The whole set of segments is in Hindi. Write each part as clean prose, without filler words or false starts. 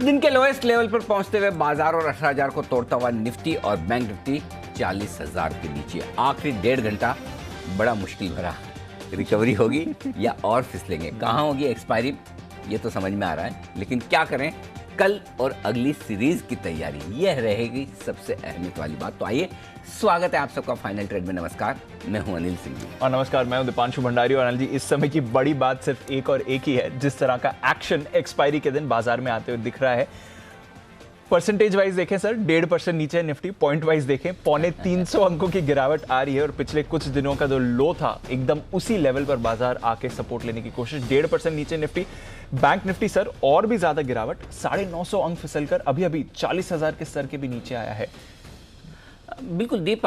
दिन के लोएस्ट लेवल पर पहुंचते हुए बाजार और 18,000 को तोड़ता हुआ निफ्टी और बैंक निफ्टी 40,000 के नीचे। आखिरी 1.5 घंटा बड़ा मुश्किल भरा। रिकवरी होगी या और फिसलेंगे? कहाँ होगी एक्सपायरी, ये तो समझ में आ रहा है, लेकिन क्या करें? कल और अगली सीरीज की तैयारी, यह रहेगी सबसे अहमियत वाली बात। तो आइए, स्वागत है आप सबका फाइनल ट्रेड में। नमस्कार, मैं हूं अनिल सिंह जी। और नमस्कार, मैं हूं दीपांशु भंडारी। और अनिल जी, इस समय की बड़ी बात सिर्फ एक और एक ही है, जिस तरह का एक्शन एक्सपायरी के दिन बाजार में आते हुए दिख रहा है। परसेंटेज वाइज देखें सर, 1.5% नीचे है निफ्टी। पॉइंट वाइज देखें, 350 अंकों की गिरावट आ रही है। और पिछले कुछ दिनों का जो लो था, एकदम उसी लेवल पर बाजार आके सपोर्ट लेने की कोशिश। 1.5% नीचे निफ्टी। बैंक निफ्टी सर और भी ज्यादा गिरावट, 950 अंक फिसलकर अभी अभी 40,000 के स्तर के भी नीचे आया है। बिल्कुल दीप,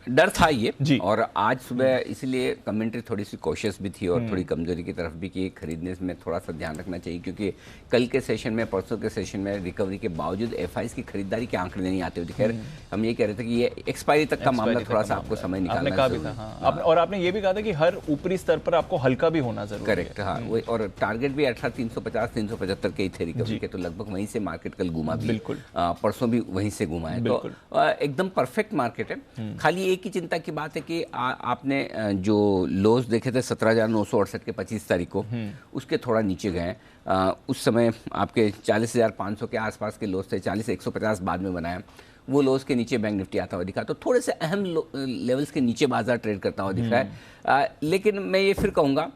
डर था ये जी। और आज सुबह इसलिए कमेंट्री थोड़ी सी कॉशियस भी थी और थोड़ी कमजोरी की तरफ भी कि खरीदने में थोड़ा सा ध्यान रखना चाहिए, क्योंकि कल के सेशन में, परसों के सेशन में रिकवरी के बावजूद एफआईज की खरीदारी के आंकड़े नहीं आते हुए दिखे। हम ये कह रहे थे कि ये एक्सपायरी तक का मामला थोड़ा सा आपको समय निकालना है। और आपने ये भी कहा था कि हर ऊपरी स्तर पर आपको हल्का भी होना जरूरी है। करेक्ट, हाँ। वही, और टारगेट भी 350 375 के ही थे रिकवरी के, तो लगभग वहीं से मार्केट कल घूमा भी। बिल्कुल। परसों भी वहीं से घूमा है, तो एकदम परफेक्ट मार्केट है। खाली एक ही चिंता की बात है कि आपने जो लोज देखे थे 17,968 के 25 तारीख को, उसके थोड़ा नीचे गए। उस समय आपके 40,500 के आसपास के लोज थे, 40,150 बाद में बनाया। वो लोज के नीचे बैंक निफ्टी आता हुआ दिखा, तो थोड़े से अहम लेवल्स के नीचे बाजार ट्रेड करता हुआ दिख रहा है। लेकिन मैं ये फिर कहूँगा,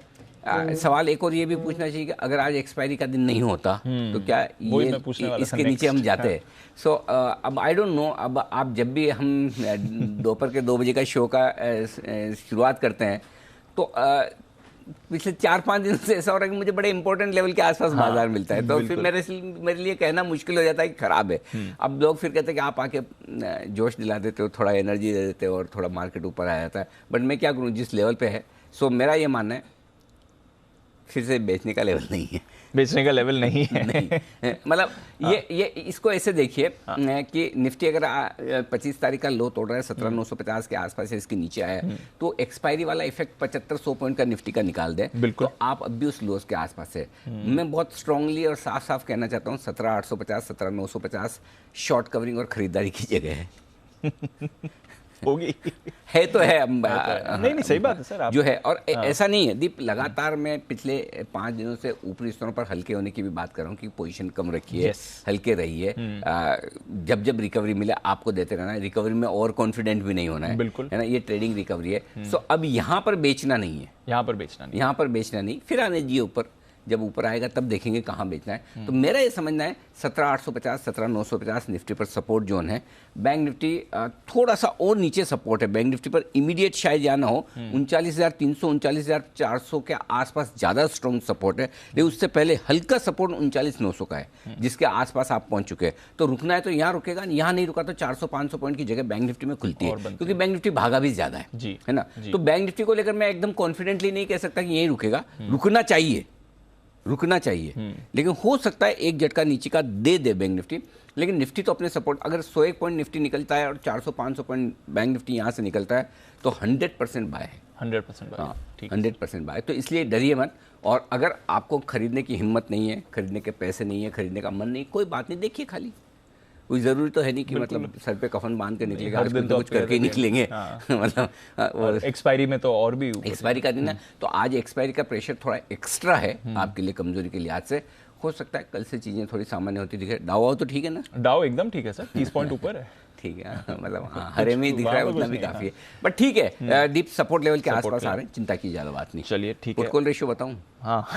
सवाल एक और ये भी पूछना चाहिए कि अगर आज एक्सपायरी का दिन नहीं होता तो क्या ये इसके नीचे हम जाते हैं? सो अब आई डोंट नो। अब आप जब भी हम दोपहर के 2 बजे का शो का शुरुआत करते हैं, तो पिछले 4-5 दिनों से ऐसा हो रहा है कि मुझे बड़े इंपॉर्टेंट लेवल के आसपास बाजार मिलता है, तो फिर मेरे लिए कहना मुश्किल हो जाता है कि खराब है। अब लोग फिर कहते हैं कि आप आके जोश दिला देते हो, थोड़ा एनर्जी दे देते हो और थोड़ा मार्केट ऊपर आ जाता है। बट मैं क्या करूँ, जिस लेवल पे है, सो मेरा ये मानना है फिर से बेचने का लेवल नहीं है। बेचने का लेवल नहीं है। नहीं, मतलब ये इसको ऐसे देखिए कि निफ्टी अगर 25 तारीख का लो तोड़ रहा है, 17,950 के आसपास है, इसके नीचे आया है, तो एक्सपायरी वाला इफेक्ट 75-100 पॉइंट का निफ्टी का निकाल दे, तो आप अब भी उस लोस के आसपास है। मैं बहुत स्ट्रांगली और साफ साफ कहना चाहता हूँ, 17,850 17,950 शॉर्ट कवरिंग और खरीदारी की जगह है। होगी है तो है। नहीं, सही बात है सर, आप जो है। और ऐसा नहीं है दीप, लगातार मैं पिछले 5 दिनों से ऊपरी स्तरों पर हल्के होने की भी बात कर रहा हूँ कि पोजीशन कम रखिए, हल्के रहिए। जब जब रिकवरी मिले आपको देते रहना है। रिकवरी में और कॉन्फिडेंट भी नहीं होना है, बिल्कुल, है ना। ये ट्रेडिंग रिकवरी है। सो अब यहाँ पर बेचना नहीं है, यहाँ पर बेचना नहीं। फिर आने जी ऊपर, जब ऊपर आएगा तब देखेंगे कहाँ बेचना है। तो मेरा ये समझना है 17,850 17,950 निफ्टी पर सपोर्ट जोन है। बैंक निफ्टी थोड़ा सा और नीचे सपोर्ट है। बैंक निफ्टी पर इमीडिएट शायद जाना हो 39,300 39,400 के आसपास ज़्यादा स्ट्रॉन्ग सपोर्ट है, लेकिन उससे पहले हल्का सपोर्ट 39,900 का है, जिसके आसपास आप पहुंच चुके हैं। तो रुकना है तो यहाँ रुकेगा, यहाँ नहीं रुका तो 400-500 पॉइंट की जगह बैंक निफ्टी में खुलती है, क्योंकि बैंक निफ्टी भागा भी ज़्यादा है ना। तो बैंक निफ्टी को लेकर मैं एकदम कॉन्फिडेंटली नहीं कह सकता कि यहीं रुकेगा। रुकना चाहिए, लेकिन हो सकता है एक झटका नीचे का दे बैंक निफ्टी। लेकिन निफ्टी तो अपने सपोर्ट, अगर 101 पॉइंट निफ्टी निकलता है और 400-500 पॉइंट बैंक निफ्टी यहाँ से निकलता है, तो 100% बाय है। 100% बाय, 100% बाय। तो इसलिए डरिए मत। और अगर आपको खरीदने की हिम्मत नहीं है, खरीदने के पैसे नहीं है, खरीदने का मन नहीं, कोई बात नहीं, देखिए खाली। कोई ज़रूरी तो है नहीं कि मतलब सर पे कफन बांध के निकलेगा, हर दिन तो कुछ करके ही निकलेंगे। मतलब एक्सपायरी में तो और भी एक्सपायरी का दिन है, तो आज एक्सपायरी का प्रेशर थोड़ा एक्स्ट्रा है आपके लिए, कमजोरी के लिहाज से। हो सकता है कल से चीज़ें थोड़ी सामान्य होती दिखे। डाउ तो ठीक है ना? डाउ एकदम ठीक है सर, 30 पॉइंट ऊपर है। ठीक है, मतलब हरे में ही दिख रहा है, उतना भी काफ़ी है। बट ठीक है, डीप सपोर्ट लेवल के आसपास आ रहे हैं, चिंता की ज़्यादा बात नहीं। चलिए ठीक है। पुट कॉल रेशियो बताऊँ? हाँ,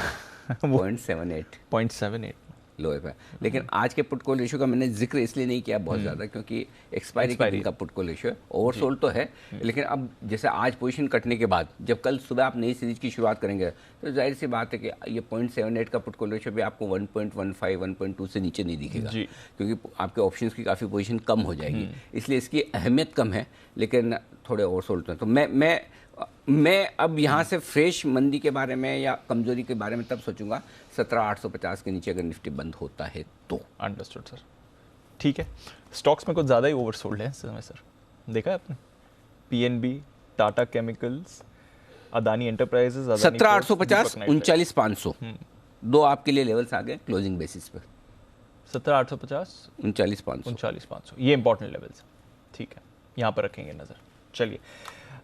0.78 लो है। लेकिन आज के पुट कॉल रेशियो का मैंने जिक्र इसलिए नहीं किया बहुत ज़्यादा, क्योंकि एक्सपायरी के दिन का पुट कॉल रेशियो है। ओवरसोल्ड तो है, लेकिन अब जैसे आज पोजीशन कटने के बाद जब कल सुबह आप नई सीरीज की शुरुआत करेंगे, तो जाहिर सी बात है कि ये 0.78 का पुट कॉल रेशियो भी आपको 1.15 1.2 से नीचे नहीं दिखेगा, क्योंकि आपके ऑप्शंस की काफ़ी पोजीशन कम हो जाएगी, इसलिए इसकी अहमियत कम है। लेकिन थोड़े ओवरसोल्ड हैं, तो मैं अब यहाँ से फ्रेश मंदी के बारे में या कमजोरी के बारे में तब सोचूंगा 17,850 के नीचे अगर निफ्टी बंद होता है तो। अंडरस्टूड सर, ठीक है। स्टॉक्स में कुछ ज़्यादा ही ओवरसोल्ड है इस समय सर, देखा है आपने? PNB, Tata chemicals, Adani enterprises, 17,850 39,500 दो आपके लिए लेवल्स आ गए क्लोजिंग बेसिस पर। 17,850, 39,500 ये इंपॉर्टेंट लेवल्स। ठीक है, यहाँ पर रखेंगे नजर। चलिए,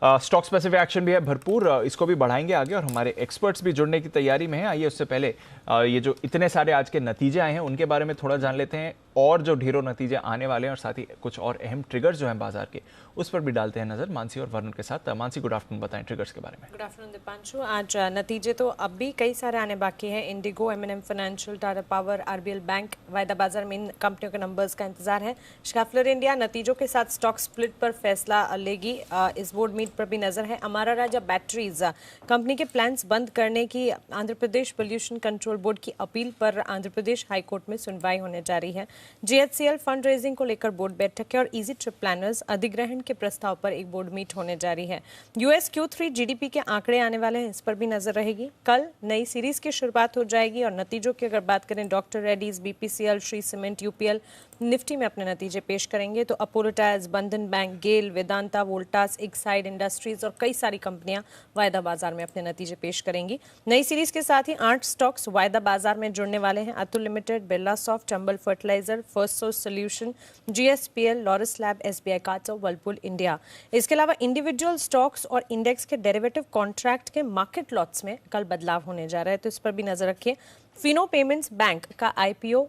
स्टॉक स्पेसिफिक एक्शन भी है भरपूर, इसको भी बढ़ाएंगे आगे और हमारे एक्सपर्ट्स भी जुड़ने की तैयारी में हैं। आइए उससे पहले ये जो इतने सारे आज के नतीजे आए हैं उनके बारे में थोड़ा जान लेते हैं, और जो ढेरों नतीजे आने वाले हैं और साथ ही कुछ और अहम ट्रिगर्स जो हैं बाजार के, उस पर भी डालते हैं नजर मानसी और वरुण के साथ। मानसी, गुड आफ्टरनून, बताएं ट्रिगर्स के बारे में। Good afternoon Deepanshu. आज नतीजे तो अब भी कई सारे आने बाकी हैं। Indigo, M&M financial, Tata power, RBL bank, वायदा बाजार में इन कंपनियों के नंबर्स का इंतजार है। स्कैफलर इंडिया नतीजों के साथ स्टॉक स्प्लिट पर फैसला लेगी, इस बोर्ड मीट पर भी नजर है। अमारा राजा बैटरीज कंपनी के प्लान्स बंद करने की Andhra Pradesh pollution control board की अपील पर आंध्र प्रदेश हाईकोर्ट में सुनवाई होने जा रही है। GHCL फंड रेजिंग को लेकर बोर्ड बैठक है और इजी ट्रिप प्लानर्स अधिग्रहण के प्रस्ताव पर एक बोर्ड मीट होने जा रही है। US Q3 GDP के आंकड़े आने वाले हैं, इस पर भी नजर रहेगी। कल नई सीरीज की शुरुआत हो जाएगी और नतीजों की अगर बात करें, doctor Reddy's, BPCL, Shri cement, UPL Nifty में अपने नतीजे पेश करेंगे, तो अपोलो टायर्स, बंधन बैंक, गेल, वेदांता, वोल्टास, एक्साइड इंडस्ट्रीज और कई सारी कंपनियां वायदा बाजार में अपने नतीजे पेश करेंगी। नई सीरीज के साथ ही 8 स्टॉक्स वायदा बाजार में जुड़ने वाले हैं। Atul limited, Birla soft, Chambal fertilizer, first source solution, GSPL, Laurus lab, SBI cards और वर्लपूल इंडिया। इसके अलावा इंडिविजुअल स्टॉक्स और इंडेक्स के डेरिवेटिव कॉन्ट्रैक्ट के मार्केट लॉट्स में कल बदलाव होने जा रहा है, तो इस पर भी नजर रखिए। फिनो पेमेंट्स बैंक का IPO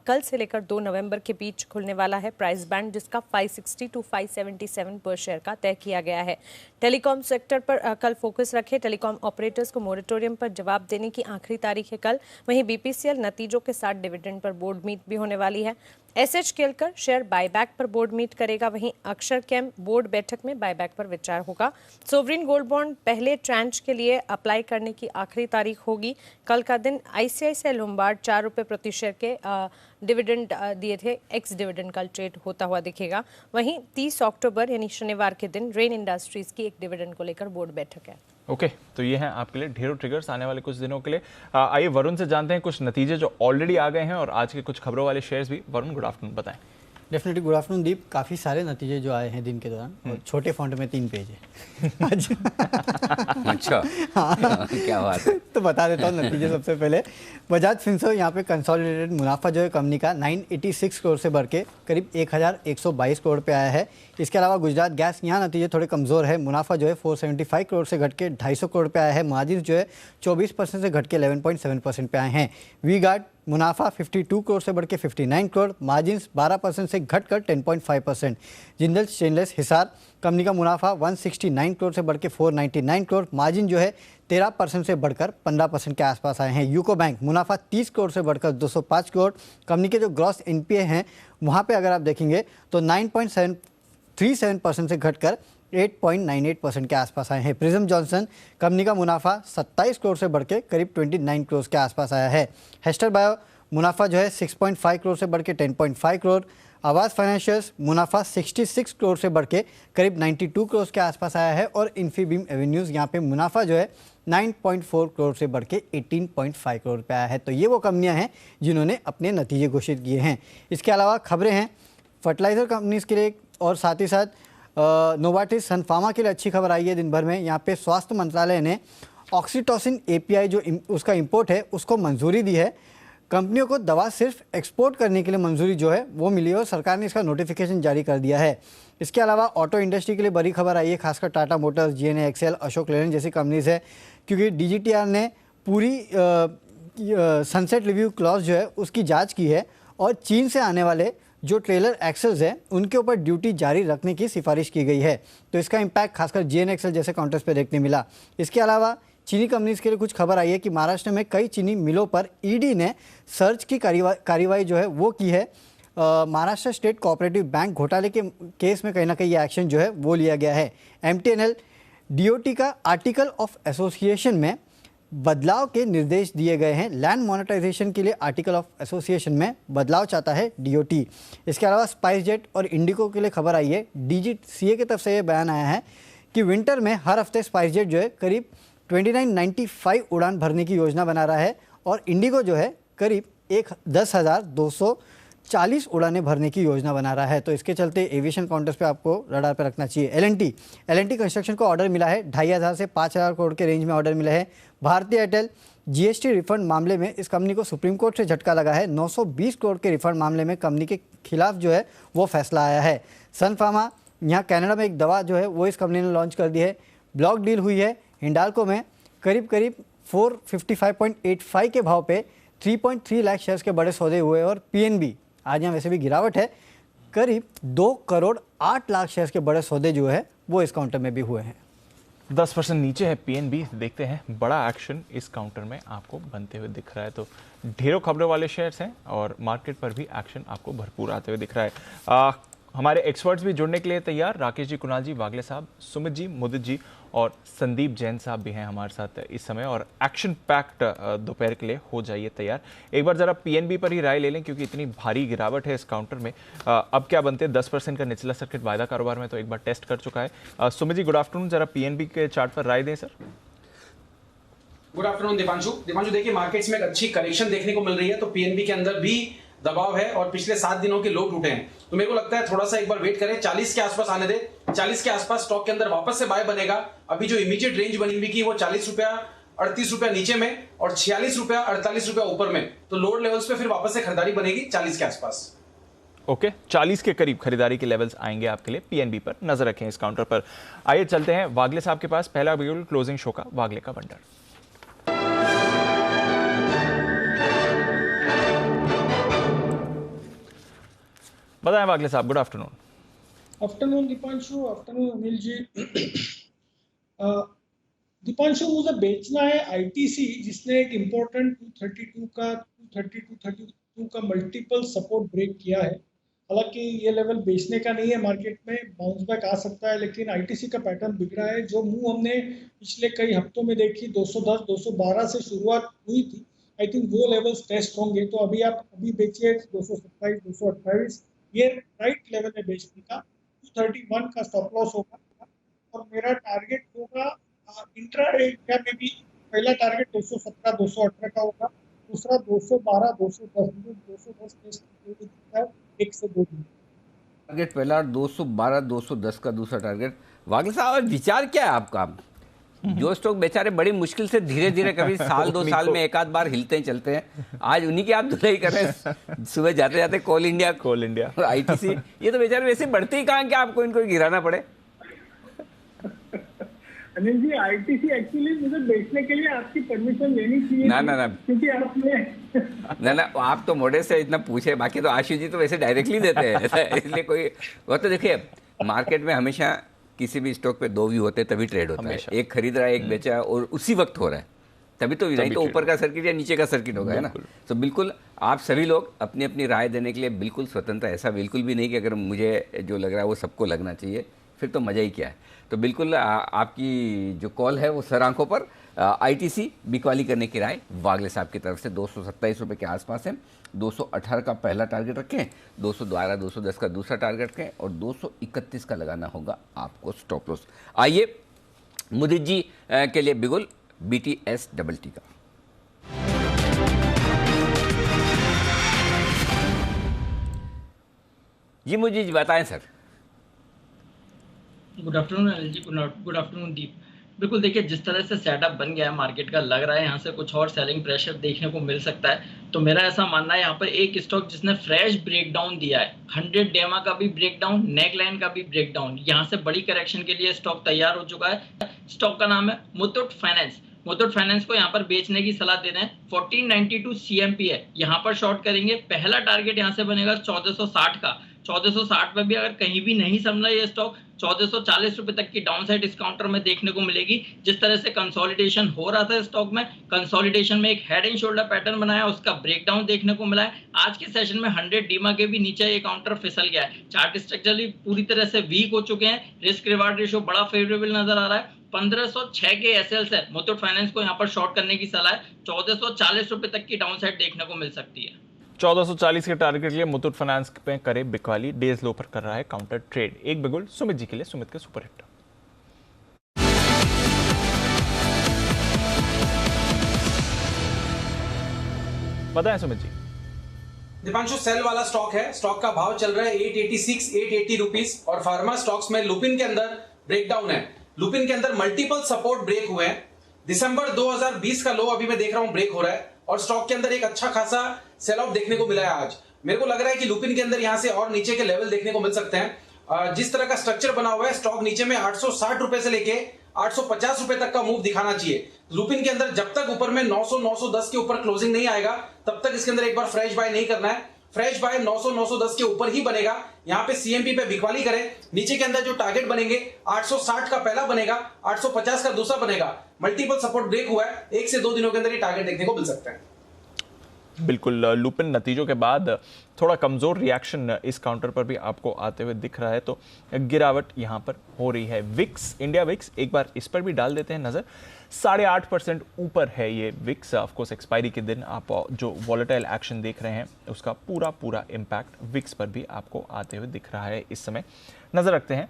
कल से लेकर 2 नवंबर के बीच खुलने वाला है। प्राइस बैंड जिसका 560 to 577 पर शेयर का तय किया गया है। टेलीकॉम सेक्टर पर कल फोकस रखे। टेलीकॉम ऑपरेटर्स को मोरेटोरियम पर जवाब देने की आखिरी तारीख है कल। वहीं BPCL नतीजों के साथ डिविडेंड पर बोर्ड मीट भी होने वाली है। SH केलकर शेयर बायबैक पर बोर्ड मीट करेगा। वहीं अक्षर कैम बोर्ड बैठक में बायबैक पर विचार होगा। सोवरिन गोल्ड बॉन्ड पहले ट्रांच के लिए अप्लाई करने की आखिरी तारीख होगी। कल का दिन ICICI लोम्बार्ड 4 रुपये प्रति शेयर के डिविडेंड दिए थे, एक्स डिविडेंड कल ट्रेड होता हुआ दिखेगा। वहीं 30 अक्टूबर यानी शनिवार के दिन रेन इंडस्ट्रीज की एक डिविडेंड को लेकर बोर्ड बैठक है। ओके, तो ये हैं आपके लिए ढेरों ट्रिगर्स आने वाले कुछ दिनों के लिए। आइए वरुण से जानते हैं कुछ नतीजे जो ऑलरेडी आ गए हैं और आज के कुछ खबरों वाले शेयर्स भी। वरुण, गुड आफ्टरनून, बताएं। डेफिनेटली गुड आफ्टरनून दीप। काफ़ी सारे नतीजे जो आए हैं दिन के दौरान, और छोटे फॉन्ट में 3 पेज है आज। अच्छा, हाँ। क्या बात है। तो बता देता हूँ नतीजे। सबसे पहले बजाज फिनसर्व यहाँ पे कंसोलिडेटेड मुनाफा जो है कंपनी का 986 करोड़ से बढ़ के करीब 1122 करोड़ पे आया है। इसके अलावा गुजरात गैस, यहाँ नतीजे थोड़े कमज़ोर है। मुनाफा जो है 475 करोड़ से घट के 250 करोड़ पे आया है। मार्जिन जो है 24% से घट के 11.7% पे आए हैं। वी गार्ड मुनाफा 52 करोड़ से बढ़ के 59 करोड़, मार्जिन 12% से घटकर 10.5%। जिंदल स्टेनलेस हिसार कंपनी का मुनाफा 169 करोड़ से बढ़ के 499 करोड़, मार्जिन जो है 13% से बढ़कर 15% के आसपास आए हैं। यूको बैंक मुनाफा 30 करोड़ से बढ़कर 205 करोड़। कंपनी के जो ग्रॉस NPA हैं वहाँ पे अगर आप देखेंगे तो 9.37% से घटकर 8.98% के आसपास आए हैं। प्रिज्म जॉनसन कंपनी का मुनाफा 27 करोड़ से बढ़ के करीब 29 करोड़ के आसपास आया है। हेस्टर बायो मुनाफा जो है 6.5 करोड़ से बढ़ के 10.5 करोड़। आवास फाइनेंशियल्स मुनाफा 66 करोड़ से बढ़ के करीब 92 करोड़ के आसपास आया है। और इन्फीबीम एवेन्यूज़ यहाँ पे मुनाफा जो है 9.4 करोड़ से बढ़ के 18.5 करोड़ पे आया है। तो ये वो कंपनियाँ हैं जिन्होंने अपने नतीजे घोषित किए हैं। इसके अलावा खबरें हैं फर्टिलाइज़र कंपनीज़ के लिए, और साथ ही साथ नोवार्टिस, सन फार्मा के लिए अच्छी खबर आई है दिन भर में। यहाँ पे स्वास्थ्य मंत्रालय ने ऑक्सीटोसिन API जो उसका इंपोर्ट है उसको मंजूरी दी है। कंपनियों को दवा सिर्फ एक्सपोर्ट करने के लिए मंजूरी जो है वो मिली है और सरकार ने इसका नोटिफिकेशन जारी कर दिया है। इसके अलावा ऑटो इंडस्ट्री के लिए बड़ी खबर आई है, खासकर Tata Motors, GNA XL, Ashok Leyland जैसी कंपनीज है, क्योंकि DGTR ने पूरी सनसेट रिव्यू क्लॉज जो है उसकी जाँच की है और चीन से आने वाले जो ट्रेलर एक्सेल्स है उनके ऊपर ड्यूटी जारी रखने की सिफारिश की गई है। तो इसका इम्पैक्ट खासकर GN XL जैसे काउंटर्स पे देखने मिला। इसके अलावा चीनी कंपनीज के लिए कुछ खबर आई है कि महाराष्ट्र में कई चीनी मिलों पर ED ने सर्च की कार्रवाई जो है वो की है। महाराष्ट्र स्टेट कोऑपरेटिव बैंक घोटाले के केस में कहीं ना कहीं ये एक्शन जो है वो लिया गया है। MTNL DOT का आर्टिकल ऑफ एसोसिएशन में बदलाव के निर्देश दिए गए हैं। लैंड मोनेटाइजेशन के लिए आर्टिकल ऑफ एसोसिएशन में बदलाव चाहता है DOT। इसके अलावा स्पाइसजेट और इंडिगो के लिए खबर आई है। DGCA की तरफ से ये बयान आया है कि विंटर में हर हफ्ते स्पाइसजेट जो है करीब 2995 उड़ान भरने की योजना बना रहा है और इंडिगो जो है करीब 10,240 उड़ानें भरने की योजना बना रहा है। तो इसके चलते एविएशन काउंटर्स पे आपको रडार पे रखना चाहिए। L&T कंस्ट्रक्शन को ऑर्डर मिला है 2,500 से 5,000 करोड़ के रेंज में ऑर्डर मिला है। भारतीय एयरटेल जीएसटी रिफंड मामले में इस कंपनी को सुप्रीम कोर्ट से झटका लगा है। 920 करोड़ के रिफंड मामले में कंपनी के खिलाफ जो है वो फैसला आया है। सन फार्मा यहाँ कनाडा में एक दवा जो है वो इस कंपनी ने लॉन्च कर दी है। ब्लॉक डील हुई है हिंडाल्को में करीब 455.85 के भाव पे 3.3 लाख शेयर्स के बड़े सौदे हुए और पीएनबी आज यहाँ वैसे भी गिरावट है, करीब 2 करोड़ 8 लाख शेयर्स के बड़े सौदे जो है वो इस काउंटर में भी हुए हैं। 10% नीचे है पीएनबी। देखते हैं बड़ा एक्शन इस काउंटर में आपको बनते हुए दिख रहा है। तो ढेरों खबरों वाले शेयर्स हैं और मार्केट पर भी एक्शन आपको भरपूर आते हुए दिख रहा है। हमारे एक्सपर्ट्स भी जुड़ने के लिए तैयार। राकेश जी, कुणाल जी, वागले साहब, सुमित जी, मुदित जी और संदीप जैन साहब भी हैं हमारे साथ इस समय और एक्शन पैक्ड दोपहर के लिए हो जाइए तैयार। एक बार जरा पीएनबी पर ही राय ले लें क्योंकि इतनी भारी गिरावट है इस काउंटर में। अब क्या बनते हैं? 10% का निचला सर्किट वायदा कारोबार में तो एक बार टेस्ट कर चुका है। Sumit ji, good afternoon. जरा पीएनबी के चार्ट पर राय दें सर। Good afternoon Deepanshu. देखिए मार्केट्स में एक अच्छी करेक्शन देखने को मिल रही है, तो पीएनबी के अंदर भी दबाव है और पिछले 7 दिनों के लो टूटे हैं। तो मेरे को लगता है थोड़ा सा एक बार वेट करें, 40 के आसपास आने दे। 40 के आसपास स्टॉक के अंदर वापस से बाय बनेगा। अभी जो इमीडिएट रेंज बनी हुई की वो 40 रुपया 38 रुपया नीचे में और 46 रुपया 48 रुपया ऊपर में। तो लोअर लेवल्स पे फिर वापस से खरीदारी बनेगी 40 के आसपास। ओके, 40 के करीब खरीदारी के लेवल्स आएंगे आपके लिए। पीएनबी पर नजर रखें इस काउंटर पर। आइए चलते हैं वागले साहब के पास। पहला बिल्कुल क्लोजिंग शो का वागले का बंडल। बताएं वागले साहब। Good afternoon. Afternoon Deepanshu, afternoon Anil ji. Deepanshu, मुझे बेचना है आईटीसी जिसने एक इम्पोर्टेंट 232 का मल्टीपल सपोर्ट ब्रेक किया है। हालांकि ये लेवल बेचने का नहीं है, मार्केट में बाउंस बैक आ सकता है, लेकिन आईटीसी का पैटर्न बिगड़ा है। जो मूव हमने पिछले कई हफ्तों में देखी 210 212 से शुरुआत हुई थी, आई थिंक वो लेवल्स टेस्ट होंगे। तो अभी आप बेचिए 227 228, ये राइट लेवल है बेचने का। 231 का स्टॉप लॉस होगा और मेरा टारगेट होगा इंट्राडे में भी। पहला टारगेट 217 218 का होगा, दूसरा 212 210 टेस्ट दिखता है 1 से 2 दिन। टारगेट पहला 212 210 का दूसरा टारगेट। वागले साहब, विचार क्या है आपका? जो स्टॉक बेचारे बड़ी मुश्किल से धीरे धीरे कभी साल 2 साल में एक आध बार हिलते हैं चलते हैं, आज उन्हीं की आप धुलाई कर रहे हैं। सुबह जाते जाते कोल इंडिया और आईटीसी, ये तो बेचारे वैसे बढ़ते ही कहाँ कि आपको इनको गिराना पड़े। अनिल जी, आईटीसी एक्चुअली मुझे बेचने के लिए आपकी परमिशन लेनी चाहिए। ना क्योंकि आपने ना आप तो मोड़े से इतना पूछे, बाकी तो आशीष जी तो वैसे डायरेक्टली देते हैं, इसलिए कोई वो तो देखिए मार्केट में हमेशा किसी भी स्टॉक पे 2 व्यू होते हैं तभी ट्रेड होता है। एक खरीद रहा है, एक बेचा है और उसी वक्त हो रहा है, तभी तो नहीं तो ऊपर का सर्किट या नीचे का सर्किट होगा, है ना। तो बिल्कुल आप सभी लोग अपनी अपनी राय देने के लिए बिल्कुल स्वतंत्र। ऐसा बिल्कुल भी नहीं कि अगर मुझे जो लग रहा है वो सबको लगना चाहिए, फिर तो मज़ा ही क्या है। तो बिल्कुल आपकी जो कॉल है वो सर आंखों पर। आईटीसी बिकवाली करने की राय वागले साहब की तरफ से 227 रुपये के आसपास है। 218 का पहला टारगेट रखें, 212 210 का दूसरा टारगेट रखें और 231 का लगाना होगा आपको स्टॉप लॉस। आइए मुदित जी के लिए बिगुल BTST का। जी मुझे जी बताएं sir. Good afternoon Anil ji, good afternoon दीप। बिल्कुल देखिए, जिस तरह से सेटअप बन गया है मार्केट का, लग रहा है यहाँ से कुछ और सेलिंग प्रेशर देखने को मिल सकता है। तो मेरा ऐसा मानना है यहाँ पर एक स्टॉक जिसने फ्रेश ब्रेकडाउन दिया है, 100 डेमा का भी ब्रेकडाउन, नेक लाइन का भी ब्रेकडाउन, यहाँ से बड़ी करेक्शन के लिए स्टॉक तैयार हो चुका है। स्टॉक का नाम है मुथूट फाइनेंस। मुथूट फाइनेंस को यहाँ पर बेचने की सलाह दे रहे हैं। 1492 CMP है, यहाँ पर शॉर्ट करेंगे। पहला टारगेट यहाँ से बनेगा 1460 का। 1460 पे भी अगर कहीं भी नहीं समझा ये स्टॉक, 1440 रुपए तक की डाउनसाइड इस काउंटर में देखने को मिलेगी। जिस तरह से कंसोलिडेशन हो रहा था स्टॉक में, कंसोलिडेशन में एक हेड एंड शोल्डर पैटर्न बनाया, उसका ब्रेकडाउन देखने को मिला है। आज के सेशन में 100 डीमा के भी नीचे ये काउंटर फिसल गया है। चार्ट स्ट्रक्चरली पूरी तरह से वीक हो चुके हैं। रिस्क रिवार्ड रेशियो बड़ा फेवरेबल नजर आ रहा है। 1506 के एसएल्स है। मुथूट फाइनेंस को यहाँ पर शॉर्ट करने की सलाह है। 1440 रुपए तक की डाउनसाइड देखने को मिल सकती है। 1440 के टारगेट के लिए मुथूट फाइनेंस पे करे बिकवाली। डेज लो पर कर रहा है काउंटर ट्रेड। एक बिगुल सुमित जी के लिए, सुमित के सुपरहिट। बताएं सुमित जी। दीपांशु, सेल वाला स्टॉक है। स्टॉक का भाव चल रहा है 886 880 रुपीज और फार्मा स्टॉक्स में लुपिन के अंदर ब्रेकडाउन है। लुपिन के अंदर मल्टीपल सपोर्ट ब्रेक हुए हैं। दिसंबर 2020 का लो अभी मैं देख रहा हूं ब्रेक हो रहा है और स्टॉक के अंदर एक अच्छा खासा सेल ऑफ देखने को मिला है आज। मेरे को लग रहा है कि लुपिन के अंदर यहां से और नीचे के लेवल देखने को मिल सकते हैं। जिस तरह का स्ट्रक्चर बना हुआ है, स्टॉक नीचे में 860 रुपए से लेके 850 रुपए तक का मूव दिखाना चाहिए। लुपिन के अंदर जब तक ऊपर में 900 910 के ऊपर क्लोजिंग नहीं आएगा तब तक इसके अंदर एक बार फ्रेश बाय नहीं करना है। फ्रेश बाय 900 910 के ऊपर ही बनेगा। यहाँ पे सीएमपी पे बिकवाली करें। नीचे के अंदर जो टारगेट बनेंगे 860 का पहला बनेगा, 850 का दूसरा बनेगा। मल्टीपल सपोर्ट ब्रेक हुआ है, 1 से 2 दिनों के अंदर ये टारगेट देखने को मिल सकता है। बिल्कुल, लुपिन नतीजों के बाद थोड़ा कमजोर रिएक्शन इस काउंटर पर भी आपको आते हुए दिख रहा है, तो गिरावट यहां पर हो रही है। विक्स, इंडिया विक्स, एक बार इस पर भी डाल देते हैं नजर। 8.5% ऊपर है ये विक्स। ऑफकोर्स एक्सपायरी के दिन आप जो वॉलेटाइल एक्शन देख रहे हैं उसका पूरा इम्पैक्ट विक्स पर भी आपको आते हुए दिख रहा है इस समय। नजर रखते हैं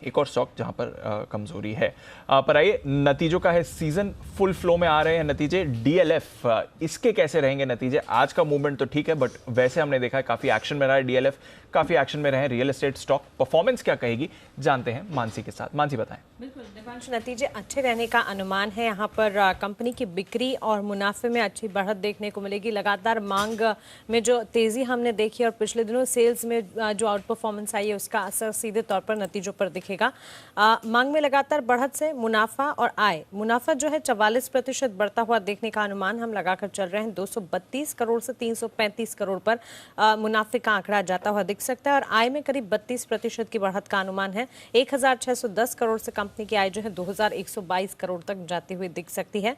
एक और स्टॉक जहां पर कमजोरी है। पर आइए, नतीजों का है सीजन, फुल फ्लो में आ रहे हैं नतीजे। डीएलएफ, इसके कैसे रहेंगे नतीजे? आज का मूवमेंट तो ठीक है, बट वैसे हमने देखा है काफी एक्शन में रहा है डीएलएफ, काफी एक्शन में रहे रियल एस्टेट स्टॉक। परफॉर्मेंस क्या कहेगी, जानते हैं मानसी के साथ। मानसी बताएं। बिल्कुल दिवांशु, नतीजे अच्छे रहने का अनुमान है। यहाँ पर कंपनी की बिक्री और मुनाफे में अच्छी बढ़त देखने को मिलेगी। लगातार मांग में जो तेजी हमने देखी और पिछले दिनों सेल्स में जो आउट परफॉर्मेंस आई है उसका असर सीधे तौर पर नतीजों पर दिखेगा। मांग में लगातार बढ़त से मुनाफा और आय, मुनाफा जो है 44% बढ़ता हुआ देखने का अनुमान हम लगाकर चल रहे हैं। 232 करोड़ से 335 करोड़ पर मुनाफे का आंकड़ा जाता हुआ दिख सकता है और आय में करीब 32% की बढ़त का अनुमान है। 1610 करोड़ से कंपनी की आय जो है 2122 करोड़ तक जाती हुई दिख सकती है।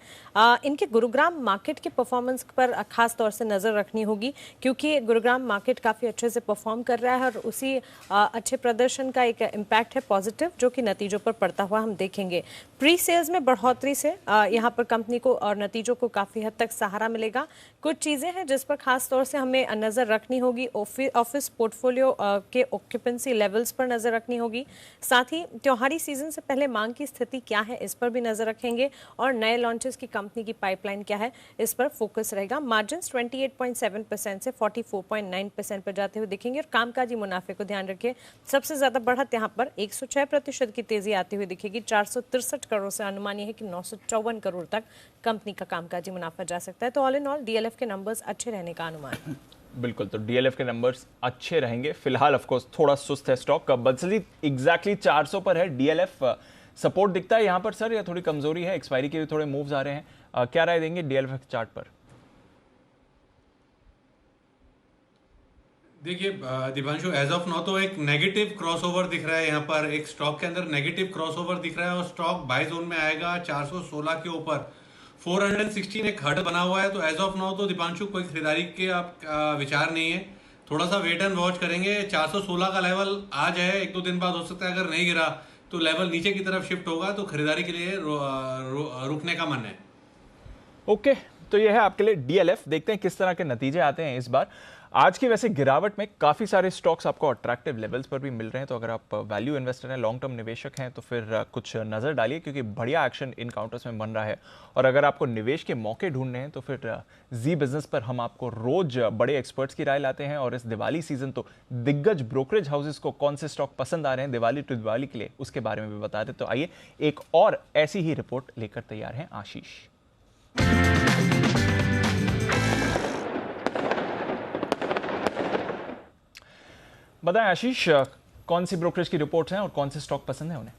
इनके गुरुग्राम मार्केट के परफॉर्मेंस पर खास तौर से नजर रखनी होगी, क्योंकि गुरुग्राम मार्केट काफी अच्छे से परफॉर्म कर रहा है और उसी अच्छे प्रदर्शन का एक इम्पैक्ट है पॉजिटिव, जो कि नतीजों पर पड़ता हुआ हम देखेंगे। प्री सेल्स में बढ़ोतरी से यहाँ पर कंपनी को और नतीजों को काफी हद तक सहारा मिलेगा। कुछ चीजें हैं जिस पर खास तौर से हमें नजर रखनी होगी। ऑफिस पोर्टफोलियो के ऑक्यूपेंसी लेवल्स पर नजर रखनी होगी। साथ ही त्योहारी सीजन से पहले मांग की स्थिति क्या है इस पर भी नजर रखेंगे और नए लॉन्चेस की कंपनी की पाइपलाइन क्या है इस पर फोकस रहेगा। मार्जिन 28.7% से 44.9% पर जाते हुए दिखेंगे और कामकाजी मुनाफे को ध्यान रखिए। सबसे ज्यादा बढ़त यहाँ पर 106% की तेजी आती हुई दिखेगी। 463 करोड़ से अनुमान यह है कि 954 करोड़ तक कंपनी का कामकाजी मुनाफा जा सकता है। तो ऑल इन ऑल डीएलएफ के नंबर्स अच्छे रहने का अनुमान है। बिल्कुल, तो डीएलएफ के नंबर्स अच्छे रहेंगे। फिलहाल ऑफ कोर्स थोड़ा सुस्त है स्टॉक। बदसली एग्जैक्टली 400 पर है डीएलएफ। सपोर्ट दिखता है यहाँ पर सर, या थोड़ी कमजोरी है? एक्सपायरी के भी थोड़े मूव्स आ रहे हैं, क्या राय देंगे डीएलएफ चार्ट पर? देखिए दिवांशु, एज ऑफ नाउ तो एक नेगेटिव क्रॉसओवर दिख रहा है। यहाँ पर एक स्टॉक के अंदर नेगेटिव क्रॉसओवर दिख रहा है और स्टॉक बाय जोन में आएगा 416 के ऊपर। 416 एक हर्ड बना हुआ है, तो एज ऑफ नाउ तो दीपांशु कोई खरीदारी के आप विचार नहीं है। थोड़ा सा वेट एंड वॉच करेंगे। 416 का लेवल आ जाए, 1-2 दिन बाद हो सकता है अगर नहीं गिरा तो लेवल नीचे की तरफ शिफ्ट होगा, तो खरीदारी के लिए रुकने का मन है। ओके, तो ये है आपके लिए डीएलएफ। देखते हैं किस तरह के नतीजे आते हैं इस बार। आज की वैसे गिरावट में काफ़ी सारे स्टॉक्स आपको अट्रैक्टिव लेवल्स पर भी मिल रहे हैं, तो अगर आप वैल्यू इन्वेस्टर हैं, लॉन्ग टर्म निवेशक हैं, तो फिर कुछ नज़र डालिए, क्योंकि बढ़िया एक्शन इन काउंटर्स में बन रहा है। और अगर आपको निवेश के मौके ढूंढने हैं तो फिर जी बिजनेस पर हम आपको रोज बड़े एक्सपर्ट्स की राय लाते हैं। और इस दिवाली सीजन तो दिग्गज ब्रोकरेज हाउसेस को कौन से स्टॉक पसंद आ रहे हैं दिवाली टू दिवाली के लिए, उसके बारे में भी बता दें। तो आइए एक और ऐसी ही रिपोर्ट लेकर तैयार हैं आशीष। बताएं आशीष, कौन सी ब्रोकरेज की रिपोर्ट्स हैं और कौन से स्टॉक पसंद है उन्हें?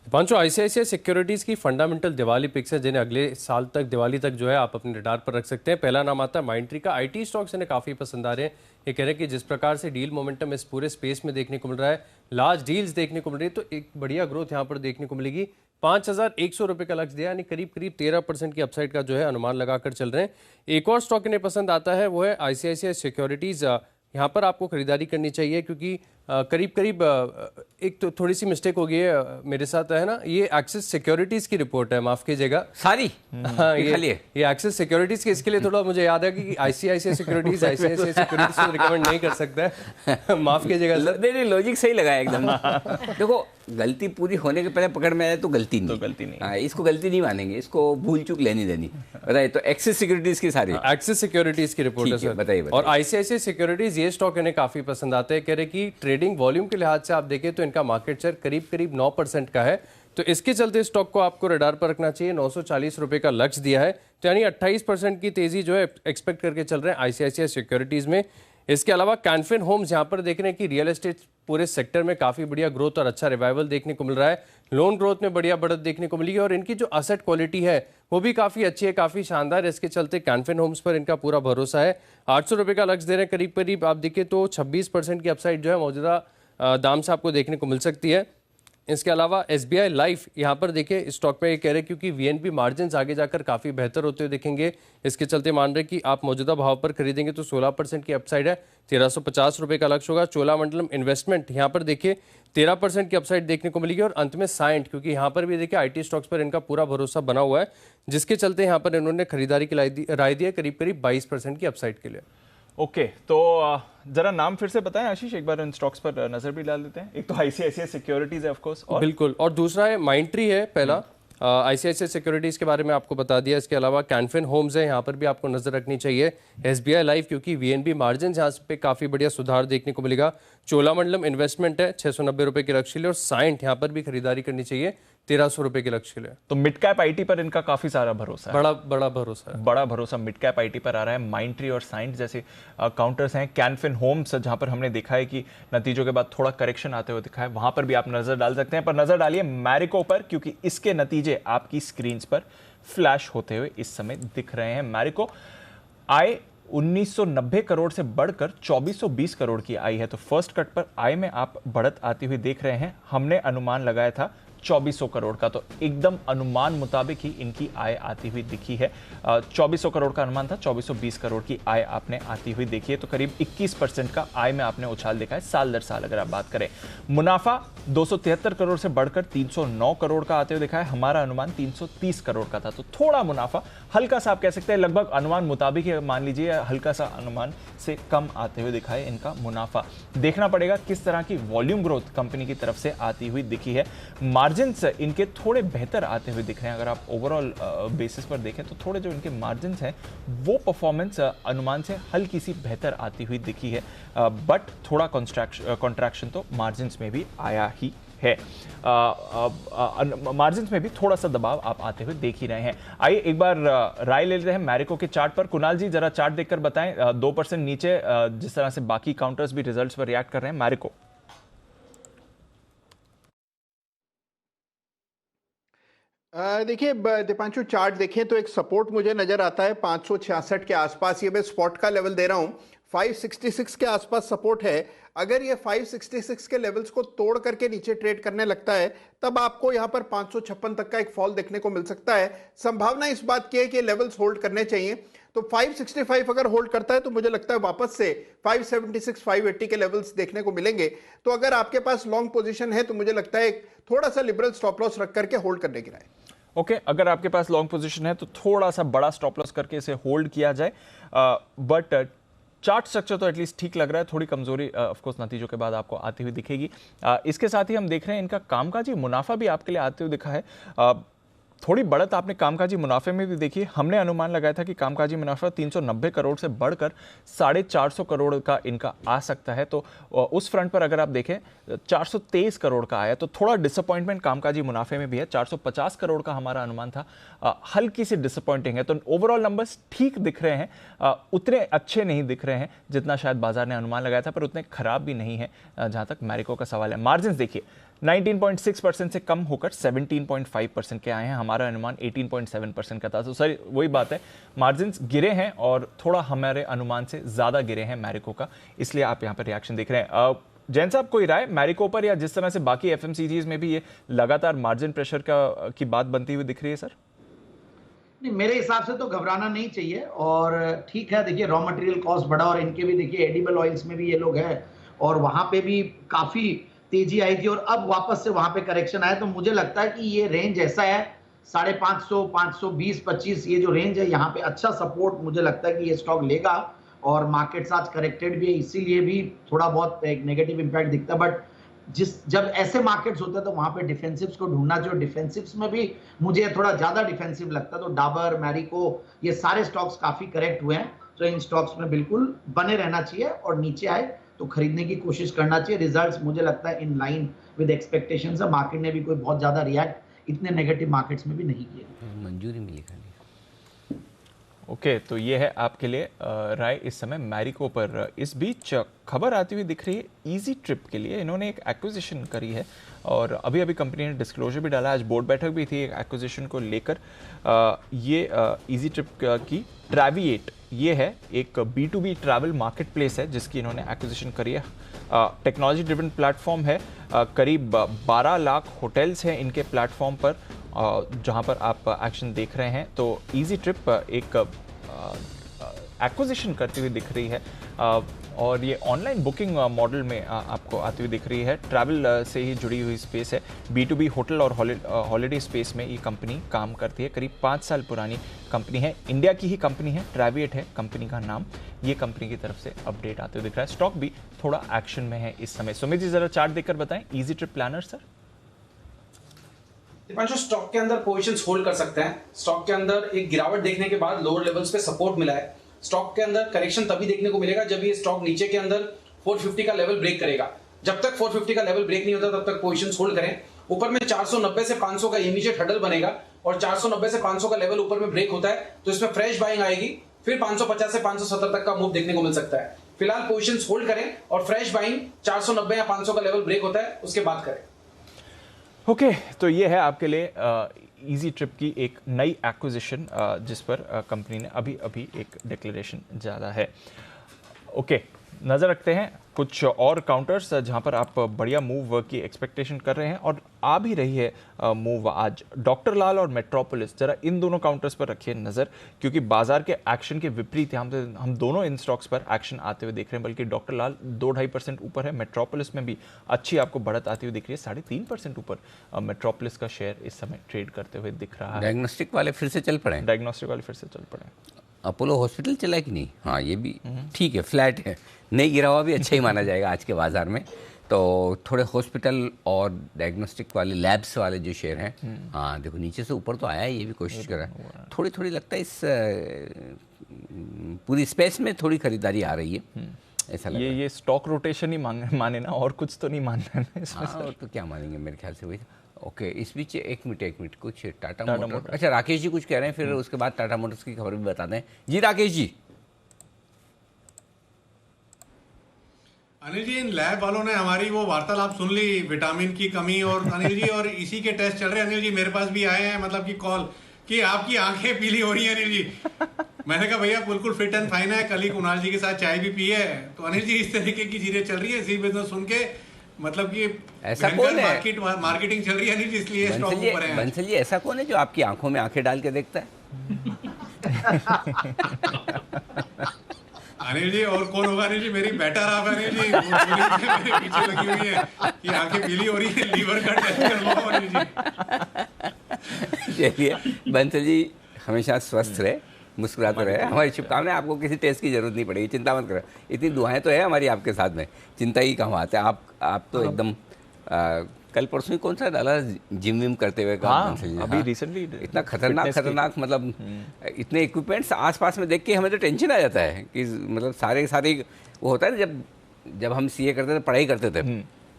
पांचों आईसीआईसीआई सिक्योरिटीज़ की फंडामेंटल दिवाली पिक्स है, जिन्हें अगले साल तक दिवाली तक जो है आप अपने रडार पर रख सकते हैं। पहला नाम आता है माइंडट्री का। आईटी स्टॉक्स इन्हें काफ़ी पसंद आ रहे हैं। ये कह रहे हैं कि जिस प्रकार से डील मोमेंटम इस पूरे स्पेस में देखने को मिल रहा है, लार्ज डील्स देखने को मिल रही है, तो एक बढ़िया ग्रोथ यहाँ पर देखने को मिलेगी। 5100 रुपये का लक्ष्य दिया, यानी करीब 13% की अपसाइड का जो है अनुमान लगाकर चल रहे हैं। एक और स्टॉक इन्हें पसंद आता है वो है आईसीआईसीआई सिक्योरिटीज़। यहाँ पर आपको खरीदारी करनी चाहिए, क्योंकि करीब एक तो थोड़ी सी मिस्टेक हो गई है मेरे साथ, है ना। ये एक्सिस सिक्योरिटीज की रिपोर्ट है, माफ कीजिएगा सारी। हाँ, ये एक्सिस सिक्योरिटीज के, इसके लिए थोड़ा मुझे याद है कि आईसीआईसीआई सिक्योरिटीज को रिकमेंड नहीं कर सकता है, माफ कीजिएगा। नहीं, लॉजिक सही लगा एकदम। देखो, गलती पूरी होने के पहले पकड़ में आए तो गलती नहीं। हाँ, इसको गलती नहीं मानेंगे, इसको भूल चूक लेनी देनी। बताइए, तो एक्सिस सिक्योरिटीज की सारी एक्सिस सिक्योरिटीज की रिपोर्ट है सर, बताइए। और आईसीआईसीआई सिक्योरिटीज ये स्टॉक इन्हें काफी पसंद आते हैं। कह रहे कि ट्रेडिंग वॉल्यूम के लिहाज से आप देखें तो इनका मार्केट शेयर करीब 9% का है। तो इसके चलते स्टॉक को आपको रडार पर रखना चाहिए। 940 रुपए का लक्ष्य दिया है, तो यानी 28% की तेजी जो है एक्सपेक्ट करके चल रहे हैं आईसीआईसीआई सिक्योरिटीज में। इसके अलावा कैनफिन होम्स यहाँ पर देख रहे हैं कि रियल एस्टेट पूरे सेक्टर में काफ़ी बढ़िया ग्रोथ और अच्छा रिवाइवल देखने को मिल रहा है। लोन ग्रोथ में बढ़िया बढ़त देखने को मिली है और इनकी जो असेट क्वालिटी है वो भी काफ़ी अच्छी है, काफ़ी शानदार है। इसके चलते कैनफिन होम्स पर इनका पूरा भरोसा है। 800 रुपये का लक्ष्य दे रहे हैं, करीब करीब आप देखें तो 26% की अपसाइड जो है मौजूदा दाम से आपको देखने को मिल सकती है। इसके अलावा एसबीआई लाइफ यहाँ पर देखिए स्टॉक पे ये कह रहे हैं क्योंकि वीएनपी मार्जिन्स आगे जाकर काफ़ी बेहतर होते हुए दिखेंगे। इसके चलते मान रहे कि आप मौजूदा भाव पर खरीदेंगे तो 16% की अपसाइड है, 1350 रुपये का लक्ष्य होगा। चोलामंडलम इन्वेस्टमेंट यहाँ पर देखिए 13% की अपसाइड देखने को मिलेगी। और अंत में साइंट, क्योंकि यहाँ पर भी देखिए आईटी स्टॉक्स पर इनका पूरा भरोसा बना हुआ है, जिसके चलते यहाँ पर इन्होंने खरीदारी की राय दी है करीब करीब 22% की अपसाइड के लिए। ओके, तो जरा नाम फिर से बताएं आशीष, एक बार इन स्टॉक्स पर नजर भी डाल देते हैं। एक तो आईसीआईसीआई सिक्योरिटीज है ऑफ कोर्स, और बिल्कुल, और दूसरा है माइंट्री है। पहला आईसीआईसीआई सिक्योरिटीज के बारे में आपको बता दिया। इसके अलावा कैनफिन होम्स है, यहाँ पर भी आपको नजर रखनी चाहिए। एसबीआई लाइफ, क्योंकि वीएनबी मार्जिन यहाँ पे काफी बढ़िया सुधार देखने को मिलेगा। चोलामंडलम इन्वेस्टमेंट है 690 रुपए के लक्ष्य के लिए, और साइंट यहाँ पर भी खरीदारी करनी चाहिए 1300 रुपए के लक्ष्य के लिए। तो मिड कैप आईटी पर इनका काफी सारा भरोसा है, बड़ा भरोसा है। बड़ा भरोसा मिड कैप आईटी पर आ रहा है। माइंट्री और साइंट जैसे काउंटर्स हैं। कैनफिन होम्स जहां पर हमने देखा है कि नतीजों के बाद थोड़ा करेक्शन आते हुए दिखा है, वहां पर भी आप नजर डाल सकते हैं। पर नजर डालिए मैरिको पर, क्योंकि इसके नतीजे आपकी स्क्रीन पर फ्लैश होते हुए इस समय दिख रहे हैं। मैरिको आय 1990 करोड़ से बढ़कर 2420 करोड़ की आई है। तो फर्स्ट कट पर आय में आप बढ़त आती हुई देख रहे हैं। हमने अनुमान लगाया था 2400 करोड़ का, तो एकदम अनुमान मुताबिक ही इनकी आय आती हुई दिखी है। 2400 करोड़ का अनुमान था, 2420 करोड़ की आय आपने आती हुई देखी है। तो करीब 21% का आय में आपने उछाल देखा है साल दर साल। अगर आप बात करें मुनाफा 273 करोड़ से बढ़कर 309 करोड़ का आते हुए देखा है। हमारा अनुमान 330 करोड़ का था, तो थोड़ा मुनाफा हल्का सा आप कह सकते हैं, लगभग अनुमान मुताबिक ही मान लीजिए, हल्का सा अनुमान से कम आते हुए दिखा है इनका मुनाफा। देखना पड़ेगा किस तरह की वॉल्यूम ग्रोथ कंपनी की तरफ से आती हुई दिखी है। मार्जिन्स इनके थोड़े बेहतर आते हुए दिख रहे हैं। अगर आप ओवरऑल बेसिस पर देखें तो थोड़े जो इनके मार्जिन्स हैं वो परफॉर्मेंस अनुमान से हल्की सी बेहतर आती हुई दिखी है, बट थोड़ा कॉन्ट्रैक्शन तो मार्जिन्स में भी आया ही है। मार्जिन्स में भी थोड़ा सा दबाव आप आते हुए देख ही रहे हैं। आइए एक बार राय ले लेते हैं मैरिको के चार्ट पर। कुणाल जी जरा चार्ट देखकर बताएं, 2% नीचे जिस तरह से बाकी काउंटर्स भी रिजल्ट्स पर रिएक्ट कर रहे हैं। मैरिको देखिए दीपांशु, चार्ट देखें तो एक सपोर्ट मुझे नजर आता है 566 के आसपास। ये मैं स्पॉट का लेवल दे रहा हूं, 566 के आसपास सपोर्ट है। अगर ये 566 के लेवल्स को तोड़ करके नीचे ट्रेड करने लगता है तब आपको यहां पर 556 तक का एक फॉल देखने को मिल सकता है। संभावना इस बात की है कि लेवल्स होल्ड करने चाहिए। तो 565 अगर होल्ड करता है तो मुझे लगता है वापस से 576 580 के लेवल्स देखने को मिलेंगे। तो अगर आपके पास लॉन्ग पोजीशन है तो मुझे लगता है थोड़ा सा लिबरल स्टॉप लॉस रख करके होल्ड करने की राय। ओके, अगर आपके पास लॉन्ग पोजीशन है तो थोड़ा सा बड़ा स्टॉप लॉस करके इसे होल्ड किया जाए। बट चार्ट स्ट्रक्चर तो एटलीस्ट ठीक लग रहा है। थोड़ी कमजोरी ऑफ कोर्स नतीजों के बाद आपको आती हुई दिखेगी। इसके साथ ही हम देख रहे हैं इनका कामकाजी मुनाफा भी आपके लिए आते हुए दिखा है। थोड़ी बढ़त आपने कामकाजी मुनाफे में भी देखी। हमने अनुमान लगाया था कि कामकाजी मुनाफा 390 करोड़ से बढ़कर 450 करोड़ का इनका आ सकता है। तो उस फ्रंट पर अगर आप देखें 423 करोड़ का आया, तो थोड़ा डिसअपॉइंटमेंट कामकाजी मुनाफे में भी है। 450 करोड़ का हमारा अनुमान था, हल्की सी डिसअपॉइंटिंग है। तो ओवरऑल नंबर्स ठीक दिख रहे हैं, उतने अच्छे नहीं दिख रहे हैं जितना शायद बाजार ने अनुमान लगाया था, पर उतने खराब भी नहीं है जहां तक मैरिको का सवाल है। मार्जिन देखिए 19.6% से कम होकर 17.5% के आए हैं। हमारा अनुमान 18.7% का था। तो सर वही बात है, मार्जिन्स गिरे हैं और थोड़ा हमारे अनुमान से ज़्यादा गिरे हैं मैरिको का, इसलिए आप यहाँ पर रिएक्शन देख रहे हैं। जैन साहब कोई राय मैरिको पर, या जिस तरह से बाकी एफएमसीजीज में भी ये लगातार मार्जिन प्रेशर की बात बनती हुई दिख रही है सर? नहीं, मेरे हिसाब से तो घबराना नहीं चाहिए। और ठीक है, देखिए रॉ मटेरियल कॉस्ट बढ़ा और इनके भी देखिए एडिबल ऑयल्स में भी ये लोग हैं और वहां पे भी काफी तेजी आई थी और अब वापस से वहां पे करेक्शन आया। तो मुझे लगता है कि ये रेंज ऐसा है 550, 520, 25, ये जो रेंज है यहाँ पे अच्छा सपोर्ट मुझे लगता है कि ये स्टॉक लेगा। और मार्केट्स आज करेक्टेड भी है, इसीलिए भी थोड़ा बहुत एक नेगेटिव इंपैक्ट दिखता है। बट जब ऐसे मार्केट्स होते हैं तो वहां पे डिफेंसिव्स को ढूंढना चाहिए। डिफेंसिव्स में भी मुझे थोड़ा ज्यादा डिफेंसिव लगता है। तो डाबर, मैरिको, ये सारे स्टॉक्स काफी करेक्ट हुए हैं। तो इन स्टॉक्स में बिल्कुल बने रहना चाहिए और नीचे आए तो खरीदने की कोशिश करना चाहिए। रिजल्ट्स मुझे लगता है इन लाइन विद एक्सपेक्टेशंस है। मार्केट ने भी कोई बहुत ज़्यादा रिएक्ट इतने नेगेटिव मार्केट्स में भी नहीं किए। मंजूरी मिली खाली। ओके, तो ये है आपके लिए राय इस समय मैरिको पर। इस बीच खबर आती हुई दिख रही है इजी ट्रिप के लिए। इन्होंने एक एक्विजिशन करी है और अभी अभी कंपनी ने डिस्क्लोजर भी डाला। आज बोर्ड बैठक भी थी एक एक्विजिशन को लेकर। ये इजी ट्रिप की ट्रैविएट ये है एक B2B ट्रैवल मार्केट प्लेस है जिसकी इन्होंने एक्विजिशन करी है। टेक्नोलॉजी ड्रिवन प्लेटफॉर्म है। करीब 12 लाख होटल्स हैं इनके प्लेटफॉर्म पर जहां पर आप एक्शन देख रहे हैं। तो इजी ट्रिप एक एक्विजिशन करती हुई दिख रही है और ये ऑनलाइन बुकिंग मॉडल में आपको आती हुई दिख रही है। ट्रैवल से ही जुड़ी हुई स्पेस है। B2B होटल और हॉलिडे स्पेस में ये कंपनी काम करती है। करीब 5 साल पुरानी कंपनी है। इंडिया की ही कंपनी है। ट्रैविएट है कंपनी का नाम। ये कंपनी की तरफ से अपडेट आते हुए दिख रहा है। स्टॉक भी थोड़ा एक्शन में है इस समय। सुमित जी जरा चार्ट देखकर बताएं easy trip planner sir. Deepanshu, stock के अंदर पोजीशंस होल्ड कर सकते हैं। स्टॉक के अंदर एक गिरावट देखने के बाद लोअर लेवल्स पे सपोर्ट मिला है। स्टॉक के अंदर करेक्शन तभी देखने को मिलेगा जब ये स्टॉक नीचे के अंदर 450 का लेवल ब्रेक करेगा। जब तक 450 का लेवल ब्रेक नहीं होता तब तक पोजीशंस होल्ड करें। ऊपर में 490 से 500 का इमीडिएट हडल बनेगा और 490 से 500 का लेवल ऊपर में ब्रेक होता है तो इसमें फ्रेश बाइंग आएगी। फिर 550 से 570 तक का मूव देखने को मिल सकता है। फिलहाल पोजीशंस होल्ड करें और फ्रेश बाइंग 490 या 500 का लेवल ब्रेक होता है उसके बाद करें। ओके, तो ये है आपके लिए इजी ट्रिप की एक नई एक्विजिशन जिस पर कंपनी ने अभी अभी एक डिक्लेरेशन ज़्यादा है। ओके, नज़र रखते हैं कुछ और काउंटर्स जहां पर आप बढ़िया मूव की एक्सपेक्टेशन कर रहे हैं और आ भी रही है मूव आज। डॉक्टर लाल और मेट्रोपोलिस, जरा इन दोनों काउंटर्स पर रखिए नज़र क्योंकि बाजार के एक्शन के विपरीत हम दोनों इन स्टॉक्स पर एक्शन आते हुए देख रहे हैं। बल्कि डॉक्टर लाल 2-2.5% ऊपर है। मेट्रोपोलिस में भी अच्छी आपको बढ़त आती हुई दिख रही है। 3.5% ऊपर मेट्रोपोलिस का शेयर इस समय ट्रेड करते हुए दिख रहा है। डायग्नोस्टिक वाले फिर से चल पड़े। डायग्नोस्टिक वाले फिर से चल पड़े। अपोलो हॉस्पिटल चला कि नहीं? हाँ, ये भी ठीक है, फ्लैट है, नहीं गिरा हुआ भी अच्छा ही माना जाएगा आज के बाजार में। तो थोड़े हॉस्पिटल और डायग्नोस्टिक वाले लैब्स वाले जो शेयर हैं, हाँ देखो नीचे से ऊपर तो आया है, ये भी कोशिश कर रहा है। थोड़ी थोड़ी लगता है इस पूरी स्पेस में थोड़ी खरीदारी आ रही है ऐसा लग रहा है। ये स्टॉक रोटेशन ही माने ना, और कुछ तो नहीं मानना है इसमें। हाँ, और तो क्या मानेंगे मेरे ख्याल से वही। ओके, इस बीच एक मिनट कुछ टाटा मोटर्स, अच्छा राकेश जी कुछ कह रहे हैं, फिर उसके बाद टाटा मोटर्स की खबर भी बता दें। जी राकेश जी। अनिल जी, इन लैब वालों ने हमारी वो वार्तालाप सुन ली विटामिन की कमी और अनिल जी, और इसी के टेस्ट चल रहे हैं। अनिल जी मेरे पास भी आए हैं, मतलब कि कॉल कि आपकी आंखें पीली हो रही हैं अनिल जी। मैंने कहा भैया बिल्कुल फिट एंड फाइन है, कल ही कुणाल जी के साथ चाय भी पी है। तो अनिल जी इस तरीके की चीजें चल रही है, इसी बिजनेस सुन के मतलब कि ऐसा कौन है? मार्केटिंग चल रही है अनिल जी, इसलिए स्टॉक ऊपर है। बंसल जी ऐसा कौन है जो आपकी आंखों में आंखें डाल के देखता है? अनिल जी और कौन होगा अनिल जी, मेरी बेटर आप अनिल जी, मेरे पीछे लगी हुई है कि आंखें पीली हो रही है, लीवर का टेस्ट करवाओ अनिल जी। चलिए बंसल जी हमेशा स्वस्थ रहे, मुस्कुराते रहे। हमारी शुभकामनाएं, आपको किसी टेस्ट की जरूरत नहीं पड़ेगी, चिंता मत करो। इतनी दुआएं तो है हमारी आपके साथ में, चिंता ही कहाँ आते हैं। आप तो एकदम कल परसों ही कौन सा डाला जिम विम करते हुए अभी रिसेंटली इतना खतरनाक मतलब इतने इक्विपमेंट्स आसपास में देख के हमें तो टेंशन आ जाता है कि मतलब सारे वो होता है ना, जब हम सीए करते थे, पढ़ाई करते थे,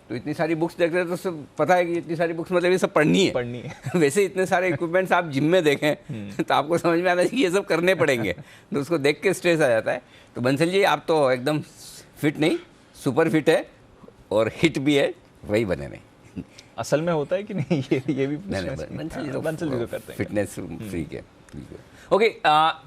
तो इतनी सारी बुक्स देखते थे तो सब पता है कि इतनी सारी बुक्स मतलब ये सब पढ़नी है। वैसे इतने सारे इक्विपमेंट्स आप जिम में देखें तो आपको समझ में आता है कि ये सब करने पड़ेंगे, तो उसको देख के स्ट्रेस आ जाता है। तो बंसल जी आप तो एकदम फिट नहीं, सुपर फिट है और हिट भी है, वही बने नहीं। असल में होता है कि नहीं, ये भी बंसल जी तो करते हैं, फिटनेस फ्रीक है। ओके,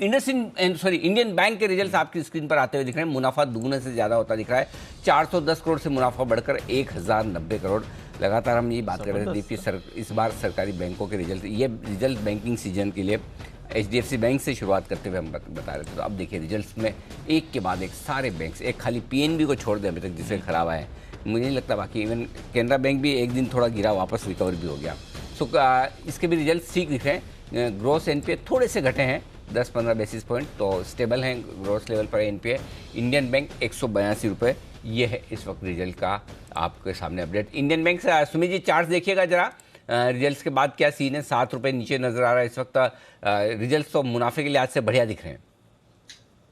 इंडियन बैंक के रिजल्ट्स आपकी स्क्रीन पर आते हुए दिख रहे हैं। मुनाफा दुगने से ज़्यादा होता दिख रहा है। 410 करोड़ से मुनाफा बढ़कर 1090 करोड़। लगातार हम ये बात कर रहे थे कि इस बार सरकारी बैंकों के रिजल्ट बैंकिंग सीजन के लिए HDFC बैंक से शुरुआत करते हुए हम बता रहे थे। तो अब देखिए रिजल्ट्स में एक के बाद एक सारे बैंक्स, एक खाली PNB को छोड़ दें अभी तक जिससे खराब आए, मुझे नहीं लगता। बाकी इवन कैनरा बैंक भी एक दिन थोड़ा गिरा, वापस रिकवर भी हो गया। सो इसके भी रिजल्ट ठीक दिख रहे हैं। ग्रोस NPA थोड़े से घटे हैं 10-15 बेसिस पॉइंट, तो स्टेबल हैं ग्रोस लेवल पर NPA। इंडियन बैंक 182 रुपये, ये है इस वक्त रिजल्ट का आपके सामने अपडेट। इंडियन बैंक से सुमित जी चार्ट देखिएगा जरा, रिजल्ट्स के बाद क्या सीन है। 7 रुपये नीचे नजर आ रहा है इस वक्त। रिजल्ट्स तो मुनाफे के लिहाज से बढ़िया दिख रहे हैं।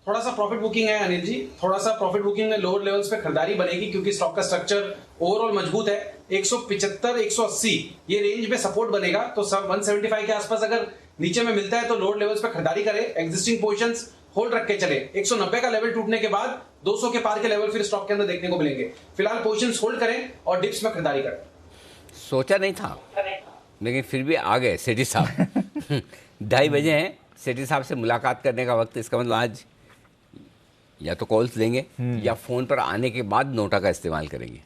थोड़ा सा प्रॉफिट बुकिंग है अनिल जी, थोड़ा सा प्रॉफिट बुकिंग में लोअर लेवल्स पे खरीदारी बनेगी क्योंकि स्टॉक का स्ट्रक्चर ओवरऑल मजबूत है। 175 180 ये रेंज में सपोर्ट बनेगा, तो सब 175 के आसपास अगर नीचे में मिलता है तो लोअर लेवल्स पे खरीदारी करें, एग्जिस्टिंग पोजीशंस होल्ड रख के चले। 190 का लेवल टूटने के बाद 200 के पार के लेवल फिर स्टॉक के अंदर देखने को मिलेंगे। फिलहाल पोजीशंस होल्ड करें और डिप्स में खरीदारी करें। सोचा नहीं था लेकिन फिर भी आ गए सेठी साहब। 2:30 बजे हैं, सेठी साहब से मुलाकात करने का वक्त। इसका मतलब आज या तो कॉल्स लेंगे या फोन पर आने के बाद नोटा का इस्तेमाल करेंगे।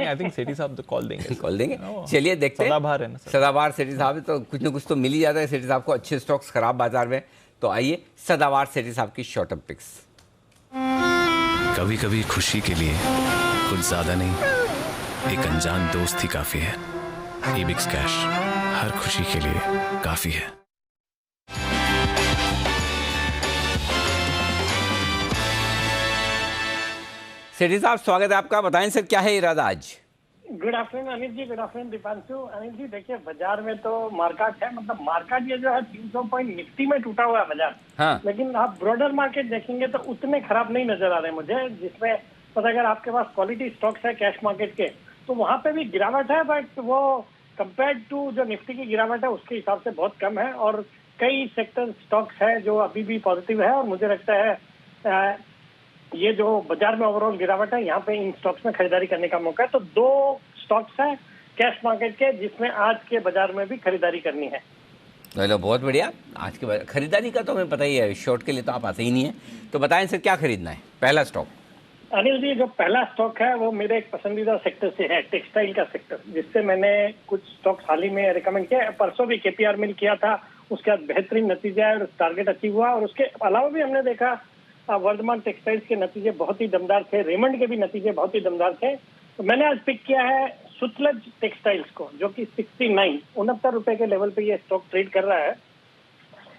आई थिंक सेठी साहब तो कॉल देंगे। कॉल देंगे, चलिए देखते हैं। सदाबहार है ना सर। सदाबहार सेठी साहब है तो कुछ ना कुछ तो मिल ही जाता है सेठी साहब को, अच्छे स्टॉक्स खराब बाजार में। तो आइए सदाबहार सेठी साहब की शॉर्ट टर्म पिक्स। कभी कभी खुशी के लिए कुछ ज्यादा नहीं, एक अनजान दोस्त ही काफी है। एबिक्स कैश हर खुशी के लिए काफी है। सेठी साहब स्वागत है आपका, बताएं सर क्या है इरादा आज? Good afternoon Anil ji, good afternoon Deepanshu. Anil ji देखिए बाजार में तो मार्केट है, मतलब मार्केट ये जो है 300 पॉइंट निफ्टी में टूटा हुआ है बाजार। हाँ। लेकिन आप ब्रॉडर मार्केट देखेंगे तो उतने खराब नहीं नजर आ रहे मुझे, जिसमें मतलब अगर आपके पास क्वालिटी स्टॉक्स है कैश मार्केट के तो वहां पे भी गिरावट है, बट वो कंपेयर टू जो निफ्टी की गिरावट है उसके हिसाब से बहुत कम है। और कई सेक्टर स्टॉक्स है जो अभी भी पॉजिटिव है और मुझे लगता है ये जो बाजार में ओवरऑल गिरावट है यहाँ पे इन स्टॉक्स में खरीदारी करने का मौका है। तो 2 स्टॉक्स हैं कैश मार्केट के जिसमें आज के बाजार में भी खरीदारी करनी है। चलो बहुत बढ़िया। आज के खरीदारी का तो हमें पता ही है, शॉर्ट के लिए तो आप आते ही नहीं है। तो बताएं सर क्या खरीदना है? पहला स्टॉक अनिल जी, जो पहला स्टॉक है वो मेरे एक पसंदीदा सेक्टर से है, टेक्सटाइल का सेक्टर, जिससे मैंने कुछ स्टॉक्स हाल ही में रिकमेंड किया। परसों भी केपीआर मिल किया था, उसके बाद बेहतरीन नतीजा है और टारगेट अचीव हुआ। और उसके अलावा भी हमने देखा वर्धमान टेक्सटाइल्स के नतीजे बहुत ही दमदार थे, रेमंड के भी नतीजे बहुत ही दमदार थे। तो मैंने आज पिक किया है सुतलज टेक्सटाइल्स को, जो कि 69 रुपए के लेवल पे ये स्टॉक ट्रेड कर रहा है।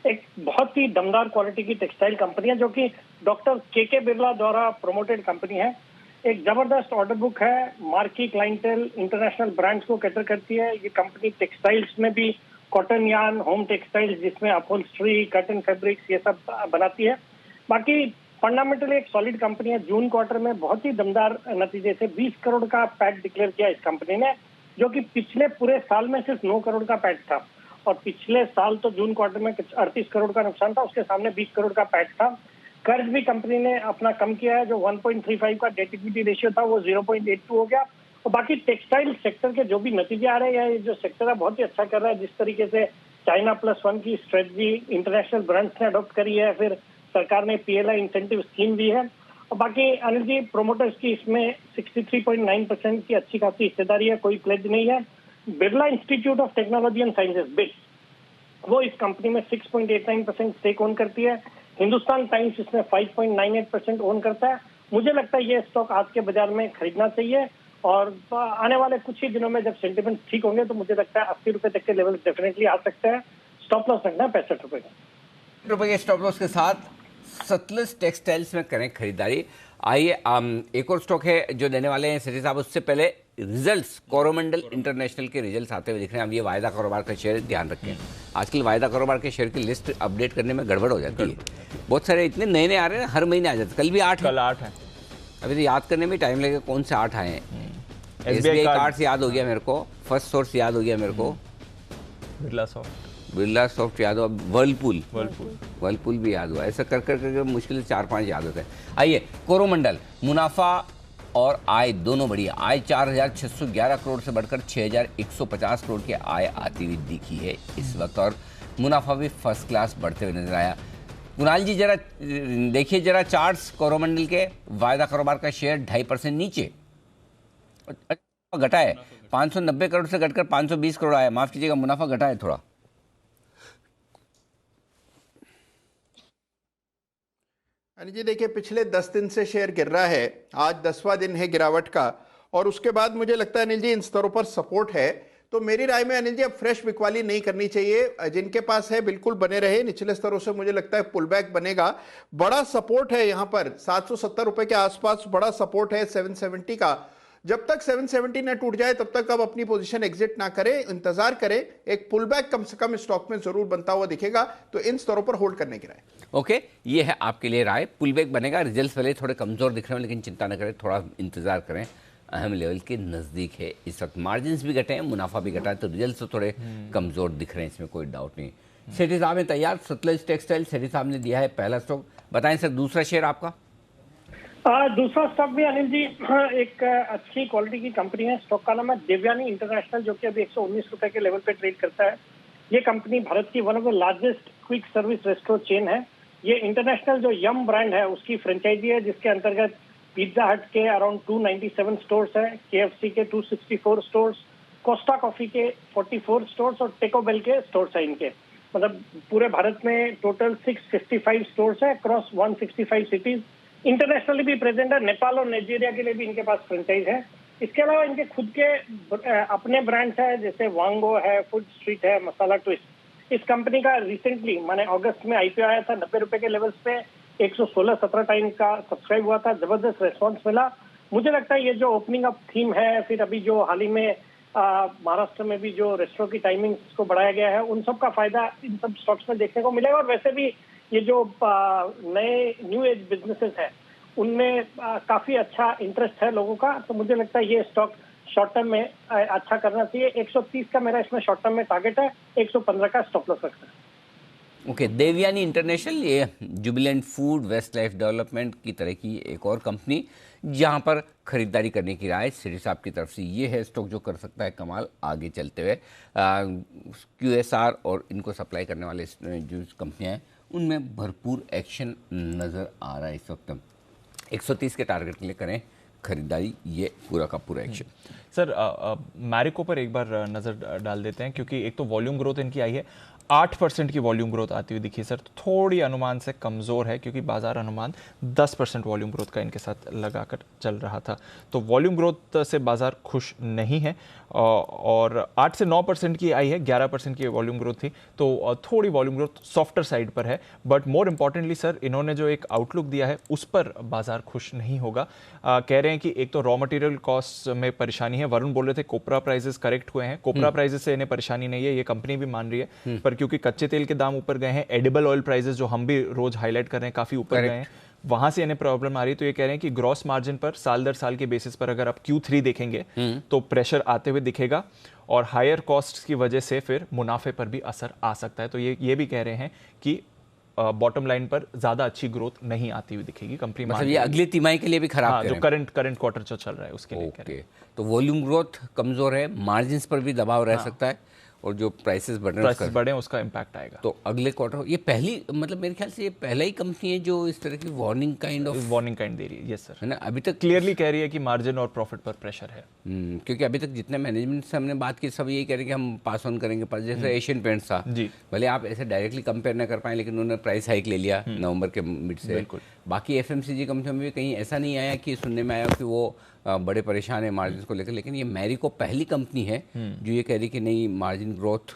एक बहुत ही दमदार क्वालिटी की टेक्सटाइल कंपनी है जो कि डॉक्टर के बिरला द्वारा प्रोमोटेड कंपनी है। एक जबरदस्त ऑर्डर बुक है, मार्की क्लाइंटेल इंटरनेशनल ब्रांड्स को कैटर करती है। ये कंपनी टेक्सटाइल्स में भी कॉटन यार्न, होम टेक्सटाइल्स जिसमें अपहोल्स्ट्री, कॉटन फैब्रिक्स ये सब बनाती है। बाकी फंडामेंटली एक सॉलिड कंपनी है। जून क्वार्टर में बहुत ही दमदार नतीजे थे। 20 करोड़ का पैट डिक्लेयर किया इस कंपनी ने, जो कि पिछले पूरे साल में सिर्फ 9 करोड़ का पैट था। और पिछले साल तो जून क्वार्टर में 38 करोड़ का नुकसान था, उसके सामने 20 करोड़ का पैट था। कर्ज भी कंपनी ने अपना कम किया है, जो 1.35 का डेट इक्विटी रेशियो था वो 0.82 हो गया। और बाकी टेक्सटाइल सेक्टर के जो भी नतीजे आ रहे हैं, ये जो सेक्टर है बहुत ही अच्छा कर रहा है। जिस तरीके से चाइना +1 की स्ट्रेटजी इंटरनेशनल ब्रांड्स ने अडॉप्ट करी है, फिर सरकार ने PLI इंसेंटिव स्कीम दी है। और बाकी अनिल जी प्रोमोटर्स की इसमें 63.9% की अच्छी खासी हिस्सेदारी है, कोई प्लेज नहीं है। Birla institute of technology and sciences bits वो इस कंपनी में 6.89% स्टेक ओन करती है। हिंदुस्तान टाइम्स इसमें 5.98% ओन करता है। मुझे लगता है ये स्टॉक आज के बाजार में खरीदना चाहिए और आने वाले कुछ ही दिनों में जब सेंटिमेंट ठीक होंगे तो मुझे लगता है 80 रुपए तक के लेवल डेफिनेटली आ सकते हैं। स्टॉप लॉस रखना है 65 रुपए का। रुपए के स्टॉप लॉस के साथ सतलज टेक्सटाइल्स में करें खरीदारी। आइए एक और स्टॉक है जो देने वाले हैं सेठी साहब, उससे पहले रिजल्ट्स कोरोमंडल इंटरनेशनल के रिजल्ट्स आते हुए दिख रहे हैं। अब ये वायदा कारोबार का शेयर ध्यान रखें, आजकल वायदा कारोबार के शेयर की लिस्ट अपडेट करने में गड़बड़ हो जाती है। बहुत सारे इतने नए नए आ रहे हैं, हर महीने आ जाते। कल भी 8 है। अभी तो याद करने में टाइम लगेगा कौन से 8 आए हैं। SBI कार्ड्स याद हो गया मेरे को, फर्स्ट सोर्स याद हो गया मेरे को, बिरला सॉफ्ट याद हुआ, वर्लपूल भी याद हुआ। ऐसा कर करके मुश्किल से 4-5 याद होते हैं। आइए कोरोमंडल, मुनाफा और आय दोनों बढ़िया। आय 4,611 करोड़ से बढ़कर 6,150 करोड़ की आय आती हुई दिखी है इस वक्त, और मुनाफा भी फर्स्ट क्लास बढ़ते हुए नजर आया। कुणाल जी जरा देखिए जरा चार्ट्स कोरोमंडल के। वायदा कारोबार का शेयर 2.5% नीचे घटा है, 590 करोड़ से घटकर 520 करोड़ आया। माफ कीजिएगा, मुनाफा घटा है थोड़ा। अनिल जी देखिए पिछले 10 दिन से शेयर गिर रहा है, आज 10वां दिन है गिरावट का, और उसके बाद मुझे लगता है अनिल जी इन स्तरों पर सपोर्ट है। तो मेरी राय में अनिल जी अब फ्रेश बिकवाली नहीं करनी चाहिए। जिनके पास है बिल्कुल बने रहे, निचले स्तरों से मुझे लगता है पुल बैक बनेगा। बड़ा सपोर्ट है यहाँ पर 770 रुपए के आसपास, बड़ा सपोर्ट है 770 का। जब तक 770 ना टूट जाए तब तक अब अपनी पोजीशन एग्जिट ना करें, इंतजार करें। एक पुल बैक कम से कम स्टॉक में जरूर बनता हुआ दिखेगा, तो इन स्तरों पर होल्ड करने की राय। ओके, ये है आपके लिए राय। पुल बैक बनेगा, रिजल्ट्स पहले थोड़े कमजोर दिख रहे हैं, लेकिन चिंता न करें, थोड़ा इंतजार करें, अहम लेवल के नज़दीक है इस वक्त। मार्जिन्स भी घटे हैं, मुनाफा भी घटा है, तो रिजल्ट्स तो थोड़े कमज़ोर दिख रहे हैं, इसमें कोई डाउट नहीं। सेठी साहब ने तैयार, सतलज टेक्सटाइल सेठी साहब ने दिया है पहला स्टॉक। बताएं सर, दूसरा शेयर आपका? दूसरा स्टॉक भी अनिल जी एक अच्छी क्वालिटी की कंपनी है। स्टॉक का नाम है देवयानी इंटरनेशनल, जो कि अभी 119 रुपए के लेवल पे ट्रेड करता है। ये कंपनी भारत की one of the largest quick service restaurant chain है। ये इंटरनेशनल जो यम ब्रांड है उसकी फ्रेंचाइजी है, जिसके अंतर्गत पिज्जा हट के अराउंड 297 स्टोर्स है, KFC के 264 स्टोर्स, कोस्टा कॉफी के 44 स्टोर्स और टेको बेल के स्टोर्स है इनके। मतलब पूरे भारत में टोटल 655 स्टोर्स है अक्रॉस 165 सिटीज। इंटरनेशनली भी प्रेजेंट है, नेपाल और नाइजीरिया के लिए भी इनके पास फ्रेंचाइज है। इसके अलावा इनके खुद के अपने ब्रांड्स है, जैसे वांगो है, फूड स्ट्रीट है, मसाला ट्विस्ट। इस कंपनी का रिसेंटली माने अगस्त में IPO आया था 90 रुपए के लेवल्स पे, 116-17 टाइम का सब्सक्राइब हुआ था, जबरदस्त रेस्पॉन्स मिला। मुझे लगता है ये जो ओपनिंग अप थीम है, फिर अभी जो हाल ही में महाराष्ट्र में भी जो रेस्टोरेंट की टाइमिंग्स को बढ़ाया गया है, उन सब का फायदा इन सब स्टॉक्स में देखने को मिलेगा। और वैसे भी ये जो नए न्यू एज बिजनेसेस है उनमें काफी अच्छा इंटरेस्ट है लोगों का, तो मुझे लगता है ये स्टॉक शॉर्ट टर्म में अच्छा करना चाहिए। 130 का मेरा इसमें शॉर्ट टर्म में टारगेट है, 115 का स्टॉप लॉस रखना है। ओके, देवयानी इंटरनेशनल ये Jubilant food, Westlife development की तरह की एक और कंपनी जहां पर खरीदारी करने की राय सेठी साहब की तरफ से ये है। स्टॉक जो कर सकता है कमाल आगे चलते हुए। QSR और इनको सप्लाई करने वाले जो कंपनियां हैं उनमें भरपूर एक्शन नज़र आ रहा है इस वक्त। 130 के टारगेट के लिए करें खरीदारी, ये पूरा का पूरा एक्शन। सर मैरिको पर एक बार नज़र डाल देते हैं, क्योंकि एक तो वॉल्यूम ग्रोथ इनकी आई है, 8% की वॉल्यूम ग्रोथ आती हुई दिखी सर, थोड़ी अनुमान से कमज़ोर है, क्योंकि बाजार अनुमान 10% वॉल्यूम ग्रोथ का इनके साथ लगाकर चल रहा था। तो वॉल्यूम ग्रोथ से बाजार खुश नहीं है, और 8 से 9% की आई है, 11% की वॉल्यूम ग्रोथ थी, तो थोड़ी वॉल्यूम ग्रोथ सॉफ्टर साइड पर है। बट मोर इंपॉर्टेंटली सर, इन्होंने जो एक आउटलुक दिया है उस पर बाजार खुश नहीं होगा। कह रहे हैं कि एक तो रॉ मटेरियल कॉस्ट में परेशानी है, वरुण बोल रहे थे कोपरा प्राइजेस करेक्ट हुए हैं, कोपरा प्राइजेस से इन्हें परेशानी नहीं है, ये कंपनी भी मान रही है, पर क्योंकि कच्चे तेल के दाम ऊपर गए हैं, एडिबल ऑयल प्राइसेस जो हम भी रोज हाईलाइट कर रहे हैं काफी ऊपर गए हैं, वहां से इन्हें प्रॉब्लम आ रही है। तो ये कह रहे हैं कि ग्रॉस मार्जिन पर साल दर साल के बेसिस पर अगर आप Q3 देखेंगे तो प्रेशर आते हुए दिखेगा, और हायर कॉस्ट्स की वजह से फिर मुनाफे पर भी असर आ सकता है। तो ये भी कह रहे हैं कि बॉटम लाइन पर ज्यादा अच्छी ग्रोथ नहीं आती हुई दिखेगी कंपनी। मतलब ये अगले तिमाही के लिए भी खराब, जो करंट क्वार्टर जो चल रहा है उसके लिए कह रहे हैं। तो वॉल्यूम ग्रोथ कमजोर है, मार्जिन्स पर भी दबाव रह सकता है, और जो प्राइसेस बढ़े उसका इम्पैक्ट आएगा। तो अगले क्वार्टर ये पहली, मतलब मेरे ख्याल से ये पहला ही कंपनी है जो इस तरह की वार्निंग काइंड दे रही है। यस सर, है ना। अभी तक क्लियरली कह रही है कि मार्जिन और प्रॉफिट पर प्रेशर है। क्योंकि अभी तक जितने मैनेजमेंट से हमने बात की सब यही कह रहे हैं कि हम पास ऑन करेंगे, पर जैसे एशियन पेंट्स था जी, भले आप ऐसे डायरेक्टली कंपेयर ना कर पाए, लेकिन उन्होंने प्राइस हाइक ले लिया नवंबर के मिड से। बाकी FMCG कंपनियों में भी कहीं ऐसा नहीं आया कि सुनने में आया कि वो बड़े परेशान है मार्जिन को लेकर, लेकिन ये मैरिको पहली कंपनी है जो ये कह रही कि नहीं, मार्जिन ग्रोथ,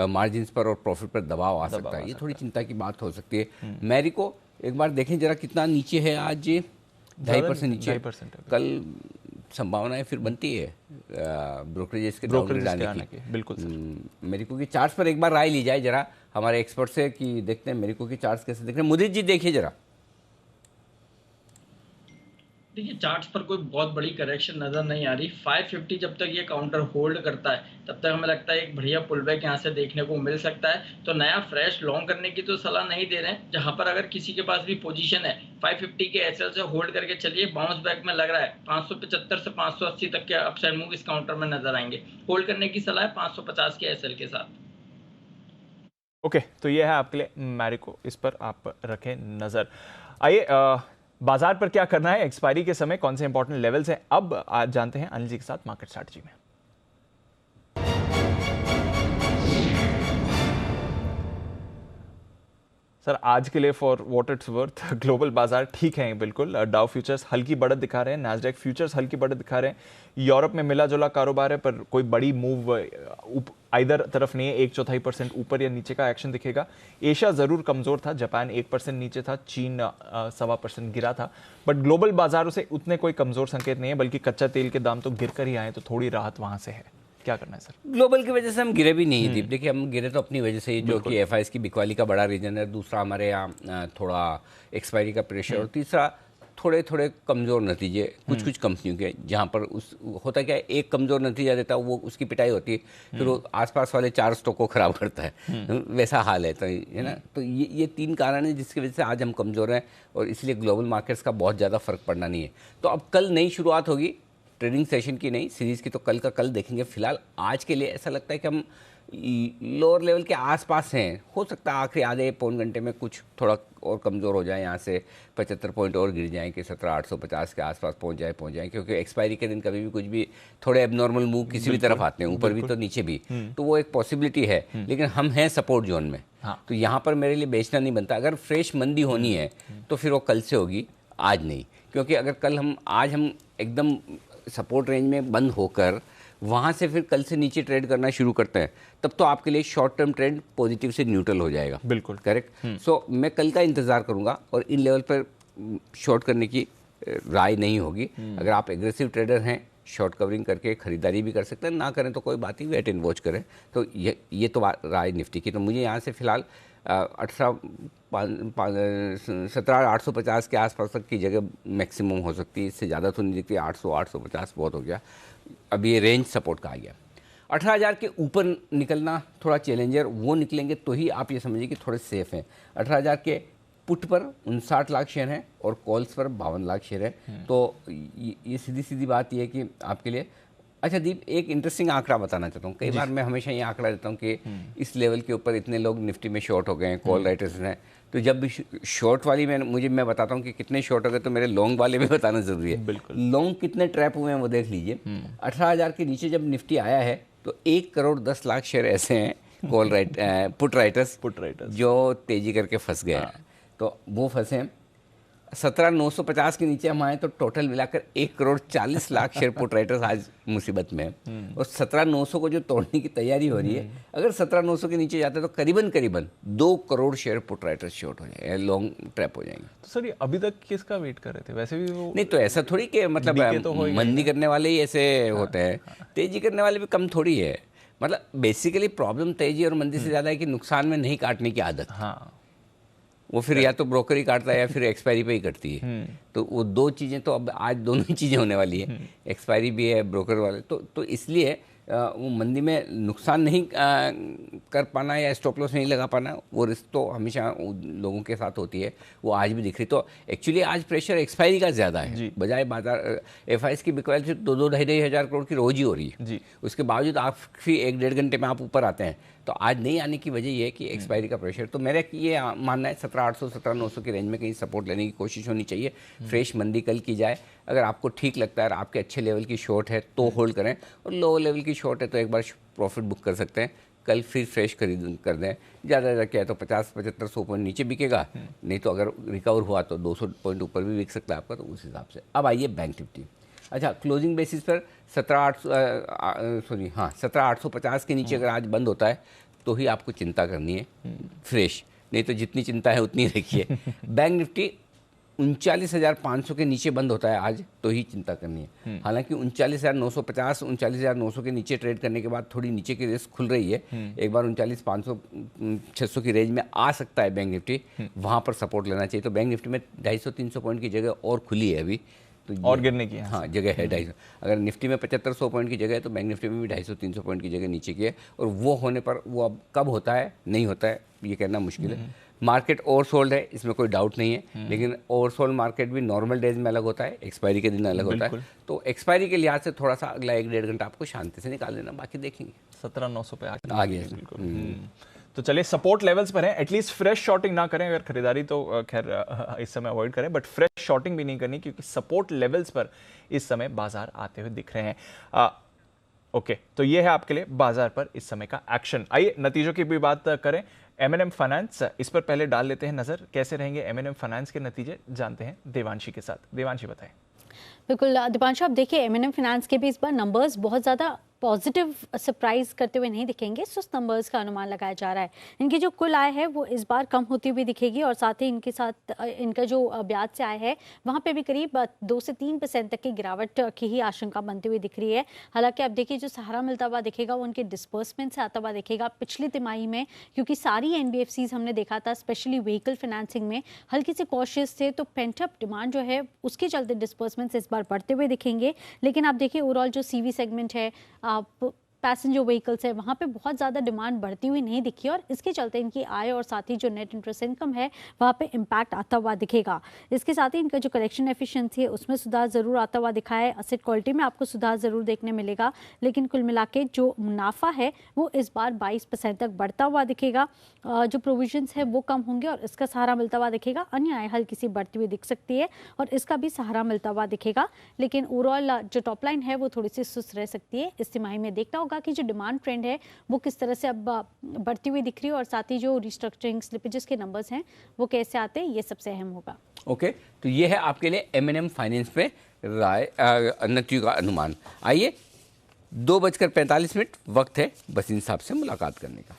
मार्जिन्स पर और प्रॉफिट पर दबाव आ सकता है। ये थोड़ी चिंता की बात हो सकती है। मैरिको एक बार देखें जरा कितना नीचे है, आज 2.5% नीचे, कल संभावनाएं फिर बनती है ब्रोकरेजेस के डाउनग्रेड आने की। बिल्कुल मैरिको की चार्ट्स पर एक बार राय ली जाए जरा हमारे एक्सपर्ट से, कि देखते हैं मैरिको की चार्ट्स कैसे दिख रहे हैं। मुदित जी देखिए जरा। देखिए चार्ट्स पर कोई बहुत बड़ी करेक्शन नजर नहीं आ रही। 550 जब तक ये काउंटर होल्ड करता है तब तक हमें लगता है एक बढ़िया पुलबैक यहाँ से देखने को मिल सकता है। तो नया फ्रेश लॉन्ग करने की तो सलाह नहीं दे रहे हैं, जहां पर अगर किसी के पास भी पोजीशन है 550 के SL से होल्ड करके चलिए, बाउंस बैक में लग रहा है 575 से 580 तक के अपसाइड मूव इस काउंटर में नजर आएंगे। होल्ड करने की सलाह है 550 के SL के साथ। ओके, तो ये है आपके लिए मैरिको, इस पर आप रखें नजर। आइए बाजार पर क्या करना है, एक्सपायरी के समय कौन से इंपॉर्टेंट लेवल्स हैं, अब आज जानते हैं अनिल जी के साथ मार्केट स्ट्रैटेजी में। सर आज के लिए for what it's worth global बाजार ठीक है बिल्कुल। डाउ फ्यूचर्स हल्की बढ़त दिखा रहे हैं, नैस्डैक फ्यूचर्स हल्की बढ़त दिखा रहे हैं। यूरोप में मिला जुला कारोबार है, पर कोई बड़ी मूव इधर तरफ नहीं है। 1/4% ऊपर या नीचे का एक्शन दिखेगा। एशिया जरूर कमजोर था, जापान 1% नीचे था, चीन 1.25% गिरा था, बट ग्लोबल बाजारों से उतने कोई कमजोर संकेत नहीं है, बल्कि कच्चा तेल के दाम तो गिर कर ही आए, तो थोड़ी राहत वहां से है। क्या करना है सर? ग्लोबल की वजह से हम गिरे भी नहीं दीप। देखिए हम गिरे तो अपनी वजह से ही, जो कि एफआईएस की बिकवाली का बड़ा रीजन है। दूसरा हमारे यहाँ थोड़ा एक्सपायरी का प्रेशर, और तीसरा थोड़े थोड़े कमज़ोर नतीजे कुछ कुछ कंपनियों के, जहाँ पर उस होता क्या है, एक कमज़ोर नतीजा देता है वो उसकी पिटाई होती है, फिर वो आसपास वाले 4 स्टॉक को ख़राब करता है। वैसा हाल है, तो है ना। तो ये 3 कारण हैं जिसकी वजह से आज हम कमज़ोर हैं, और इसलिए ग्लोबल मार्केट्स का बहुत ज़्यादा फ़र्क पड़ना नहीं है। तो अब कल नई शुरुआत होगी ट्रेडिंग सेशन की, नहीं सीरीज़ की, तो कल का कल देखेंगे। फिलहाल आज के लिए ऐसा लगता है कि हम लोअर लेवल के आसपास हैं। हो सकता है आखिरी आधे पौन घंटे में कुछ थोड़ा और कमज़ोर हो जाए, यहाँ से 75 पॉइंट और गिर जाएँ कि 17,850 के आसपास पहुँच जाए, क्योंकि एक्सपायरी के दिन कभी भी कुछ भी थोड़े एबनॉर्मल मूव किसी भी तरफ आते हैं, ऊपर भी तो नीचे भी, तो वो एक पॉसिबिलिटी है। लेकिन हम हैं सपोर्ट जोन में, तो यहाँ पर मेरे लिए बेचना नहीं बनता। अगर फ्रेश मंदी होनी है तो फिर वो कल से होगी, आज नहीं। क्योंकि अगर कल आज हम एकदम सपोर्ट रेंज में बंद होकर वहाँ से फिर कल से नीचे ट्रेड करना शुरू करते हैं, तब तो आपके लिए शॉर्ट टर्म ट्रेंड पॉजिटिव से न्यूट्रल हो जाएगा। बिल्कुल करेक्ट। सो मैं कल का इंतज़ार करूँगा, और इन लेवल पर शॉर्ट करने की राय नहीं होगी। अगर आप एग्रेसिव ट्रेडर हैं, शॉर्ट कवरिंग करके खरीदारी भी कर सकते हैं, ना करें तो कोई बात ही, वेट एंड वॉच करें। तो ये तो राय निफ्टी की। तो मुझे यहाँ से फिलहाल 17,850 के आसपास तक की जगह मैक्सिमम हो सकती है, इससे ज़्यादा तो नहीं दिखती। 800-850 बहुत हो गया, अभी ये रेंज सपोर्ट का आ गया। 18,000 के ऊपर निकलना थोड़ा चैलेंजर, वो निकलेंगे तो ही आप ये समझिए कि थोड़े सेफ हैं। 18,000 के पुट पर 59 लाख शेयर हैं और कॉल्स पर 52 लाख शेयर हैं। तो ये सीधी सीधी बात ये है कि आपके लिए। अच्छा दीप, एक इंटरेस्टिंग आंकड़ा बताना चाहता हूँ। कई बार मैं हमेशा ये आंकड़ा देता हूँ कि इस लेवल के ऊपर इतने लोग निफ्टी में शॉर्ट हो गए हैं, कॉल राइटर्स हैं, तो जब भी शॉर्ट वाली मैं बताता हूँ कि कितने शॉर्ट हो गए, तो मेरे लॉन्ग वाले भी बताना ज़रूरी है। लॉन्ग कितने ट्रैप हुए हैं वो देख लीजिए। 18,000 के नीचे जब निफ्टी आया है तो 1,10,00,000 शेयर ऐसे हैं कॉल पुट राइटर्स जो तेज़ी करके फंस गए हैं। तो वो फंसे हैं। 17,950 के नीचे हम आए तो टोटल मिलाकर 1,40,00,000 शेयर पुट राइटर्स आज मुसीबत में है। और 17,900 को जो तोड़ने की तैयारी हो रही है, अगर 17,900 के नीचे जाते तो करीबन 2 crore share put writers short हो जाएंगे, लॉन्ग ट्रैप हो जाएंगे। तो सर ये अभी तक किसका वेट कर रहे थे? वैसे भी वो नहीं, तो ऐसा थोड़ी कि मतलब मंदी करने वाले ही ऐसे होते हैं, तेजी करने वाले भी कम थोड़ी है। मतलब बेसिकली प्रॉब्लम तेजी और मंदी से ज़्यादा है कि नुकसान में नहीं काटने की आदत। हाँ, वो फिर या तो ब्रोकर ही काटता है या फिर एक्सपायरी पे ही कटती है। तो वो 2 चीज़ें तो अब आज दोनों ही चीज़ें होने वाली है, एक्सपायरी भी है, ब्रोकर वाले। तो इसलिए वो मंदी में नुकसान नहीं कर पाना या स्टॉप लॉस नहीं लगा पाना, वो रिस्क तो हमेशा लोगों के साथ होती है, वो आज भी दिख रही। तो एक्चुअली आज प्रेशर एक्सपायरी का ज़्यादा है, बजाय बाजार एफआईएस की बिकवाली से 2-2.5 हज़ार करोड़ की रोज ही हो रही है। उसके बावजूद आप फिर 1-1.5 घंटे में आप ऊपर आते हैं। तो आज नहीं आने की वजह ये है कि एक्सपायरी का प्रेशर। तो मेरा ये मानना है 17,800 17,900 की रेंज में कहीं सपोर्ट लेने की कोशिश होनी चाहिए। फ्रेश मंदी कल की जाए, अगर आपको ठीक लगता है और आपके अच्छे लेवल की शॉर्ट है तो होल्ड करें, और लो लेवल की शॉर्ट है तो एक बार प्रॉफिट बुक कर सकते हैं। कल फिर फ्रेश खरीद कर दें, ज़्यादा क्या है तो 50-75 पॉइंट नीचे बिकेगा, नहीं तो अगर रिकवर हुआ तो 200 पॉइंट ऊपर भी बिक सकता है आपका। तो उस हिसाब से अब आइए बैंक निफ्टी। अच्छा, क्लोजिंग बेसिस पर 17,850 के नीचे अगर आज बंद होता है तो ही आपको चिंता करनी है फ्रेश, नहीं तो जितनी चिंता है उतनी रखिए। बैंक निफ्टी 39,500 के नीचे बंद होता है आज तो ही चिंता करनी है। हालांकि 39,950 39,900 के नीचे ट्रेड करने के बाद थोड़ी नीचे की रिस्क खुल रही है। एक बार 39,500-600 की रेंज में आ सकता है बैंक निफ्टी, वहाँ पर सपोर्ट लेना चाहिए। तो बैंक निफ्टी में 250-300 पॉइंट की जगह और खुली है अभी, तो और गिरने की हाँ जगह है 250। अगर निफ्टी में 75-100 पॉइंट की जगह है तो बैंक निफ्टी में भी 250-300 पॉइंट की जगह नीचे की है। और वो होने पर वो अब कब होता है नहीं होता है ये कहना मुश्किल है। मार्केट ओवरसोल्ड है, इसमें कोई डाउट नहीं है, लेकिन ओवरसोल्ड मार्केट भी नॉर्मल डेज में अलग होता है, एक्सपायरी के दिन अलग होता है। तो एक्सपायरी के लिहाज से थोड़ा सा अगला 1-1.5 घंटा आपको शांति से निकाल देना, बाकी देखेंगे। 17,900 पे आ गया। तो चलिए सपोर्ट लेवल्स पर है, एटलीस्ट फ्रेश शॉर्टिंग ना करें। अगर खरीदारी तो खैर इस समय अवॉइड करें, बट फ्रेश शॉर्टिंग भी नहीं करनी, क्योंकि सपोर्ट लेवल्स पर इस समय बाजार आते हुए दिख रहे हैं। ओके, तो ये है आपके लिए बाजार पर इस समय का एक्शन। आइए नतीजों की भी बात करें। M&M फाइनेंस, इस पर पहले डाल लेते हैं नजर, कैसे रहेंगे M&M फाइनेंस के नतीजे, जानते हैं देवांशी के साथ। देवांशी बताएं। बिल्कुल दीपांशु, आप देखिए M&M फाइनेंस के भी इस बार नंबर्स बहुत ज़्यादा पॉजिटिव सरप्राइज करते हुए नहीं दिखेंगे। सुस्त नंबर्स का अनुमान लगाया जा रहा है। इनकी जो कुल आय है वो इस बार कम होती हुई दिखेगी और साथ ही इनके साथ इनका जो ब्याज से आय है वहाँ पे भी करीब 2 से 3% तक की गिरावट की ही आशंका बनती हुई दिख रही है। हालांकि अब देखिए जो सहारा मिलता हुआ दिखेगा वो उनके डिस्बर्समेंट से आता हुआ दिखेगा। पिछली तिमाही में क्योंकि सारी NBFCs हमने देखा था स्पेशली व्हीकल फाइनेंसिंग में हल्की से कॉशियस थे, तो पेंटअप डिमांड जो है उसके चलते डिस्बर्समेंट इस बार बढ़ते हुए दिखेंगे। लेकिन आप देखिए ओवरऑल जो CV सेगमेंट है, आप पैसेंजर व्हीकल्स है, वहाँ पे बहुत ज़्यादा डिमांड बढ़ती हुई नहीं दिखी और इसके चलते इनकी आय और साथ ही जो नेट इंटरेस्ट इनकम है वहाँ पे इम्पैक्ट आता हुआ दिखेगा। इसके साथ ही इनका जो कलेक्शन एफिशिएंसी है उसमें सुधार ज़रूर आता हुआ दिखा है। एसेट क्वालिटी में आपको सुधार ज़रूर देखने मिलेगा, लेकिन कुल मिला के जो मुनाफा है वो इस बार 22% तक बढ़ता हुआ दिखेगा। जो प्रोविजंस है वो कम होंगे और इसका सहारा मिलता हुआ दिखेगा। अन्य आय हल्की सी बढ़ती हुई दिख सकती है और इसका भी सहारा मिलता हुआ दिखेगा, लेकिन ओवरऑल जो टॉप लाइन है वो थोड़ी सी सुस्त रह सकती है। इस तिमाही में देखना होगा कि जो डिमांड ट्रेंड है वो किस तरह से अब बढ़ती हुई दिख रही है और साथ ही जो रिस्ट्रक्चरिंग स्लिपेजेस के नंबर्स हैं वो कैसे आते हैं, ये सबसे अहम होगा। ओके, तो ये है आपके लिए M&M फाइनेंस पे राय नतीजों का अनुमान। आइए 2:45 वक्त है वसीम साहब से मुलाकात करने का।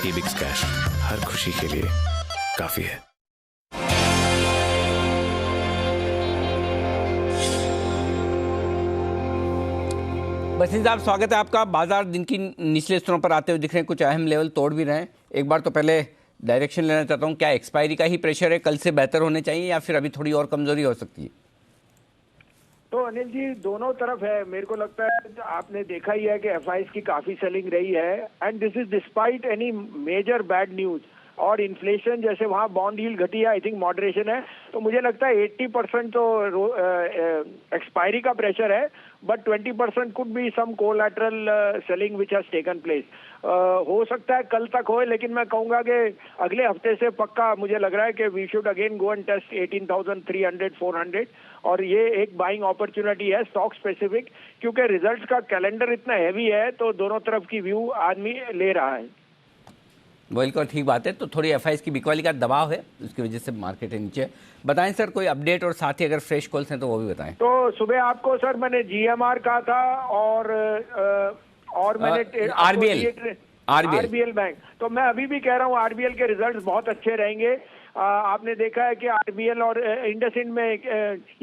एबिक्स कैश हर खुशी के लिए काफी है। वसीम साहब, स्वागत है आपका। बाजार दिन की निचले स्तरों पर आते हुए दिख रहे हैं, कुछ अहम लेवल तोड़ भी रहे हैं। एक बार तो पहले डायरेक्शन लेना चाहता हूं, क्या एक्सपायरी का ही प्रेशर है, कल से बेहतर होने चाहिए या फिर अभी थोड़ी और कमजोरी हो सकती है? तो अनिल जी दोनों तरफ है। मेरे को लगता है आपने देखा ही है कि FIs की काफी सेलिंग रही है and this is despite any major bad news. और इन्फ्लेशन जैसे वहाँ बॉन्ड यील्ड घटी है, आई थिंक मॉडरेशन है, तो मुझे लगता है 80% तो एक्सपायरी का प्रेशर है, but 20% could be some collateral selling which has taken place. हो सकता है कल तक होए, लेकिन मैं कहूंगा कि अगले हफ्ते से पक्का मुझे लग रहा है कि we should again go and test 18,300 400 और ये एक बाइंग अपॉर्चुनिटी है स्टॉक स्पेसिफिक, क्योंकि रिजल्ट्स का कैलेंडर इतना हैवी है तो दोनों तरफ की व्यू आदमी ले रहा है। बिल्कुल ठीक बात है। तो थोड़ी FIs की बिकवाली का दबाव है, उसकी वजह से मार्केट है नीचे। बताएं सर कोई अपडेट और साथ ही अगर फ्रेश कॉल्स हैं तो वो भी बताएं। तो सुबह आपको सर मैंने GMR कहा था और मैंने RBL बैंक, तो मैं अभी भी कह रहा हूँ RBL के रिजल्ट्स बहुत अच्छे रहेंगे। आपने देखा है कि RBL और इंडसइंड में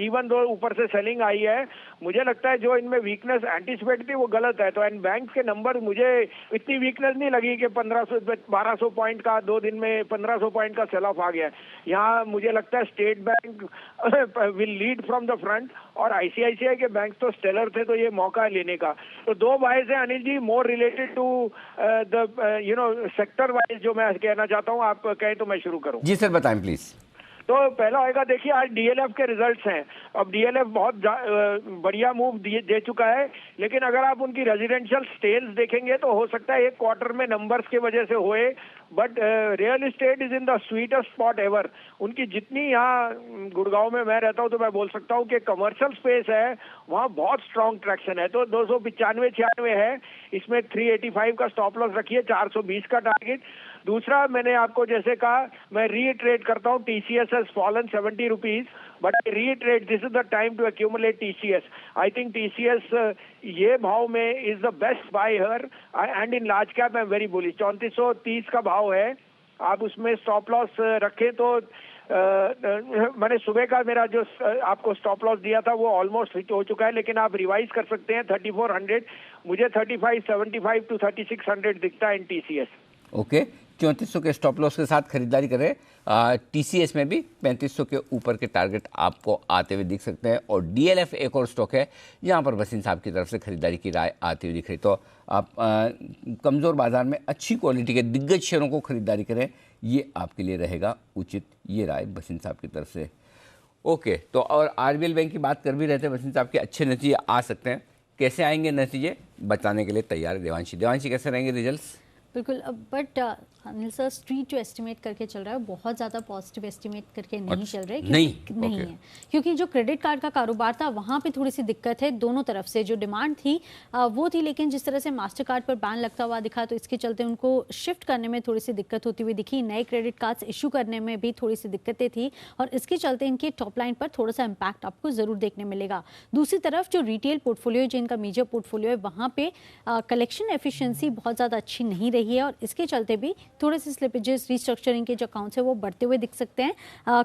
इवन दो ऊपर से सेलिंग आई है, मुझे लगता है जो इनमें वीकनेस एंटिसिपेट थी वो गलत है। तो एंड बैंक के नंबर मुझे इतनी वीकनेस नहीं लगी कि 1200 पॉइंट का 2 दिन में 1500 पॉइंट का सेल ऑफ आ गया। यहाँ मुझे लगता है state bank will lead from the front और ICICI के बैंक तो स्टेलर थे, तो ये मौका है लेने का। तो दो बायस है Anil ji, more related to the sector wise जो मैं कहना चाहता हूँ। आप कहें तो मैं शुरू करूँ? जी सर बताएं प्लीज। तो पहला होगा, देखिए आज DLF के रिजल्ट्स हैं। अब DLF बहुत बढ़िया मूव दे चुका है, लेकिन अगर आप उनकी रेजिडेंशियल सेल्स देखेंगे तो हो सकता है एक क्वार्टर में नंबर्स की वजह से होए, but real estate is in the sweetest spot ever. उनकी जितनी यहाँ गुड़गांव में मैं रहता हूँ तो मैं बोल सकता हूँ कि कमर्शियल स्पेस है वहाँ बहुत स्ट्रॉन्ग ट्रैक्शन है। तो 295-96 है, इसमें 385 का स्टॉप लॉस रखिए, 420 का टारगेट। दूसरा मैंने आपको जैसे कहा, मैं रीइटरेट करता हूँ, TCS has fallen 70 rupees, but I reiterate this is the time to accumulate TCS। I think TCS ये भाव में is the best buy here and in large cap I am very bullish. 3430 का भाव है, आप उसमें स्टॉप लॉस रखें तो मैंने सुबह का मेरा जो आपको स्टॉप लॉस दिया था वो ऑलमोस्ट हिट हो चुका है, लेकिन आप रिवाइज कर सकते हैं 3400। मुझे 3575 to 3600 दिखता है इन TCS। ओके, 3400 के स्टॉप लॉस के साथ खरीदारी करें। TCS में भी 3500 के ऊपर के टारगेट आपको आते हुए दिख सकते हैं। और DLF एक और स्टॉक है जहां पर वसीम साहब की तरफ से खरीदारी की राय आती हुई दिख रही। तो आप कमज़ोर बाजार में अच्छी क्वालिटी के दिग्गज शेयरों को खरीदारी करें, ये आपके लिए रहेगा उचित, ये राय वसीम साहब की तरफ से। ओके, तो और RBL बैंक की बात कर भी रहे थे वसीम साहब के, अच्छे नतीजे आ सकते हैं। कैसे आएंगे नतीजे बताने के लिए तैयार है देवांशी। देवांशी, कैसे रहेंगे रिजल्ट्स? बिल्कुल, बट अनिल सर स्ट्रीट जो एस्टिमेट करके चल रहा है बहुत ज़्यादा पॉजिटिव एस्टिमेट करके नहीं चल रहे, नहीं है, क्योंकि जो क्रेडिट कार्ड का कारोबार था वहाँ पे थोड़ी सी दिक्कत है। दोनों तरफ से जो डिमांड थी वो थी, लेकिन जिस तरह से मास्टर कार्ड पर बैन लगता हुआ दिखा तो इसके चलते उनको शिफ्ट करने में थोड़ी सी दिक्कत होती हुई दिखी, नए क्रेडिट कार्ड्स इशू करने में भी थोड़ी सी दिक्कतें थी और इसके चलते इनके टॉप लाइन पर थोड़ा सा इम्पैक्ट आपको ज़रूर देखने मिलेगा। दूसरी तरफ जो रिटेल पोर्टफोलियो है, जिनका मेजर पोर्टफोलियो है, वहाँ पे कलेक्शन एफिशिएंसी बहुत ज़्यादा अच्छी नहीं रही है और इसके चलते भी थोड़े से स्लिपेजेस, रीस्ट्रक्चरिंग के जो अकाउंट्स है वो बढ़ते हुए दिख सकते हैं।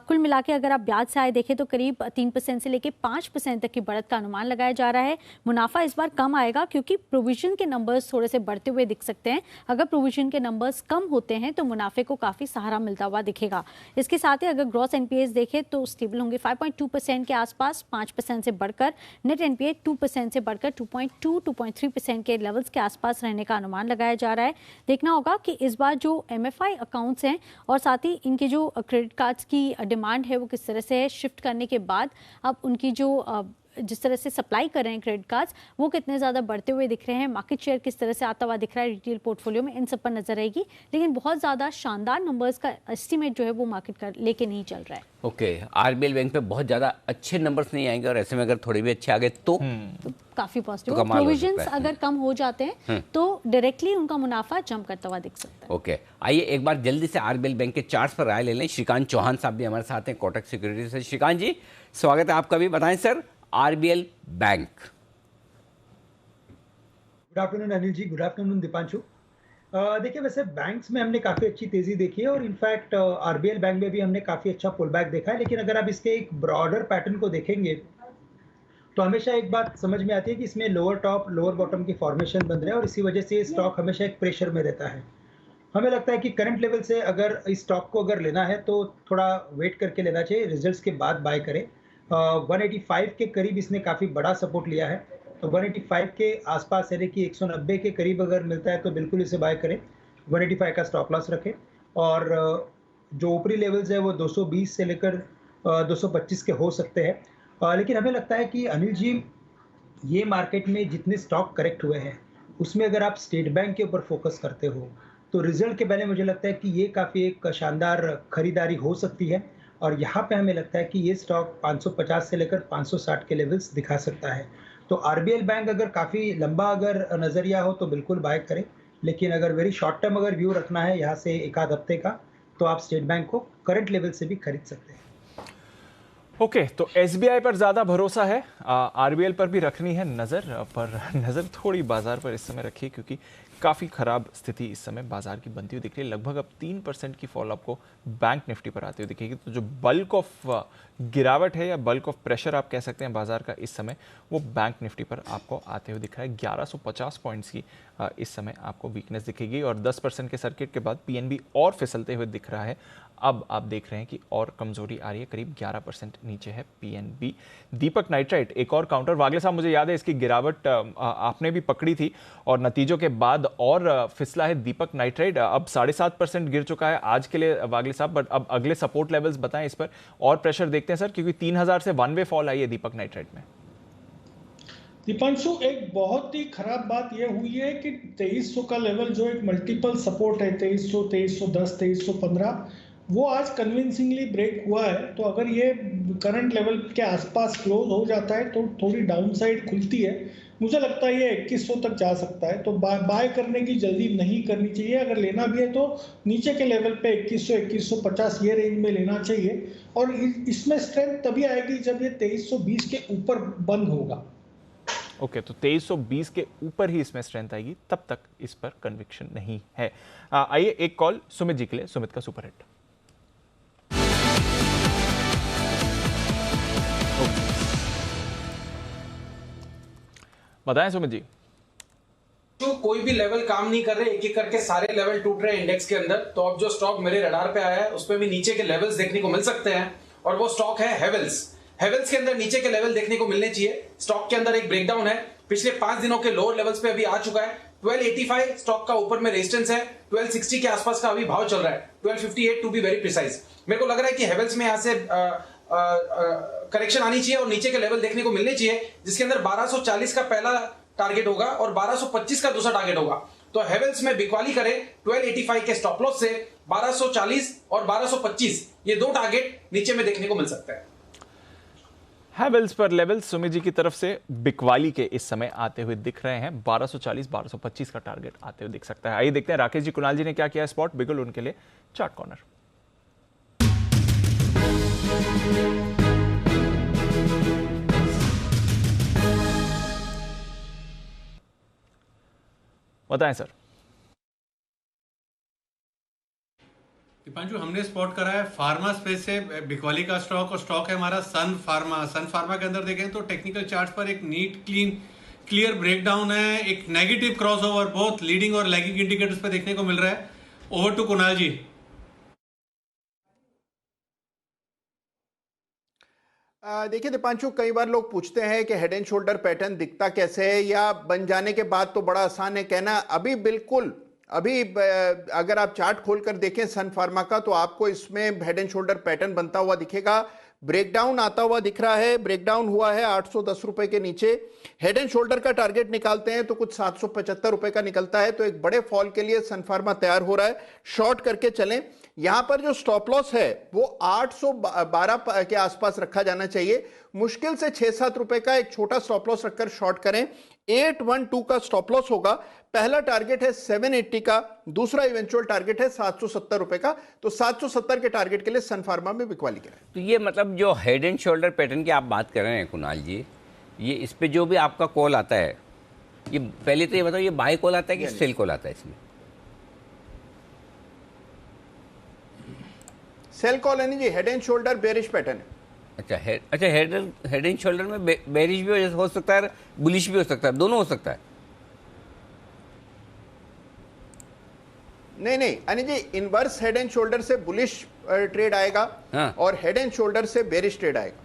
कुल मिला के अगर आप ब्याज से आए देखें तो करीब 3% से लेकर 5% तक की बढ़त का अनुमान लगाया जा रहा है। मुनाफा इस बार कम आएगा क्योंकि प्रोविजन के नंबर्स थोड़े से बढ़ते हुए दिख सकते हैं। अगर प्रोविजन के नंबर्स कम होते हैं तो मुनाफे को काफ़ी सहारा मिलता हुआ दिखेगा। इसके साथ ही अगर ग्रॉस एनपीएस देखें तो स्टेबल होंगे 5.2% के आसपास, 5% से बढ़कर नेट एनपीए 2% से बढ़कर 2.3% के लेवल्स के आसपास रहने का अनुमान लगाया जा रहा है। देखना होगा कि इस बार जो एमएफआई अकाउंट्स हैं और साथ ही इनके जो क्रेडिट कार्ड्स की डिमांड है वो किस तरह से है, शिफ्ट करने के बाद अब उनकी जो जिस तरह से सप्लाई कर रहे हैं क्रेडिट कार्ड्स वो कितने ज़्यादा बढ़ते हुए दिख रहे हैं, मार्केट शेयर किस तरह से आता हुआ दिख रहा है रिटेल पोर्टफोलियो में, इन सब पर नजर रहेगी। लेकिन बहुत ज़्यादा शानदार नंबर्स का एस्टीमेट जो है वो मार्केट कर लेके नहीं चल रहा है। ओके, आरबीएल बैंक पे बहुत ज़्यादा अच्छे नंबर्स नहीं आएंगे और ऐसे में अगर थोड़े भी अच्छे आ गए तो काफ़ी पॉजिटिव। प्रोविजंस अगर कम हो जाते हैं तो डायरेक्टली उनका मुनाफा जंप करता हुआ दिख सकता है। ओके, आइए एक बार जल्दी से आरबीएल बैंक के चार्ट्स पर राय ले लें। श्रीकांत चौहान साहब भी हमारे साथ हैं कोटक सिक्योरिटीज से। श्रीकांत जी स्वागत है आपका भी, बताएं sir RBL bank. Good afternoon Anil ji, good afternoon Deepanshu. देखिए वैसे बैंक्स में हमने काफ़ी अच्छी तेज़ी देखी है और इनफैक्ट आरबीएल बैंक में भी हमने काफ़ी अच्छा पुल बैक देखा है। लेकिन अगर आप इसके एक ब्रॉडर पैटर्न को देखेंगे तो हमेशा एक बात समझ में आती है कि इसमें लोअर टॉप लोअर बॉटम की फॉर्मेशन बन रहा है और इसी वजह से स्टॉक हमेशा एक प्रेशर में रहता है। हमें लगता है कि करंट लेवल से अगर इस स्टॉक को अगर लेना है तो थोड़ा वेट करके लेना चाहिए, रिजल्ट्स के बाद बाय करें। 185 के करीब इसने काफ़ी बड़ा सपोर्ट लिया है, तो 185 के आसपास यानी कि 190 के करीब अगर मिलता है तो बिल्कुल इसे बाय करें। 185 का स्टॉप लॉस रखें और जो ऊपरी लेवल्स है वो 220 से लेकर 225 के हो सकते हैं। लेकिन हमें लगता है कि अनिल जी ये मार्केट में जितने स्टॉक करेक्ट हुए हैं उसमें अगर आप स्टेट बैंक के ऊपर फोकस करते हो तो रिजल्ट के पहले मुझे लगता है कि ये काफ़ी एक शानदार खरीदारी हो सकती है और यहाँ पे हमें लगता है कि ये स्टॉक 550 से लेकर 560 के लेवल्स दिखा सकता है। तो आरबीएल बैंक अगर काफ़ी लंबा अगर नज़रिया हो तो बिल्कुल बाय करें, लेकिन अगर वेरी शॉर्ट टर्म अगर व्यू रखना है यहाँ से एक आध हफ्ते का तो आप स्टेट बैंक को करंट लेवल से भी खरीद सकते हैं। ओके, तो एसबीआई पर ज़्यादा भरोसा है, आरबीएल पर भी रखनी है नज़र, पर नज़र थोड़ी बाजार पर इस समय रखिए क्योंकि काफ़ी ख़राब स्थिति इस समय बाजार की बनती हुई दिख रही है। लगभग अब 3% की फॉल आपको बैंक निफ्टी पर आती हुई दिखेगी। तो जो बल्क ऑफ गिरावट है या बल्क ऑफ प्रेशर आप कह सकते हैं बाजार का इस समय, वो बैंक निफ्टी पर आपको आते हुए दिख रहा है। 1150 पॉइंट्स की इस समय आपको वीकनेस दिखेगी और 10% के सर्किट के बाद पीएनबी और फिसलते हुए दिख रहा है। अब आप देख रहे हैं कि और कमजोरी आ रही है, करीब 11% नीचे है पीएनबी। दीपक नाइट्राइट एक और काउंटर, वागले साहब मुझे याद है इसकी गिरावट आपने भी पकड़ी थी और नतीजों के बाद और फिसला है दीपक नाइट्राइट, अब 7.5% गिर चुका है आज के लिए वागले साहब। बट अब अगले सपोर्ट लेवल्स बताएं इस पर और प्रेशर देखते हैं सर, क्योंकि 3000 से वन वे फॉल आई है दीपक नाइट्राइट में। दीपांशु, एक बहुत ही खराब बात यह हुई है कि 2300 का लेवल जो एक मल्टीपल सपोर्ट है 2300, 2310, 2315, वो आज कन्विंसिंगली ब्रेक हुआ है। तो अगर ये करंट लेवल के आसपास क्लोज हो जाता है तो थोड़ी डाउन साइड खुलती है। मुझे लगता है ये 2100 तक जा सकता है, तो बाय करने की जल्दी नहीं करनी चाहिए। अगर लेना भी है तो नीचे के लेवल पे 2100, 2150 ये रेंज में लेना चाहिए और इसमें स्ट्रेंथ तभी आएगी जब ये 2320 के ऊपर बंद होगा। ओके, तो 2320 के ऊपर ही इसमें स्ट्रेंथ आएगी, तब तक इस पर कन्विक्शन नहीं है। आइए एक कॉल सुमित जी के लिए, सुमित का सुपरहिट। बताएं सुमित जी। तो कोई भी लेवल काम नहीं कर रहे, एक एक करके सारे लेवल टूट रहे हैं इंडेक्स के अंदर। तो अब जो स्टॉक मेरे रडार पे आया है उसमें भी नीचे के लेवल्स देखने को मिल सकते हैं और वो स्टॉक है हेवेल्स। हेवेल्स के अंदर नीचे के लेवल देखने को मिलने चाहिए। स्टॉक के अंदर एक ब्रेकडाउन है, पिछले 5 दिनों के लोअर लेवल्स पे अभी आ चुका है। 1285 स्टॉक का ऊपर में रेजिस्टेंस है, 1260 के आसपास का अभी भाव चल रहा है, 1258 टू बी वेरी प्रिसाइज। मेरे को लग रहा है कि हेवेल्स में यहां से करेक्शन आनी चाहिए और नीचे के लेवल देखने को मिलने चाहिए, जिसके अंदर 1240 का पहला टारगेट होगा और 1225 का दूसरा टारगेट होगा। तो हेवेल्स में बिकवाली करें 1285 के स्टॉप लॉस से 1240 और 1225 ये दो टारगेट नीचे में देखने को मिल सकता है। हैवेल्स पर लेवल सुमित जी की तरफ से बिकवाली के इस समय आते हुए दिख रहे हैं। 1240 1225 का टारगेट आते हुए दिख सकता है। आइए देखते हैं राकेश जी कुणाल जी ने क्या किया स्पॉट। बिल्कुल उनके लिए चार्ट कॉर्नर। बताएं सर। दीपांशु, हमने स्पॉट करा है फार्मा स्पेस से बिकवाली का स्टॉक, और स्टॉक है हमारा सन फार्मा। सन फार्मा के अंदर देखें तो टेक्निकल चार्ट पर एक नीट क्लियर ब्रेकडाउन है, एक नेगेटिव क्रॉसओवर बोथ लीडिंग और लैगिंग इंडिकेटर्स पे देखने को मिल रहा है। ओवर टू कुणाल जी। देखिए दीपांशु, कई बार लोग पूछते हैं कि हेड एंड शोल्डर पैटर्न दिखता कैसे है, या बन जाने के बाद तो बड़ा आसान है कहना। अभी अगर आप चार्ट खोलकर देखें सन फार्मा का, तो आपको इसमें हेड एंड शोल्डर पैटर्न बनता हुआ दिखेगा। ब्रेकडाउन आता हुआ दिख रहा है, ब्रेकडाउन हुआ है 810 रुपए के नीचे। हेड एंड शोल्डर का टारगेट निकालते हैं तो कुछ 775 रुपए का निकलता है, तो एक बड़े फॉल के लिए सन फार्मा तैयार हो रहा है। शॉर्ट करके चलें। यहां पर जो स्टॉप लॉस है वो 812 के आसपास रखा जाना चाहिए। मुश्किल से 6-7 रुपए का एक छोटा स्टॉप लॉस रखकर शॉर्ट करें। 812 का स्टॉप लॉस होगा। पहला टारगेट है 780 का, दूसरा इवेंचुअल टारगेट है 770 रुपए का। तो 770 के टारगेट के लिए सन फार्मा में बिकवाली करें। तो ये मतलब जो हेड एंड शोल्डर पैटर्न की आप बात कर रहे हैं कुणाल जी, ये इस पे जो भी आपका कॉल आता है, ये पहले तो ये बताओ, ये बाय कॉल आता है कि सेल कॉल आता है इसमें? सेल कॉल है नहीं जी, head and shoulder bearish pattern है। अच्छा हेड एंड शोल्डर में बेरिश भी हो सकता है, बुलिश भी हो सकता है, दोनों हो सकता है। नहीं Anil ji, inverse head and shoulder से बुलिश ट्रेड आएगा। हाँ। और हेड एंड शोल्डर से बेरिश ट्रेड आएगा।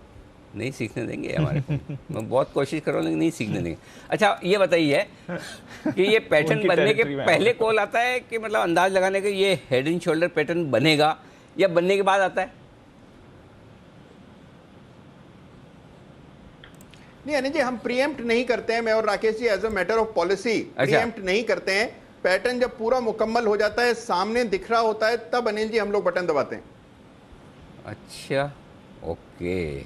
नहीं सीखने देंगे हमारे को। मैं बहुत कोशिश कर रहा हूँ लेकिन नहीं सीखने देंगे। अच्छा ये बताइए कि ये पैटर्न बनने के पहले कॉल आता है कि मतलब अंदाज लगाने के ये हेड एंड शोल्डर पैटर्न बनेगा, या बनने के बाद आता है? नहीं अनिल जी, हम प्रीएम्प्ट नहीं करते हैं। मैं और Rakesh ji as a matter of policy preempt नहीं करते हैं। पैटर्न जब पूरा मुकम्मल हो जाता है, सामने दिख रहा होता है, तब अनिल जी हम लोग बटन दबाते हैं। अच्छा ओके,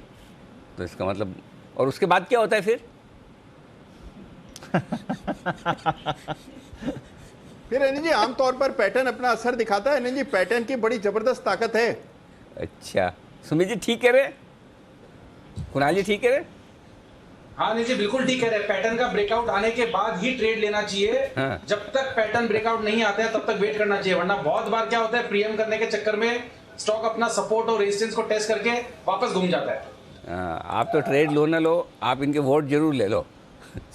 तो इसका मतलब, और उसके बाद क्या होता है फिर? फिर अनिल जी आमतौर पर पैटर्न अपना असर दिखाता है। अनिल जी पैटर्न की बड़ी जबरदस्त ताकत है। अच्छा सुमित जी ठीक कह रहे, कुणाल जी ठीक कह रहे? हाँ नहीं जी बिल्कुल ठीक कह रहे हैं। पैटर्न का ब्रेकआउट आने के बाद ही ट्रेड लेना चाहिए। हाँ। जब तक पैटर्न ब्रेकआउट नहीं आता है तब तक वेट करना चाहिए, वरना बहुत बार क्या होता है प्रीएम करने के चक्कर में स्टॉक अपना सपोर्ट और रेजिस्टेंस को टेस्ट करके वापस घूम जाता है। आप तो ट्रेड लो ना लो, आप इनके वोट जरूर ले लो।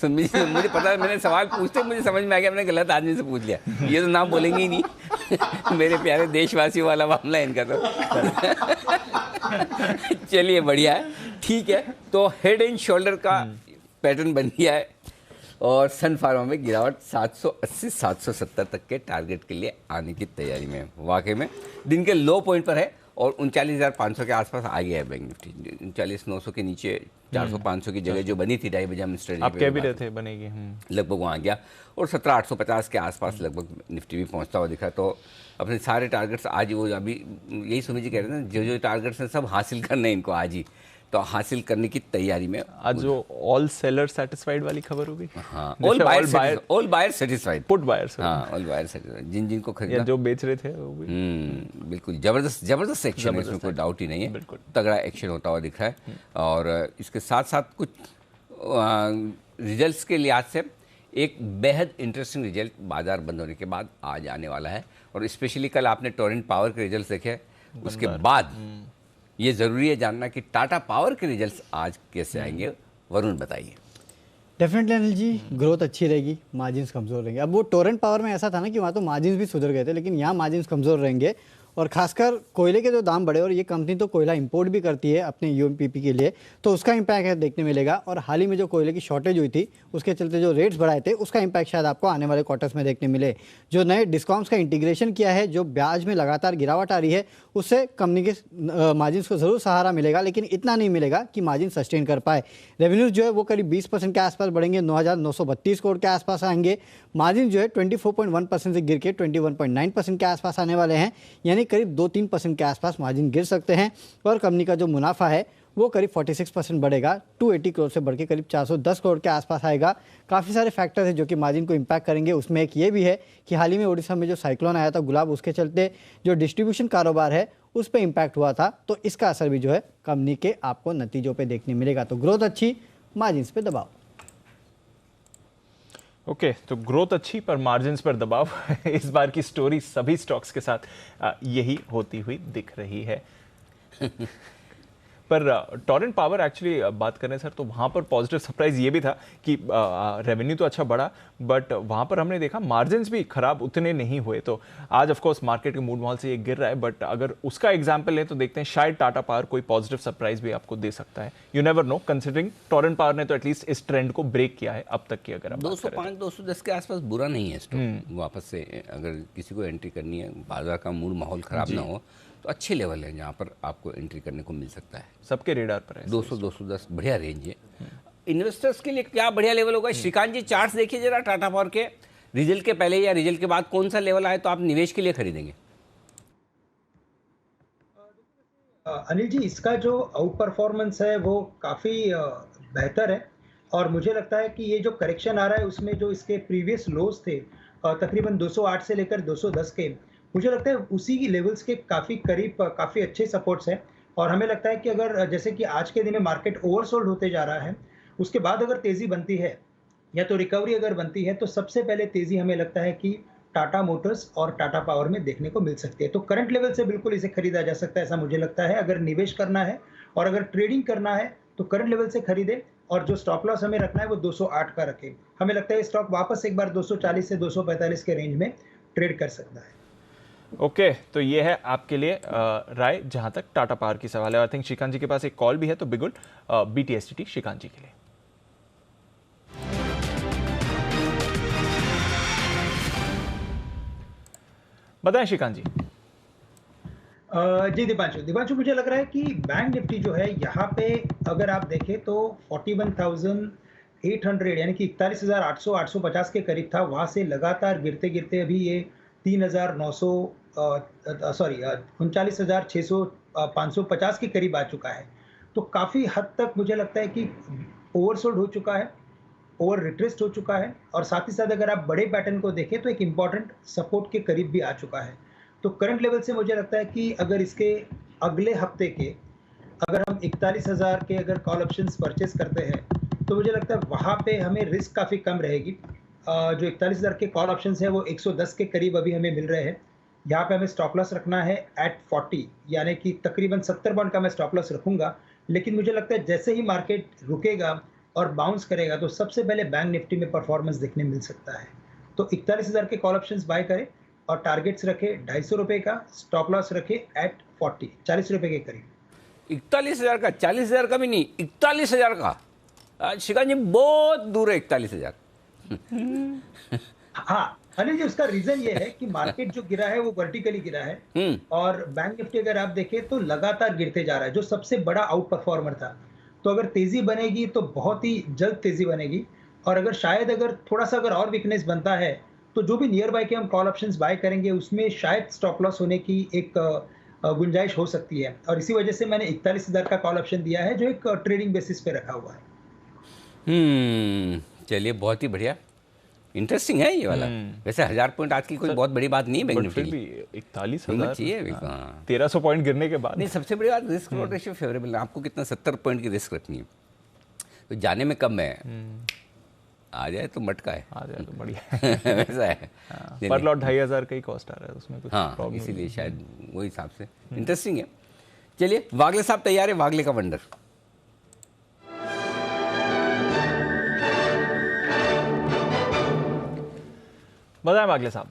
मुझे पता है, मैंने सवाल पूछते मुझे समझ में आ गया, मैंने गलत आदमी से पूछ लिया। ये तो नाम बोलेंगे ही नहीं। मेरे प्यारे देशवासियों वाला मामला है इनका तो। चलिए बढ़िया है, ठीक है। तो हेड एंड शोल्डर का पैटर्न बन गया है और सन फार्मा में गिरावट 780-770 तक के टारगेट के लिए आने की तैयारी में है। वाकई में दिन के लो पॉइंट पर है और 39,500 के आसपास आ गया है बैंक निफ्टी। 39,900 के नीचे 400-500 की जगह जो बनी थी 2:30 बजे हम स्ट्रेटजी आप कह भी रहे थे बनेगी, लगभग वहाँ गया और 17,850 के आसपास लगभग निफ्टी भी पहुँचता हुआ दिखा। तो अपने सारे टारगेट्स आज वो अभी यही सुमित जी कह रहे थे, जो टारगेट्स हैं सब हासिल करने इनको आज ही, तो हासिल करने की तैयारी में। आज जो ऑल सेलर सेटिस्फाइड वाली खबर होगी। हाँ, all buyer satisfied, put buyers. हाँ, ऑल बायर सेटिस्फाइड, जिनको खरीदा, जो बेच रहे थे वो भी। बिल्कुल जबरदस्त एक्शन है, इसमें कोई डाउट ही नहीं है। तगड़ा एक्शन होता हुआ दिख रहा है। और इसके साथ साथ कुछ रिजल्ट्स के लिहाज से एक बेहद इंटरेस्टिंग रिजल्ट बाजार बंद होने के बाद आज आने वाला है। और स्पेशली कल आपने टोरेंट पावर के रिजल्ट देखे, उसके बाद ये ज़रूरी है जानना कि टाटा पावर के रिजल्ट्स आज कैसे आएंगे। वरुण बताइए। डेफिनेटली अनिल जी, ग्रोथ अच्छी रहेगी, मार्जिन्स कमज़ोर रहेंगे। अब वो टोरेंट पावर में ऐसा था ना कि वहाँ तो मार्जिन्स भी सुधर गए थे, लेकिन यहाँ मार्जिन्स कमज़ोर रहेंगे और खासकर कोयले के जो दाम बढ़े, और ये कंपनी तो कोयला इंपोर्ट भी करती है अपने यूएमपीपी के लिए, तो उसका इम्पैक्ट है देखने मिलेगा। और हाल ही में जो कोयले की शॉर्टेज हुई थी उसके चलते जो रेट्स बढ़ाए थे उसका इम्पैक्ट शायद आपको आने वाले क्वार्टर्स में देखने मिले। जो नए डिस्कॉम्स का इंटीग्रेशन किया है, जो ब्याज में लगातार गिरावट आ रही है, उससे कंपनी के मार्जिन को जरूर सहारा मिलेगा, लेकिन इतना नहीं मिलेगा कि मार्जिन सस्टेन कर पाए। रेवेन्यूज जो है वो करीब 20% के आसपास बढ़ेंगे, 9,932 करोड़ के आसपास आएंगे। मार्जिन जो है 24.1% से गिर के 21.9% के आसपास आने वाले हैं, यानी करीब 2-3% के आसपास मार्जिन गिर सकते हैं। और कंपनी का जो मुनाफा है वो करीब 46% बढ़ेगा, 280 करोड़ से बढ़ के करीब 410 करोड़ के आसपास आएगा। काफ़ी सारे फैक्टर्स हैं जो कि मार्जिन को इम्पैक्ट करेंगे। उसमें एक ये भी है कि हाल ही में उड़ीसा में जो साइक्लोन आया था गुलाब, उसके चलते जो डिस्ट्रीब्यूशन कारोबार है उस पर इम्पैक्ट हुआ था, तो इसका असर भी जो है कंपनी के आपको नतीजों पे देखने मिलेगा। तो ग्रोथ अच्छी, मार्जिन्स पे दबाव। ओके, तो ग्रोथ अच्छी पर मार्जिन्स पर दबाव इस बार की स्टोरी सभी स्टॉक्स के साथ यही होती हुई दिख रही है। पर टोरेंट पावर एक्चुअली बात करें सर, तो वहाँ पर पॉजिटिव सरप्राइज ये भी था कि रेवेन्यू तो अच्छा बढ़ा, बट वहाँ पर हमने देखा मार्जिन्स भी खराब उतने नहीं हुए। तो आज ऑफ कोर्स मार्केट के मूड माहौल से ये गिर रहा है, बट अगर उसका एग्जाम्पल लें तो देखते हैं शायद टाटा पावर कोई पॉजिटिव सरप्राइज भी आपको दे सकता है। You never know, considering Torrent power ने तो एटलीस्ट इस ट्रेंड को ब्रेक किया है अब तक की। अगर 205-210 के आसपास बुरा नहीं है स्टॉक वापस से, अगर किसी को एंट्री करनी है, बाजार का मूड माहौल खराब ना हो, तो अच्छे लेवल है जहाँ पर आपको एंट्री करने को मिल सकता है। सबके रेडार पर है 200-210 बढ़िया रेंज है। इन्वेस्टर्स के लिए क्या बढ़िया लेवल होगा? श्रीकांत जी चार्ट्स देखिए जरा, टाटा पावर के रिजल्ट के पहले या रिजल्ट के बाद कौन सा लेवल आए तो आप निवेश के लिए खरीदेंगे? अनिल जी, इसका जो आउट परफॉर्मेंस है वो काफ़ी बेहतर है, और मुझे लगता है कि ये जो करेक्शन आ रहा है उसमें जो इसके प्रीवियस लोज थे तकरीबन 208 से लेकर 210 के, मुझे लगता है उसी की लेवल्स के काफ़ी करीब काफ़ी अच्छे सपोर्ट्स हैं। और हमें लगता है कि अगर जैसे कि आज के दिन में मार्केट ओवरसोल्ड होते जा रहा है, उसके बाद अगर तेज़ी बनती है या तो रिकवरी अगर बनती है, तो सबसे पहले तेज़ी हमें लगता है कि टाटा मोटर्स और टाटा पावर में देखने को मिल सकती है। तो करंट लेवल से बिल्कुल इसे खरीदा जा सकता है, ऐसा मुझे लगता है। अगर निवेश करना है और अगर ट्रेडिंग करना है तो करंट लेवल से खरीदे, और जो स्टॉप लॉस हमें रखना है वो 208 का रखें। हमें लगता है स्टॉक वापस एक बार 240 से 245 के रेंज में ट्रेड कर सकता है। ओके, तो ये है आपके लिए राय जहां तक टाटा पावर की सवाल है। आई थिंक श्रीकांत जी के पास एक कॉल भी है, तो बिगुल BTSTT श्रीकांत जी के लिए। बताएं श्रीकांत जी। जी दीपांशु, मुझे लग रहा है कि बैंक निफ्टी जो है यहाँ पे अगर आप देखें तो 41,800 यानी कि 41,800-850 के करीब था, वहाँ से लगातार गिरते गिरते अभी ये 39,650 के करीब आ चुका है। तो काफ़ी हद तक मुझे लगता है कि ओवरसोल्ड हो चुका है, ओवर रिट्रेस्ड हो चुका है, और साथ ही साथ अगर आप बड़े पैटर्न को देखें तो एक इम्पॉर्टेंट सपोर्ट के करीब भी आ चुका है। तो करंट लेवल से मुझे लगता है कि अगर इसके अगले हफ्ते के अगर हम 41,000 के अगर कॉल ऑप्शंस परचेस करते हैं तो मुझे लगता है वहाँ पे हमें रिस्क काफ़ी कम रहेगी। जो 41,000 के कॉल ऑप्शंस हैं वो 110 के करीब अभी हमें मिल रहे हैं। यहाँ पे हमें स्टॉप लॉस रखना है एट 40, यानी कि तकरीबन 70 पॉइंट का मैं स्टॉप लॉस रखूँगा। लेकिन मुझे लगता है जैसे ही मार्केट रुकेगा और बाउंस करेगा तो सबसे पहले बैंक निफ्टी में परफॉर्मेंस देखने मिल सकता है। तो 41,000 के कॉल ऑप्शंस बाय करें और टारगेट्स रखे 250 रुपये का, स्टॉप लॉस रखे एट 40, 40 रुपये के करीब। 41,000 का, 40,000 का भी नहीं, 41,000 का। श्रीकांत जी बहुत दूर है 41,000। हाँ अनिल जी, उसका रीजन ये है कि मार्केट जो गिरा है वो वर्टिकली गिरा है, और बैंक निफ्टी अगर आप देखें तो लगातार गिरते जा रहा है, जो सबसे बड़ा आउट परफॉर्मर था। तो अगर तेजी बनेगी तो बहुत ही जल्द तेजी बनेगी, और अगर शायद अगर थोड़ा सा अगर और वीकनेस बनता है तो जो भी नियर बाय के हम कॉल ऑप्शंस बाय करेंगे उसमें शायद स्टॉप लॉस होने की एक गुंजाइश हो सकती है। और इसी वजह से मैंने 41,000 का कॉल ऑप्शन दिया है जो एक ट्रेडिंग बेसिस पे रखा हुआ है। चलिए, बहुत ही बढ़िया, इंटरेस्टिंग है ये वाला। वैसे 1000 पॉइंट आज की कोई बहुत बड़ी बात नहीं है बैंक निफ्टी भी 41,000 चाहिए 1300 पॉइंट गिरने के बाद। नहीं, सबसे बड़ी बात रिस्क रिवॉर्ड रेशियो फेवरेबल है। आपको कितना 70 पॉइंट की रिस्क रखनी है, तो जाने में कम है, आ जाए तो मटका है, आ जाए तो बढ़िया वैसा है। पर लॉट 2,500 का ही कॉस्ट आ रहा है उसमें कुछ। हाँ, इसीलिए शायद वो हिसाब से इंटरेस्टिंग है। चलिए, वागले साहब तैयार है, वागले का वंडर। बताएं वागले साहब।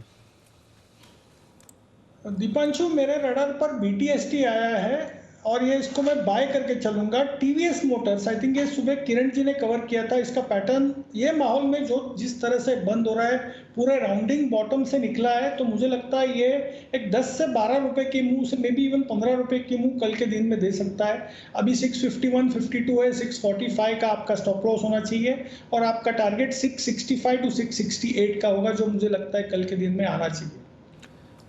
दीपांशु, मेरे रडार पर BTST आया है और ये इसको मैं बाय करके चलूंगा। TVS मोटर्स, आई थिंक ये सुबह किरण जी ने कवर किया था। इसका पैटर्न ये माहौल में जो जिस तरह से बंद हो रहा है, पूरे राउंडिंग बॉटम से निकला है, तो मुझे लगता है ये एक 10 से 12 रुपए के मुंह से मे बी इवन 15 रुपए के मुंह कल के दिन में दे सकता है। अभी 651, 52 है, 645 का आपका स्टॉप लॉस होना चाहिए और आपका टारगेट 665 टू 668 का होगा, जो मुझे लगता है कल के दिन में आना चाहिए।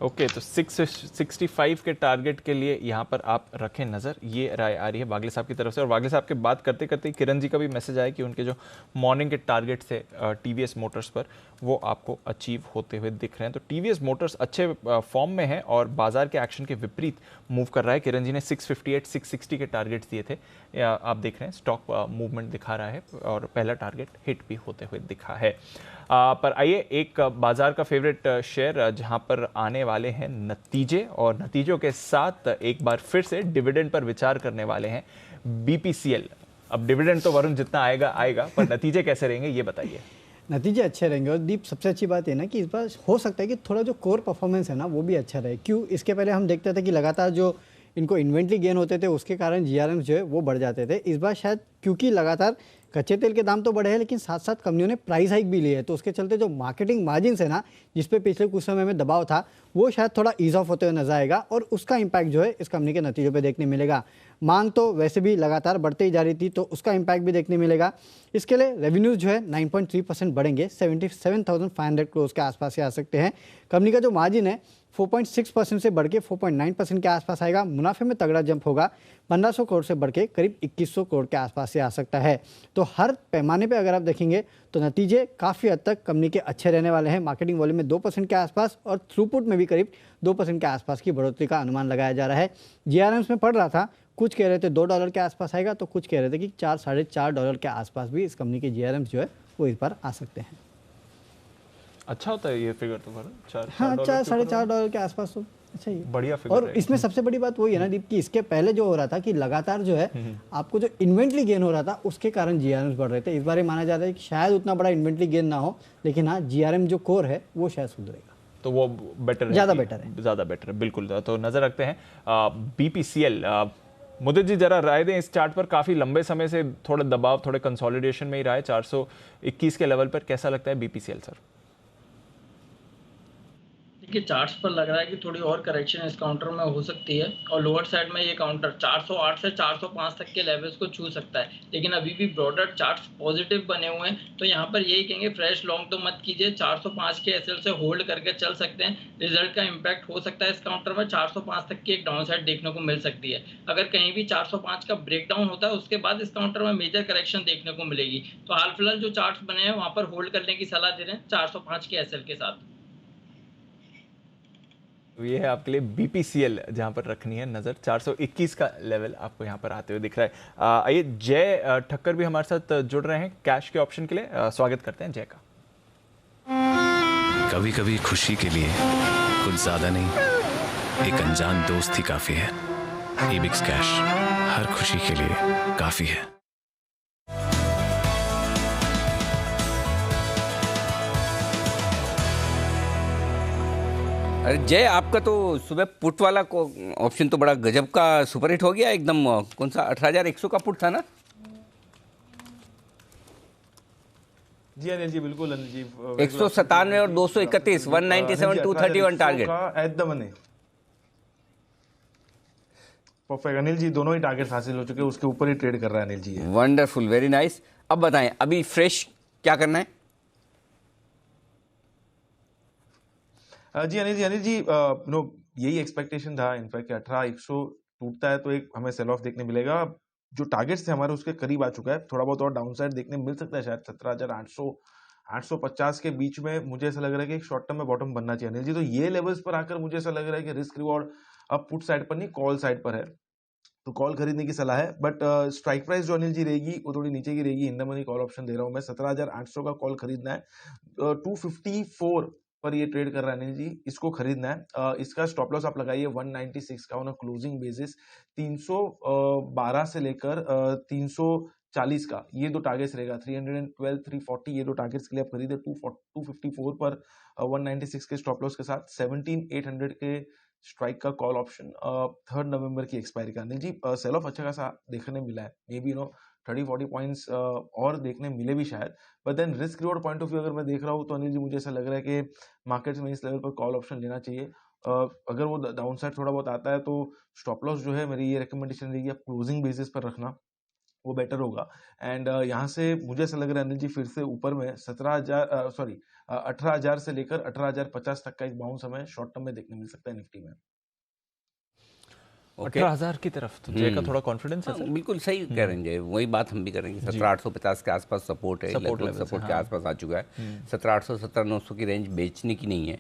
ओके तो 665 के टारगेट के लिए यहाँ पर आप रखें नज़र, ये राय आ रही है वागले साहब की तरफ से। और वागले साहब के बात करते करते किरण जी का भी मैसेज आया कि उनके जो मॉर्निंग के टारगेट थे TVS मोटर्स पर, वो आपको अचीव होते हुए दिख रहे हैं। तो TVS मोटर्स अच्छे फॉर्म में है और बाजार के एक्शन के विपरीत मूव कर रहा है। किरण जी ने 658, 660 के टारगेट्स दिए थे, आप देख रहे हैं स्टॉक मूवमेंट दिखा रहा है और पहला टारगेट हिट भी होते हुए दिखा है। पर आइए एक बाजार का फेवरेट शेयर जहां पर आने वाले हैं नतीजे, और नतीजों के साथ एक बार फिर से डिविडेंड पर विचार करने वाले हैं BPCL। अब डिविडेंड तो वरुण जितना आएगा आएगा, पर नतीजे कैसे रहेंगे ये बताइए। नतीजे अच्छे रहेंगे और दीप सबसे अच्छी बात है ना कि इस बार हो सकता है कि थोड़ा जो कोर परफॉर्मेंस है ना वो भी अच्छा रहे। क्यों, इसके पहले हम देखते थे कि लगातार जो इनको इन्वेंट्री गेन होते थे उसके कारण GRM जो है वो बढ़ जाते थे। इस बार शायद क्योंकि लगातार कच्चे तेल के दाम तो बढ़े हैं, लेकिन साथ साथ कंपनियों ने प्राइस हाइक भी ली है, तो उसके चलते जो मार्केटिंग मार्जिन है ना, जिस पे पिछले कुछ समय में दबाव था, वो शायद थोड़ा ईज ऑफ होते हुए नजर आएगा और उसका इम्पैक्ट जो है इस कंपनी के नतीजों पे देखने मिलेगा। मांग तो वैसे भी लगातार बढ़ते ही जा रही थी, तो उसका इम्पैक्ट भी देखने मिलेगा। इसके लिए रेवेन्यूज जो है 9.3% बढ़ेंगे, 77,500 करोड़ के आसपास से आ सकते हैं। कंपनी का जो मार्जिन है 4.6% से बढ़ के 4.9% के आसपास आएगा। मुनाफे में तगड़ा जंप होगा, 1500 करोड़ से बढ़ के करीब 2100 करोड़ के आसपास से आ सकता है। तो हर पैमाने पे अगर आप देखेंगे तो नतीजे काफ़ी हद तक कंपनी के अच्छे रहने वाले हैं। मार्केटिंग वॉल्यूम में 2% के आसपास और थ्रूपुट में भी करीब 2% के आसपास की बढ़ोतरी का अनुमान लगाया जा रहा है। GRMs में पढ़ रहा था, कुछ कह रहे थे $2 के आसपास आएगा, तो कुछ कह रहे थे कि $4, $4.5 के आसपास भी इस कंपनी के GRMs जो है वो इस बार आ सकते हैं। अच्छा होता है ये फिगर तो हाँ, $4, $4.5 के आसपास तो अच्छा ही बढ़िया फिगर। और इसमें सबसे बड़ी बात वही है ना दीप, कि इसके पहले जो हो रहा था कि लगातार जो है आपको जो इन्वेंट्री गेन हो रहा था उसके कारण GRMs बढ़ रहे थे। इस बार ये माना जा रहा है कि शायद उतना बड़ा इन्वेंट्री गेन ना हो, लेकिन हाँ GRM जो कोर है वो शायद सुधरेगा, तो वो बेटर है, ज़्यादा बेटर है। बिल्कुल, तो नजर रखते हैं BPCL। मुदित जी जरा राय दें इस चार्ट पर, काफी लंबे समय से थोड़ा दबाव, थोड़े कंसोलिडेशन में ही रहा है 421 के लेवल पर, कैसा लगता है BPCL सर? देखिए चार्ट्स पर लग रहा है कि थोड़ी और करेक्शन इस काउंटर में हो सकती है और लोअर साइड में ये काउंटर 408 से 405 तक के लेवल्स को छू सकता है, लेकिन अभी भी ब्रॉडर चार्ट्स पॉजिटिव बने हुए हैं, तो यहाँ पर यही कहेंगे फ्रेश लॉन्ग तो मत कीजिए, 405 के SL से होल्ड करके चल सकते हैं। रिजल्ट का इम्पैक्ट हो सकता है इस काउंटर में, 405 तक की एक डाउन साइड देखने को मिल सकती है। अगर कहीं भी 405 का ब्रेकडाउन होता है उसके बाद इस काउंटर में मेजर करेक्शन देखने को मिलेगी। तो हाल फिलहाल जो चार्ट्स बने हैं वहाँ पर होल्ड करने की सलाह दे रहे हैं 405 के SL के साथ। ये है आपके लिए BPCL जहां पर रखनी है नजर, 421 का लेवल आपको यहां पर आते हुए दिख रहा है। आइए जय ठक्कर भी हमारे साथ जुड़ रहे हैं कैश के ऑप्शन के लिए, स्वागत करते हैं जय का। कभी कभी खुशी के लिए कुछ ज्यादा नहीं, एक अनजान दोस्त ही काफी है। EBIX कैश हर खुशी के लिए काफी है। अरे जय, आपका तो सुबह पुट वाला ऑप्शन तो बड़ा गजब का सुपरहिट हो गया एकदम। कौन सा 18,100 का पुट था ना? जी अनिल जी, बिल्कुल अनिल जी। 197 और 231, 197, 231 target at the money. Perfect Anil ji, दोनों ही टारगेट हासिल हो चुके हैं, उसके ऊपर ही ट्रेड कर रहा है Anil ji. Wonderful, very nice. अब बताएं अभी फ्रेश क्या करना है? जी अनिल जी, यही एक्सपेक्टेशन था इनफैक्ट 18,100 टूटता है तो एक हमें सेल ऑफ देखने मिलेगा। जो टारगेट्स थे हमारे उसके करीब आ चुका है, थोड़ा बहुत और डाउन साइड देखने मिल सकता है शायद 17,800 850 के बीच में। मुझे ऐसा लग रहा है कि एक शॉर्ट टर्म में बॉटम बनना चाहिए अनिल जी। तो ये लेवल्स पर आकर मुझे ऐसा लग रहा है कि रिस्क रिवॉर्ड अब पुट साइड पर नहीं, कॉल साइड पर है, तो कॉल खरीदने की सलाह है। बट स्ट्राइक प्राइस जो अनिल जी रहेगी वो थोड़ी नीचे की रहेगी। In the money call option दे रहा हूँ मैं, 17,800 का कॉल खरीदना है। 254 पर ये ट्रेड कर रहा है अनिल जी, इसको खरीदना है। इसका स्टॉप लॉस आप लगाइए 196 का ऑन क्लोजिंग बेसिस। 312 से लेकर 340 का ये दो टारगेट्स रहेगा। 312, 340 ये दो टारगेट्स के लिए आप खरीदे। 254 पर 196 के स्टॉप लॉस के साथ 17,800 के स्ट्राइक का कॉल ऑप्शन 3 नवंबर की एक्सपायरी का। अनिल जी सेल ऑफ अच्छा खासा देखने मिला है, मे बी 30-40 पॉइंट्स और देखने मिले भी शायद, but then risk reward point of view अगर मैं देख रहा हूँ तो अनिल जी मुझे ऐसा लग रहा है कि मार्केट्स में इस लेवल पर कॉल ऑप्शन लेना चाहिए। अगर वो डाउन साइड थोड़ा बहुत आता है तो स्टॉप लॉस जो है मेरी ये रिकमेंडेशन रहेगी आप क्लोजिंग बेसिस पर रखना, वो बेटर होगा। एंड यहाँ से मुझे ऐसा लग रहा है अनिल जी फिर से ऊपर में 18,000 से लेकर 18,050 तक का एक बाउंस हमें शॉर्ट टर्म में देखने मिल सकता है निफ्टी में। 18,000 की तरफ तो जय का थोड़ा कॉन्फिडेंस है सर? बिल्कुल सही कह रहे हैं जय, वही बात हम भी करेंगे। 17,850 के आसपास सपोर्ट है, लगभग सपोर्ट के आसपास आ चुका है। 17,800 17,900 की रेंज बेचने की नहीं है,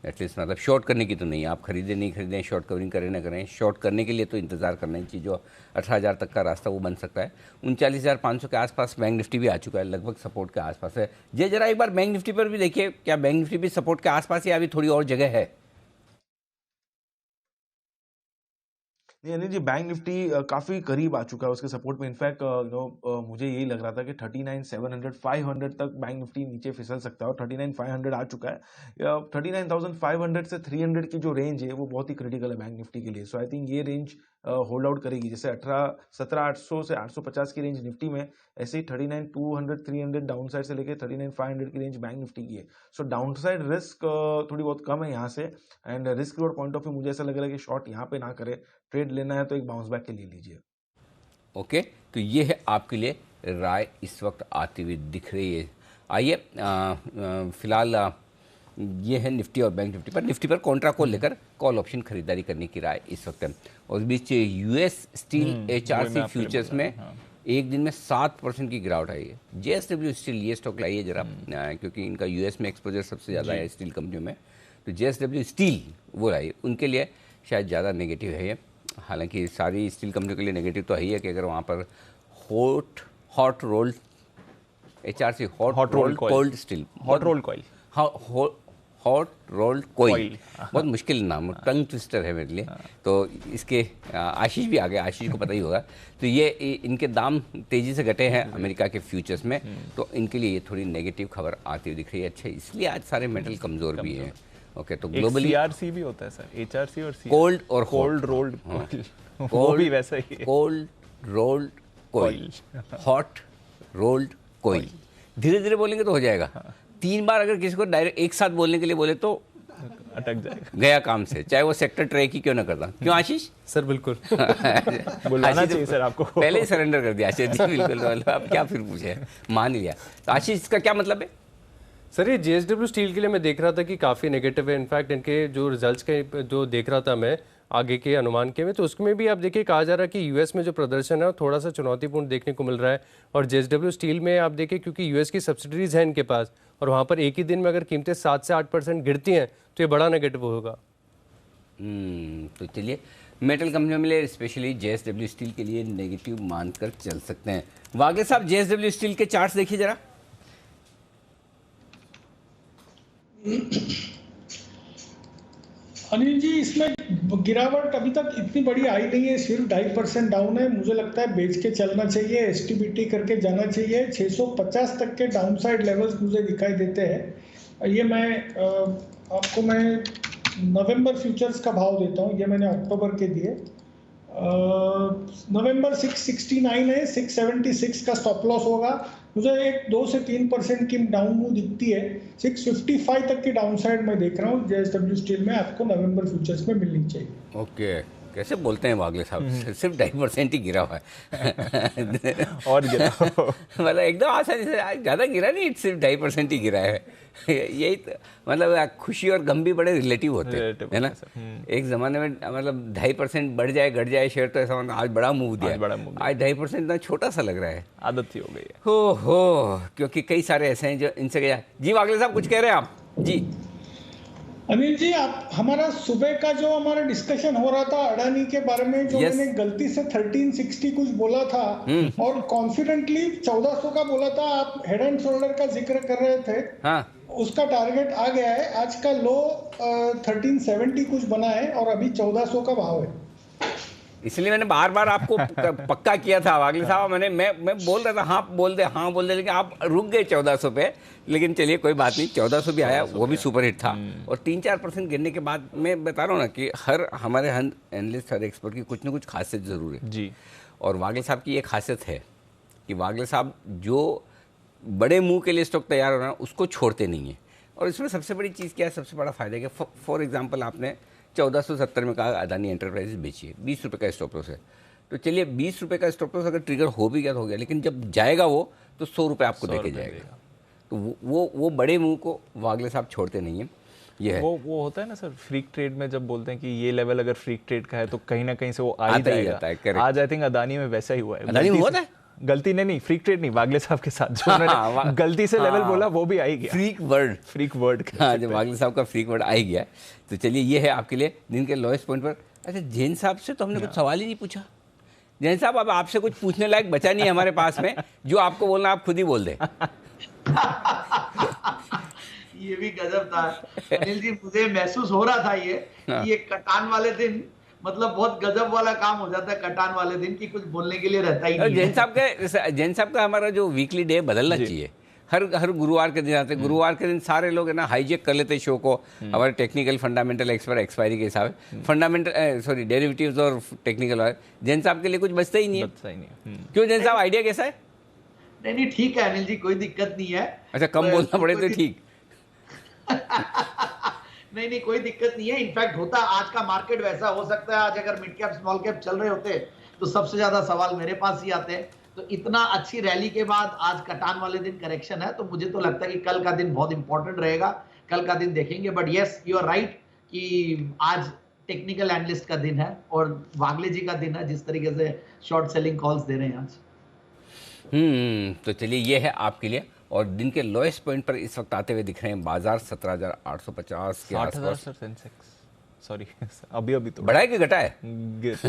एटलीस्ट मतलब शॉर्ट करने की तो नहीं है। आप खरीदें नहीं खरीदें, शॉर्ट कवरिंग करें ना करें, शॉर्ट करने के लिए तो इंतजार करना चाहिए। जो 18,000 तक का रास्ता वो बन सकता है। 39,500 के आसपास बैंक निफ्टी भी आ चुका है, लगभग सपोर्ट के आसपास है। जय जरा एक बार बैंक निफ्टी पर भी देखिए, क्या बैंक निफ्टी भी सपोर्ट के आसपास या अभी थोड़ी और जगह है? नहीं अनिल जी बैंक निफ्टी काफी करीब आ चुका है उसके सपोर्ट में। इनफैक्ट मुझे यही लग रहा था कि 39,700 500 तक बैंक निफ्टी नीचे फिसल सकता है और 39,500 आ चुका है। 39,500 से 300 की जो रेंज है वो बहुत ही क्रिटिकल है बैंक निफ्टी के लिए। सो आई थिंक ये रेंज होल्ड आउट करेगी। जैसे 17,800 से 850 की रेंज निफ्टी में, ऐसे ही 39,200 300 डाउन साइड से लेकर 39,500 की रेंज बैंक निफ्टी की है। सो डाउन साइड रिस्क थोड़ी बहुत कम है यहाँ से, and risk reward point of view मुझे ऐसा लग रहा है कि शॉर्ट यहाँ पे ना करे, ट्रेड लेना है तो एक बाउंस बैक के लिए लीजिए। ओके, तो ये है आपके लिए राय इस वक्त आती हुई दिख रही है। आइए फिलहाल ये है निफ्टी और बैंक निफ्टी पर। निफ्टी पर कॉन्ट्रा कॉल लेकर कॉल ऑप्शन खरीदारी करने की राय इस वक्त है। और इस बीच यूएस स्टील एचआरसी फ्यूचर्स में एक दिन में 7% की गिरावट आई है। जेएसडब्ल्यू स्टील, ये स्टॉक लाइए जरा, क्योंकि इनका यूएस में एक्सपोजर सबसे ज़्यादा है स्टील कंपनियों में। तो जेएसडब्ल्यू स्टील वो लाइए, उनके लिए शायद ज़्यादा नेगेटिव है ये। हालांकि सारी स्टील कंपनियों के लिए नेगेटिव तो है ही है कि अगर वहाँ पर hot rolled HRC hot rolled cold steel, hot rolled coil, hot rolled coil, बहुत मुश्किल नाम, टंग ट्विस्टर है मेरे लिए। तो इसके आशीष भी आ गए, आशीष को पता ही होगा। तो ये इनके दाम तेज़ी से घटे हैं अमेरिका के फ्यूचर्स में, तो इनके लिए ये थोड़ी नेगेटिव खबर आती हुई दिख रही है। अच्छा, इसलिए आज सारे मेटल कमज़ोर भी हैं। ओके, तो ग्लोबली सीआरसी भी होता है सर, एचआरसी और कोल्ड और कोल्ड रोल्ड कॉइल, वो भी वैसा ही है। Cold rolled coil, hot rolled coil. धीरे धीरे बोलेंगे तो हो जाएगा। 3 बार अगर किसी को डायरेक्ट एक साथ बोलने के लिए बोले तो अटक जाएगा, गया काम से, चाहे वो सेक्टर ट्रैक ही क्यों ना करता। क्यों आशीष? सर बिल्कुल बुलाना चाहिए सर आपको। पहले ही सरेंडर कर दिया आशीष जी, बिल्कुल। अब क्या फिर पूछे, मान लिया। तो आशीष इसका क्या मतलब है? सर ये जेएसडब्ल्यू स्टील के लिए मैं देख रहा था कि काफ़ी नेगेटिव है। इनफैक्ट इनके जो रिजल्ट्स के जो देख रहा था मैं आगे के अनुमान के में, तो उसमें भी आप देखिए कहा जा रहा है कि यूएस में जो प्रदर्शन है वो थोड़ा सा चुनौतीपूर्ण देखने को मिल रहा है। और जेएसडब्ल्यू स्टील में आप देखिए क्योंकि यूएस की सब्सिडीज हैं इनके पास, और वहाँ पर एक ही दिन में अगर कीमतें 7 से 8% गिरती हैं तो ये बड़ा नेगेटिव होगा। तो चलिए मेटल कंपनियों में स्पेशली जेएसडब्ल्यू स्टील के लिए नेगेटिव मानकर चल सकते हैं। वागे साहब, जेएसडब्ल्यू स्टील के चार्ट्स देखिए जरा। अनिल जी, इसमें गिरावट अभी तक इतनी बड़ी आई नहीं है, सिर्फ 2.5% डाउन है। मुझे लगता है बेच के चलना चाहिए, एसटीबीटी करके जाना चाहिए। 650 तक के डाउन साइड लेवल्स मुझे दिखाई देते हैं। ये आपको मैं नवंबर फ्यूचर्स का भाव देता हूँ, ये मैंने अक्टूबर के दिए। नवंबर 669 है, 676 का स्टॉप लॉस होगा। मुझे एक 2 से 3% की डाउन मूव दिखती है। 655 तक की डाउन साइड मैं देख रहा हूँ जेएसडब्ल्यू स्टील में, आपको नवंबर फ्यूचर्स में मिलनी चाहिए। ओके, कैसे बोलते हैं वागले साहब, सिर्फ 2.5% ही गिरा हुआ है और गिरा मतलब एकदम आसानी से, ज़्यादा गिरा नहीं, सिर्फ 2.5% ही गिरा है। यही तो, मतलब खुशी और गम भी बड़े रिलेटिव होते हैं, है ना। एक ज़माने में मतलब 2.5% बढ़ जाए घट जाए शेयर तो ऐसा, आज बड़ा मूव दिया, आज 2.5% इतना छोटा सा लग रहा है। आदत ही हो गई है। हो, क्योंकि कई सारे ऐसे हैं जो इनसे गया। जी वागले साहब कुछ कह रहे हैं आप? जी अनिल जी, आप हमारा सुबह का जो हमारा डिस्कशन हो रहा था अडानी के बारे में, जो मैंने गलती से 1360 कुछ बोला था और कॉन्फिडेंटली 1400 का बोला था, आप हेड एंड शोल्डर का जिक्र कर रहे थे। हाँ, उसका टारगेट आ गया है। आज का लो 1370 कुछ बना है और अभी 1400 का भाव है। इसलिए मैंने बार बार आपको पक्का किया था वागले साहब, मैं बोल रहा था हाँ बोल दे, लेकिन आप रुक गए 1400 पे। लेकिन चलिए कोई बात नहीं, 1400 भी आया, वो भी सुपर हिट था। और 3-4% गिरने के बाद मैं बता रहा हूँ ना कि हमारे एनालिस्ट हर एक्सपर्ट की कुछ ना कुछ खासियत ज़रूर है जी। और वागले साहब की ये खासियत है कि वागले साहब जो बड़े मुंह के लिए स्टॉक तैयार हो रहा है उसको छोड़ते नहीं है। और इसमें सबसे बड़ी चीज़ क्या है, सबसे बड़ा फायदा है कि फॉर एग्जांपल आपने 1470 में कहा अदानी एंटरप्राइजेस बेचिए, 20 रुपये का स्टॉप लॉस है, तो चलिए 20 रुपये का स्टॉप लॉस अगर ट्रिगर हो भी गया तो हो गया, लेकिन जब जाएगा वो तो 100 रुपये आपको देके जाएगा। तो वो बड़े मुंह को वागले साहब छोड़ते नहीं है। ये है वो होता है ना सर, फ्रीक ट्रेड में जब बोलते हैं कि ये लेवल अगर फ्रीक ट्रेड का है तो कहीं ना कहीं से वो आ ही जाएगा। आज आई थिंक अदानी में वैसा ही हुआ है। अदानी में हुआ था गलती नहीं, फ्रीक ट्रेड नहीं, वागले साहब के साथ जो उन्होंने गलती से लेवल बोला वो भी आ ही गया। फ्रीक वर्ड हाँ, जब वागले साहब का फ्रीक वर्ड आ ही गया। तो चलिए ये है आपके लिए दिन के लोएस्ट पॉइंट पर। अच्छा, जैन साहब से तो हमने कुछ सवाल ही नहीं पूछा। जैन साहब, अब आपसे कुछ पूछने लायक बचा नहीं है हमारे पास में, जो आपको बोलना आप खुद ही बोल दें। ये भी गजब था अनिल जी, मुझे महसूस हो रहा था ये कटान वाले दिन मतलब बहुत गजब वाला काम हो जाता है कटान वाले दिन की, कुछ बोलने के लिए रहता ही नहीं। जैन साहब का हमारा जो वीकली डे बदलना चाहिए। हर गुरुवार के दिन आते, गुरुवार के दिन सारे लोग है ना हाईजेक कर लेते शो को, हमारे टेक्निकल फंडामेंटल एक्सपर्ट एक्सपायरी के हिसाब से फंडामेंटल डेरिवेटिव्स और टेक्निकल वाले। जैन साहब के लिए कुछ बचता ही नहीं है। क्यों जैन साहब, आइडिया कैसा है? नहीं ठीक है अनिल जी, कोई दिक्कत नहीं है। अच्छा, कम बोलना पड़े तो ठीक। नहीं कोई दिक्कत नहीं है। इनफैक्ट होता आज का मार्केट वैसा हो सकता है, आज अगर मिड कैप स्मॉल कैप चल रहे होते तो सबसे ज्यादा सवाल मेरे पास ही आते हैं। तो इतना अच्छी रैली के बाद आज कटान वाले दिन करेक्शन है, तो मुझे तो लगता है कि कल का दिन बहुत इंपॉर्टेंट रहेगा, कल का दिन देखेंगे। But yes, you are right कि आज टेक्निकल एनालिस्ट का दिन है और वागले जी का दिन है, जिस तरीके से शॉर्ट सेलिंग कॉल्स दे रहे हैं आज। तो चलिए ये है आपके लिए। और दिन के लोएस्ट पॉइंट पर इस वक्त आते हुए दिख रहे हैं बाजार 17,850 के आसपास। सॉरी अभी तो बढ़ा है कि घटा है?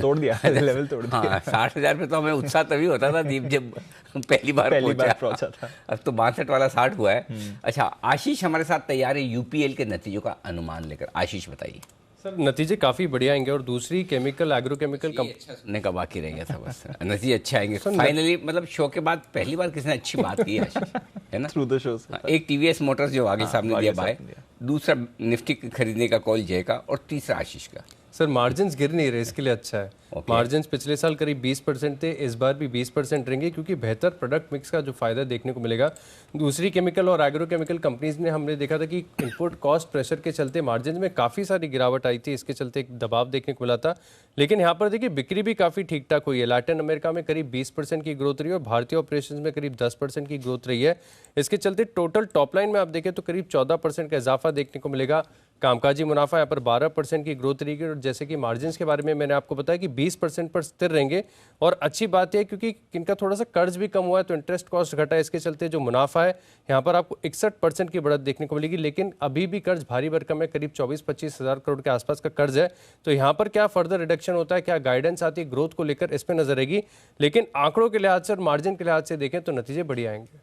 तोड़ दिया लेवल तोड़ दिया। हाँ, 60,000 पे तो हमें उत्साह तभी होता था दीप जब पहली बार पहुंचा था। अब तो 62 वाला 60 हुआ है। अच्छा, आशीष हमारे साथ तैयार है यूपीएल के नतीजों का अनुमान लेकर। आशीष बताइए। सर, नतीजे काफ़ी बढ़िया आएंगे और दूसरी केमिकल एग्रोकेमिकल अच्छा सुनने का बाकी रह गया था बस। नतीजे अच्छे आएंगे फाइनली, मतलब शो के बाद पहली बार किसने अच्छी बात की है आशीष, है ना? Through the show. एक टीवीएस मोटर्स जो आगे सामने दिया बाय, दूसरा निफ्टी खरीदने का कॉल जय का, और तीसरा आशीष का। सर, मार्जिन्स गिर नहीं रहे, इसके लिए अच्छा है। मार्जिन्स पिछले साल करीब 20% थे, इस बार भी 20% रहेंगे क्योंकि बेहतर प्रोडक्ट मिक्स का जो फायदा देखने को मिलेगा। दूसरी केमिकल और एग्रोकेमिकल कंपनीज में हमने देखा था कि इनपुट कॉस्ट प्रेशर के चलते मार्जिन में काफ़ी सारी गिरावट आई थी, इसके चलते एक दबाव देखने को मिला था। लेकिन यहाँ पर देखिए बिक्री भी काफ़ी ठीक ठाक हुई है। लैटिन अमेरिका में करीब 20% की ग्रोथ रही है और भारतीय ऑपरेशन में करीब 10% की ग्रोथ रही है। इसके चलते टोटल टॉप लाइन में आप देखें तो करीब 14% का इजाफा देखने को मिलेगा। कामकाजी मुनाफा यहाँ पर 12% की ग्रोथ रहेगी और जैसे कि मार्जिन्स के बारे में मैंने आपको बताया कि 20% पर स्थिर रहेंगे। और अच्छी बात है क्योंकि इनका थोड़ा सा कर्ज भी कम हुआ है तो इंटरेस्ट कॉस्ट घटा है, इसके चलते जो मुनाफा है यहाँ पर आपको 61% की बढ़त देखने को मिलेगी। लेकिन अभी भी कर्ज भारी भरकम है, करीब 24-25 हज़ार करोड़ के आसपास का कर्ज है। तो यहाँ पर क्या फर्दर रिडक्शन होता है, क्या गाइडेंस आती है ग्रोथ को लेकर, इस पर नजर रहेगी। लेकिन आंकड़ों के लिहाज से और मार्जिन के लिहाज से देखें तो नतीजे बढ़िया आएंगे,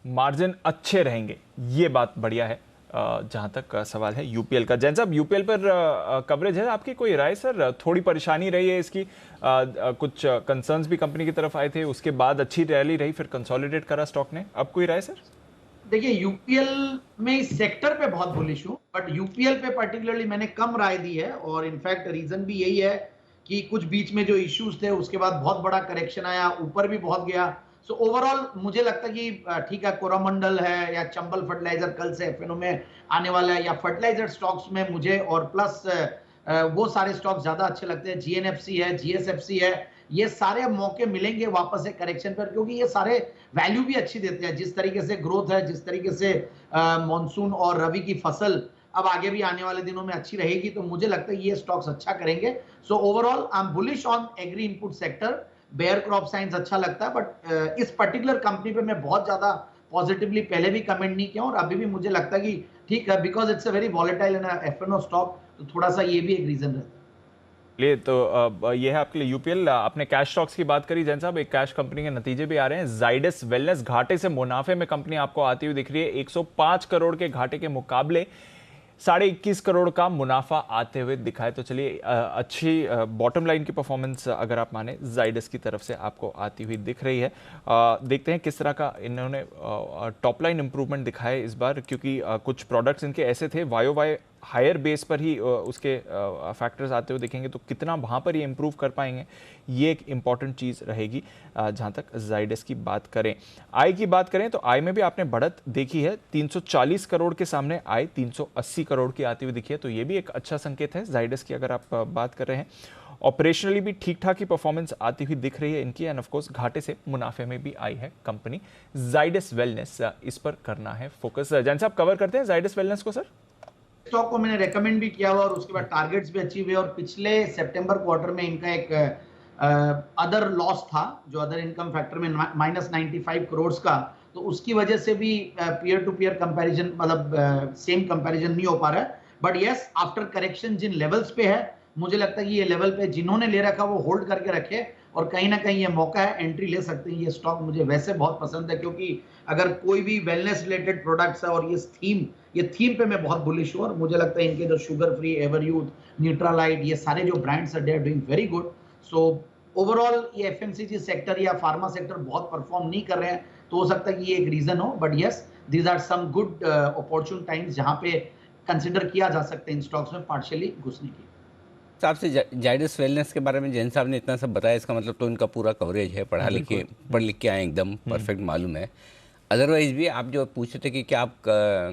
मार्जिन अच्छे रहेंगे, ये बात बढ़िया है। जहां तक सवाल है यूपीएल का, जैन साहब यूपीएल पर कवरेज है आपकी, कोई राय सर? थोड़ी परेशानी रही है इसकी, कुछ कंसर्न्स भी कंपनी की तरफ आए थे, उसके बाद अच्छी रैली रही, फिर कंसोलिडेट करा स्टॉक ने, अब कोई राय सर? देखिए यूपीएल में इस सेक्टर पे बहुत बुलिश हूं, बट यूपीएल पे पर्टिकुलरली मैंने कम राय दी है। और इनफैक्ट रीजन भी यही है कि कुछ बीच में जो इश्यूज थे उसके बाद बहुत बड़ा करेक्शन आया, ऊपर भी बहुत गया। सो ओवरऑल मुझे लगता है कि ठीक है, कोरोमंडल है या चंबल फर्टिलाइजर कल से एफएनओ में आने वाला है, या फर्टिलाइजर स्टॉक्स में मुझे और प्लस वो सारे स्टॉक्स ज्यादा अच्छे लगते हैं। जीएनएफसी है, जीएसएफसी है, ये सारे मौके मिलेंगे वापस एक करेक्शन पर, क्योंकि ये सारे वैल्यू भी अच्छी देते हैं। जिस तरीके से ग्रोथ है, जिस तरीके से मॉनसून और रबी की फसल अब आगे भी आने वाले दिनों में अच्छी रहेगी, तो मुझे लगता है ये स्टॉक्स अच्छा करेंगे। So overall I am bullish on agri input sector. Bayer crop science अच्छा लगता है, बट इस पर्टिकुलर कंपनी पे मैं बहुत ज्यादा पॉजिटिवली पहले भी कमेंट नहीं किया और अभी भी मुझे लगता है कि ठीक है, because it's a very volatile in FNO stock, तो थोड़ा सा ये भी एक रीजन रहता है। ले तो ये है आपके लिए यूपीएल। आपने कैश स्टॉक्स की बात करी जैन साहब, एक कैश कंपनी के नतीजे भी आ रहे हैं। जाइडस वेलनेस घाटे से मुनाफे में कंपनी आपको आती हुई दिख रही है, 105 करोड़ के घाटे के मुकाबले 21.5 करोड़ का मुनाफा आते हुए दिखाए। तो चलिए अच्छी बॉटम लाइन की परफॉर्मेंस अगर आप माने जाइडस की तरफ से आपको आती हुई दिख रही है। देखते हैं किस तरह का इन्होंने टॉप लाइन इंप्रूवमेंट दिखाया इस बार, क्योंकि कुछ प्रोडक्ट्स इनके ऐसे थे YOY हायर बेस पर ही उसके फैक्टर्स आते हुए दिखेंगे, तो कितना वहाँ पर ये इंप्रूव कर पाएंगे ये एक इम्पॉर्टेंट चीज़ रहेगी। जहाँ तक जाइडस की बात करें, आय की बात करें तो आय में भी आपने बढ़त देखी है। 340 करोड़ के सामने आय 380 करोड़ की आती हुई दिखी है, तो ये भी एक अच्छा संकेत है जाइडस की अगर आप बात कर रहे हैं। ऑपरेशनली भी ठीक ठाक ही परफॉर्मेंस आती हुई दिख रही है इनकी, एंड ऑफ कोर्स घाटे से मुनाफे में भी आई है कंपनी। जाइडस वेलनेस, इस पर करना है फोकस। जैन साहब कवर करते हैं जाइडस वेलनेस को सर। स्टॉक को मैंने रेकमेंड भी किया हुआ और उसके बाद टारगेट्स भी अचीव हुए, और पिछले सितंबर क्वार्टर में इनका एक अदर लॉस था जो अदर इनकम फैक्टर में -95 करोड़ का, तो उसकी वजह से भी पीयर टू पीयर कंपैरिजन मतलब सेम कंपैरिजन नहीं हो पा रहा है। बट यस, आफ्टर करेक्शन जिन लेवल्स पे है, मुझे लगता है कि ये लेवल पे जिन्होंने ले रखा वो होल्ड करके रखे, और कहीं ना कहीं ये मौका है, एंट्री ले सकते हैं। ये स्टॉक मुझे वैसे बहुत पसंद है, क्योंकि अगर कोई भी वेलनेस रिलेटेड प्रोडक्ट्स है और ये थीम पे मैं बहुत बुलिश हूँ, और मुझे लगता है इनके जो शुगर फ्री, एवरयूथ, न्यूट्रालाइट, ये सारे जो ब्रांड्स है they are doing very good. So overall ये FMCG सेक्टर या फार्मा सेक्टर बहुत परफॉर्म नहीं कर रहे हैं, तो हो सकता है कि ये एक रीजन हो। But yes, these are some good opportunity times जहां पे कंसिडर किया जा सकता है इन स्टॉक्स में पार्शियली घुसने की। साहब से जाइडस वेलनेस के बारे में जैन साहब ने इतना सब बताया, इसका मतलब तो इनका पूरा कवरेज है, पढ़ लिख के आए, एकदम परफेक्ट मालूम है। अदरवाइज भी आप जो पूछते थे कि क्या आप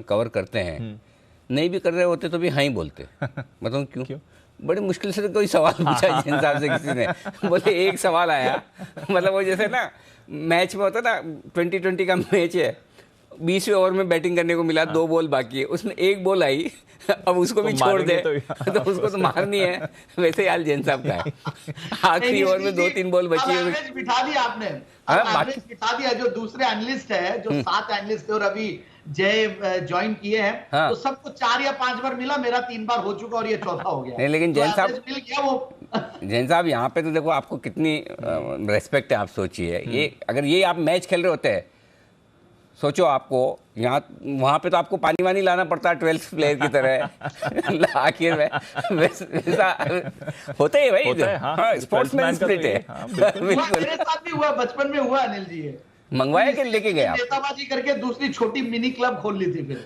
कवर करते हैं, नहीं भी कर रहे होते तो भी हाँ ही बोलते। बताऊँ क्यों? बड़ी मुश्किल से तो कोई सवाल पूछा जैन साहब से किसी ने, बोले एक सवाल आया, मतलब वो जैसे ना मैच में होता ना 2020 का मैच है, 20वें ओवर में बैटिंग करने को मिला, 2 बॉल बाकी है, उसमें 1 बॉल आई, अब उसको भी छोड़ दे तो उसको तो मारनी है। वैसे हाल जैन साहब का है, आखिरी ओवर में 2-3 बॉल बची है। बिठा दिया आपने, बिठा दिया। जो दूसरे एनालिस्ट है, जो 7 एनालिस्ट थे और अभी जय ज्वाइन किए हैं, तो सबको 4 या 5 बार मिला, मेरा 3 बार हो चुका और ये चौथा हो गया। नहीं, लेकिन जैन साहब मिल गया वो। जैन साहब यहाँ पे तो देखो आपको कितनी रेस्पेक्ट है, आप सोचिए। ये अगर ये आप मैच खेल रहे होते हैं, सोचो आपको यहाँ वहाँ पे तो आपको पानी वानी लाना पड़ता है 12th प्लेयर की तरह आखिर में, वैसा होता है भाई, स्पोर्ट्समैन स्पिरिट है। मेरे साथ भी हुआ, बचपन में हुआ अनिल जी। ये मंगवाया कि लेके गए आप? नेताबाजी करके दूसरी छोटी मिनी क्लब खोल ली थी फिर।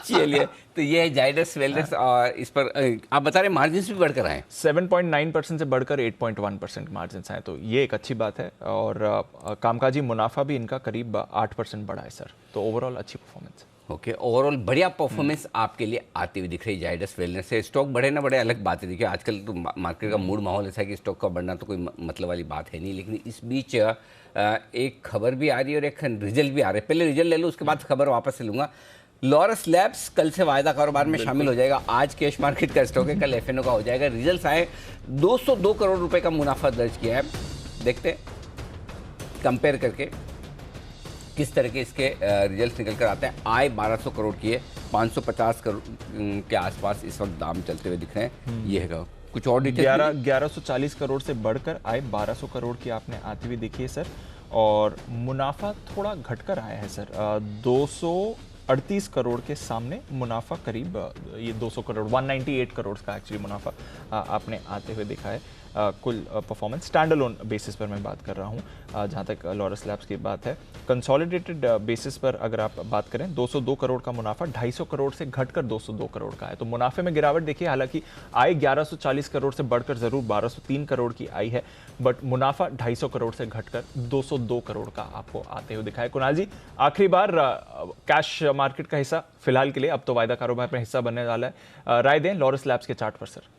चलिए, तो ये है जाइडस वेलनेस, और इस पर आप बता रहे मार्जिन भी बढ़कर आए, 7.9% से बढ़कर 8.1% मार्जिन आए, तो ये एक अच्छी बात है। और कामकाजी मुनाफा भी इनका करीब 8% बढ़ा है सर, तो ओवरऑल अच्छी परफॉर्मेंस। ओके, ओवरऑल बढ़िया परफॉर्मेंस आपके लिए आती हुई दिख रही है जाइडस वेलनेस से। स्टॉक बढ़े ना बढ़े अलग बात है, देखिए आजकल तो मार्केट का मूड माहौल ऐसा है कि स्टॉक का बढ़ना तो कोई मतलब वाली बात है नहीं। लेकिन इस बीच एक खबर भी आ रही है और एक रिजल्ट भी आ रहा है। पहले रिजल्ट ले लूँ, उसके बाद खबर वापस ले लूँगा। लॉरस लैब्स कल से वायदा कारोबार में शामिल हो जाएगा। आज कैश मार्केट का स्टॉक है, कल FNO का हो जाएगा। रिजल्ट आए, 202 करोड़ रुपए का मुनाफा दर्ज किया है। देखते हैं कंपेयर करके किस तरह के इसके रिजल्ट निकल कर आते हैं। आय 1200 करोड़ की है, 550 करोड़ के आसपास इस वक्त दाम चलते हुए दिख रहे हैं। ये है कुछ और डिटेल। 1140 करोड़ से बढ़कर आय 1200 करोड़ की आपने आती हुई देखी है सर, और मुनाफा थोड़ा घटकर आया है सर, 238 करोड़ के सामने मुनाफा करीब ये 200 करोड़ 198 करोड़ का एक्चुअली मुनाफा आपने आते हुए देखा है। कुल परफॉर्मेंस स्टैंड अलोन बेसिस पर मैं बात कर रहा हूँ, जहाँ तक लॉरस लैब्स की बात है। कंसोलिडेटेड बेसिस पर अगर आप बात करें, 202 करोड़ का मुनाफा 250 करोड़ से घटकर 202 करोड़ का है, तो मुनाफे में गिरावट देखिए। हालांकि आय 1140 करोड़ से बढ़कर जरूर 1203 करोड़ की आई है, बट मुनाफा 250 करोड़ से घटकर 202 करोड़ का आपको आते हुए दिखा है। कुणाल जी, आखिरी बार कैश मार्केट का हिस्सा फिलहाल के लिए, अब तो वायदा कारोबार में हिस्सा बनने वाला है, राय दें लॉरस लैब्स के चार्ट पर सर।